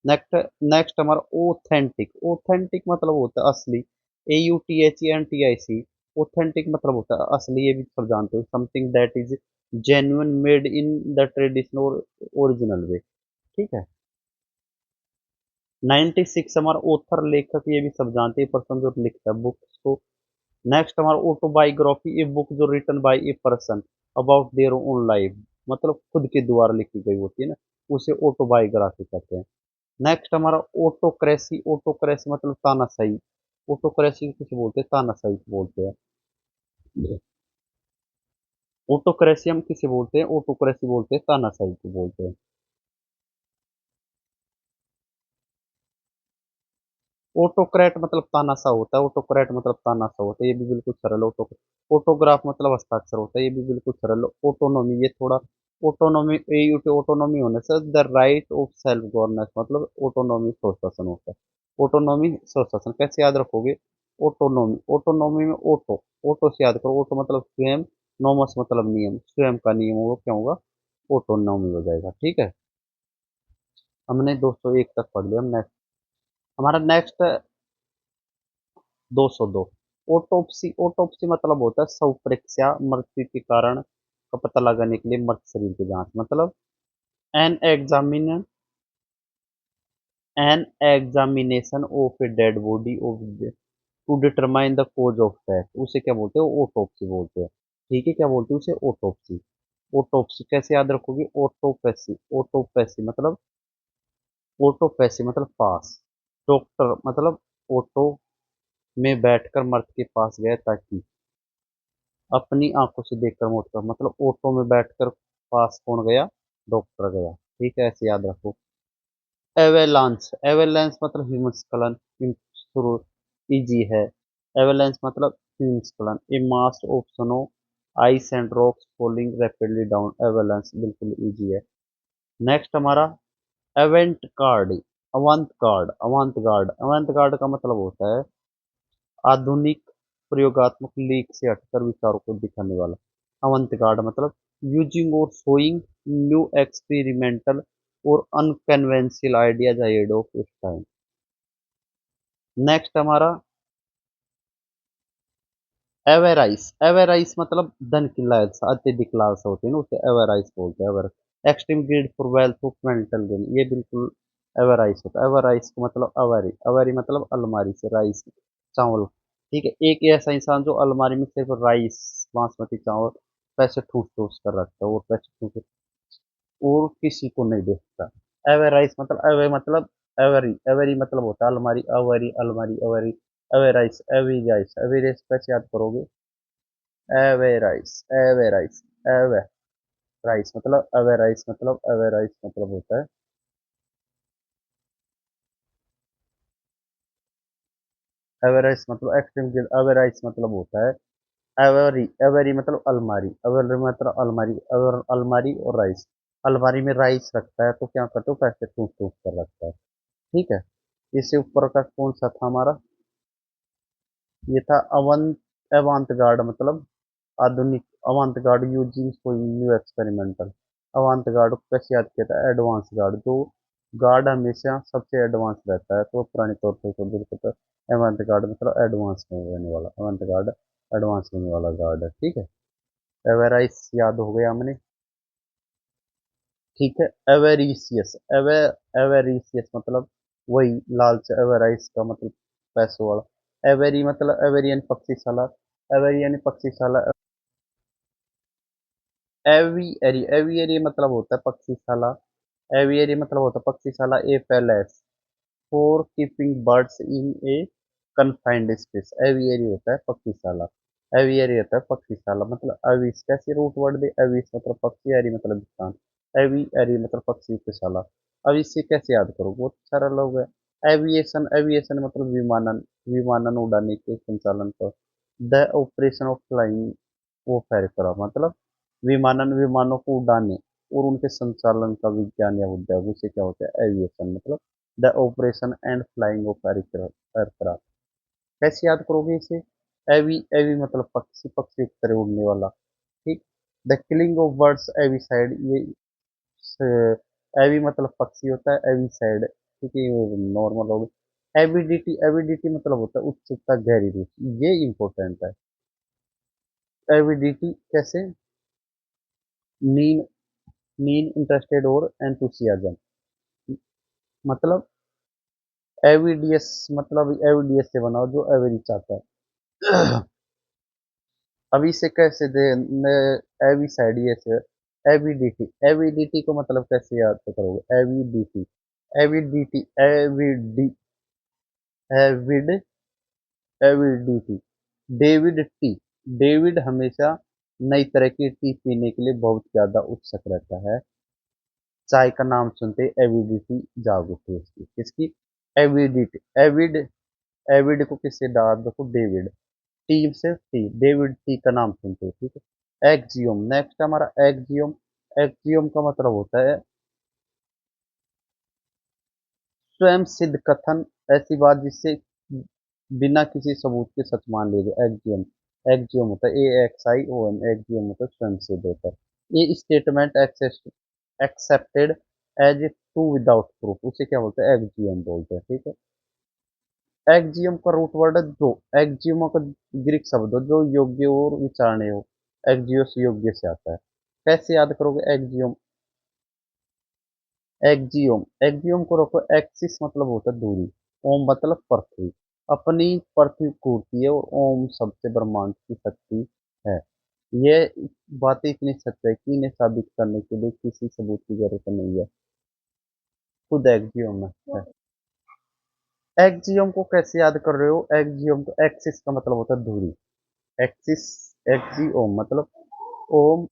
नेक्स्ट, नेक्स्ट हमारा ऑथेंटिक, ऑथेंटिक मतलब होता है असली, AUTHENTIC, ऑथेंटिक मतलब होता है असली, ये भी सब जानते हो, something that is genuine, made in the traditional और ओरिजिनल वे, ठीक है। 96 हमारा ऑथर, लेखक, ये भी सब जानते हैं, पर्सन जो लिखता है बुक्स को। नेक्स्ट हमारा ऑटोबायोग्राफी, ए बुक जो written by a person about their own life, मतलब खुद के द्वारा लिखी गई होती है ना, उसे ऑटोबायोग्राफी कहते हैं। नेक्स्ट हमारा ऑटोक्रेसी, ऑटोक्रेसी मतलब तानाशाही, ऑटोक्रेसी किसे बोलते हैं, तानाशाही को बोलते हैं। ऑटोक्रेसी हम किसे बोलते हैं, ऑटोक्रेसी बोलते हैं, तानाशाही को बोलते हैं। ऑटोक्रेट मतलब तानाशाह होता है, ऑटोक्रेट मतलब तानाशाह होता है, ये भी बिल्कुल सरल, ऑटोग्राफ मतलब हस्ताक्षर होता है, ये भी बिल्कुल सरल। ऑटोनॉमी, ये थोड़ा, ऑटोनॉमी, ऑटोनॉमी होने से the right of self governance, मतलब ऑटोनॉमी स्वशासन होता है, ऑटोनॉमी स्वशासन कैसे याद रखोगे, ऑटोनॉमी, ऑटोनॉमी में ऑटो, ऑटो से याद करो, ऑटो मतलब स्वयं, नोमस मतलब नियम, स्वयं का नियम, वो क्या होगा, ऑटोनॉमी हो जाएगा, ठीक है। हमने 201 तक पढ़ लिया, हम नेक्स्ट, हमारा नेक्स्ट 202, ऑटोप्सी, ऑटोप्सी मतलब होता है शव परीक्षा, मृत्यु के कारण का पता लगाने के लिए मृत शरीर की जांच, मतलब an examine, an examination of a dead body of, to determine the cause of death, उसे क्या बोलते हैं, ऑटोप्सी बोलते हैं, ठीक है, क्या बोलते हैं उसे, ऑटोप्सी। ऑटोप्सी कैसे याद रखोगे, ऑटोपैसी, ऑटोपैसी मतलब, ऑटोपैसी मतलब पास, डॉक्टर मतलब ऑटो में बैठकर मर्द के पास गए ताकि अपनी आंखों से देखकर मौत का, मतलब ऑटो में बैठकर पास कौन गया, डॉक्टर गया, ठीक है, ऐसे याद रखो। एवेलांस, एवेलांस मतलब हिमस्खलन, शुरू इजी है, एवेलांस मतलब हिमस्खलन, a mass of snow, ice and rocks falling rapidly down, avalanche बिल्कुल इजी है। नेक्स्ट हमारा event card, avant garde, avant garde, avant garde का मतलब होता है आधुनिक प्रयोगात्मक लीक से हटकर विचारों को दिखाने वाला, अवंत गार्ड मतलब यूजिंग और शोइंग न्यू एक्सपेरिमेंटल और unconventional ideas ahead of its time. Next हमारा एवेराइस, एवेराइस मतलब धन की लालसा, अत्यधिक लालसा होती है ना, उसे एवेराइस बोलते हैं, ever, extreme greed for wealth of mental gain, ये बिल्कुल एवेराइस होता है, एवेराइस का मतलब अवेरी, अवेरी मतलब अलमारी से राइस, चावल, ठीक है, एक ऐसा इंसान जो अलमारी में सिर्फ राइस, बासमती चावल, पैसे ठूस ठूस कर रखता है, और पैसे ठूस और किसी को नहीं देखता, एवेराइस मतलब, एवे मतलब एवरी, एवरी मतलब होता है अलमारी, अवरी, अलमारी, अवरी, एवेराइस, एवीराइस, एवीराइस कैसे याद करोगे, एवेराइस, एवेराइस, एवे, राइस मतलब अवेराइस मतलब अवेराइस मतलब होता है एवरेज मतलब एक्सट्रीम अवेराइज मतलब होता है एवरी एवरी मतलब अलमारी एवरी मतलब अलमारी अवर अलमारी और राइस अलमारी में राइस रखता है तो क्या करते हो पैसे टूट टूट कर रखता है ठीक है इससे ऊपर का कौन सा था हमारा ये था अवंत गार्ड मतलब आधुनिक अवंत गार्ड यूजिंग कोई न्यू एक्सपेरिमेंटल अवंत गार्ड को कैसे याद किया था एडवांस गार्ड जो गार्ड हमेशा सबसे एडवांस रहता है तो पुराने तौर पर तो बिल्कुल तो अवंत गार्ड मतलब एडवांस में रहने वाला अवंत गार्ड एडवांस होने वाला गार्ड है ठीक है एवेराइस याद हो गया हमने ठीक है एवेरिसियस एवेरिसियस मतलब वही लालच एवेराइस का मतलब पैसों वाला एवेरी मतलब एवेरियन पक्षीशाला एवेरियन पक्षीशाला एवियरी एवियरी मतलब होता है पक्षीशाला एवियरी मतलब होता है पक्षीशाला a palace for keeping birds in a confined space aviary होता है पक्षीशाला एवियरी होता है पक्षीशाला मतलब अविस कैसे रूट वर्ड दे अविस मतलब पक्षी एरी मतलब स्थान एवियरी मतलब पक्षी की शाला अब इससे कैसे याद करो बहुत सरल हो गया एविएशन एविएशन मतलब विमानन विमानन उड़ाने के संचालन को द ऑपरेशन ऑफ फ्लाइंग वो फैर करा मतलब विमानन विमानों को उड़ाने और उनके संचालन का विज्ञान या उद्योग उसे क्या होता है एविएशन मतलब the operation and flying of aircraft कैसे याद करोगे इसे एवी एवी मतलब पक्षी पक्षी की तरह उड़ने वाला ठीक the killing of birds avicide ये एवी मतलब पक्षी होता है एवी साइड ठीक है ये नॉर्मल हो गया एविडिटी एविडिटी मतलब होता है उत्सुकता गहरी रुचि ये इंपॉर्टेंट है एविडिटी कैसे मीन मीन इंटरेस्टेड और एंथुसियाज्म मतलब एविडियस मतलब एविडियस से बनाओ जो एवरी चाहता है अब इसे कैसे दे एवी साइड ये से एविडिटी एविडिटी को मतलब कैसे याद करोगे एविडिटी एविडिटी एविडी avid avidity David T David हमेशा नई तरह की टी पीने के लिए बहुत ज्यादा उत्सुक रहता है चाय का नाम सुनते ही एविडिटी जाग उठी उसकी किसकी एविडिटी एविड एविड को किससे डाल देखो डेविड टी से टी डेविड टी का नाम सुनते हो ठीक है एक्जियोम नेक्स्ट हमारा एक्जियोम एक्जियोम का मतलब होता है स्वयं सिद्ध कथन ऐसी बात जिससे बिना किसी सबूत के सच मान लिए जाए एक्जियोम एक्जियोम होता है A X I O M axiom होता है स्वयं सिद्ध होता है ये statement accepted as true without proof उसे क्या बोलते हैं एक्जियोम बोलते हैं ठीक है एक्जियम का रूट वर्ड है जो एक्जियम का ग्रीक शब्द हो जो योग्य और विचारणीय हो एक्जियोस योग्य से आता है कैसे याद करोगे एक्जियम एक्जियोम एक्जियोम को रखो एक्सिस मतलब होता है दूरी ओम मतलब पृथ्वी अपनी पृथ्वी घूरती है और ओम सबसे ब्रह्मांड की शक्ति है ये बातें इतनी सच है कि इन्हें साबित करने के लिए किसी सबूत की जरूरत नहीं है खुद एक्जियोम है एक्जियोम को कैसे याद कर रहे हो एक्जियोम को एक्सिस का मतलब होता है दूरी एक्सिस एक्जियोम मतलब ओम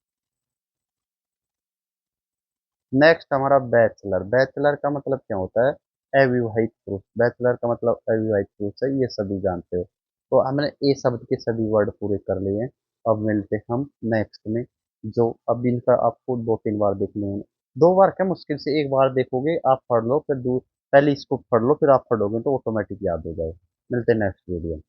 नेक्स्ट हमारा बैचलर बैचलर का मतलब क्या होता है अविवाहित पुरुष बैचलर का मतलब अविवाहित पुरुष है ये सभी जानते हो तो हमने ए शब्द के सभी वर्ड पूरे कर लिए हैं अब मिलते हैं हम नेक्स्ट में जो अब इनका आपको 2-3 बार देखने होंगे 2 बार क्या मुश्किल से एक बार देखोगे आप पढ़ लो फिर पहले इसको पढ़ लो फिर आप पढ़ोगे तो ऑटोमेटिक याद हो जाए मिलते हैं नेक्स्ट वीडियो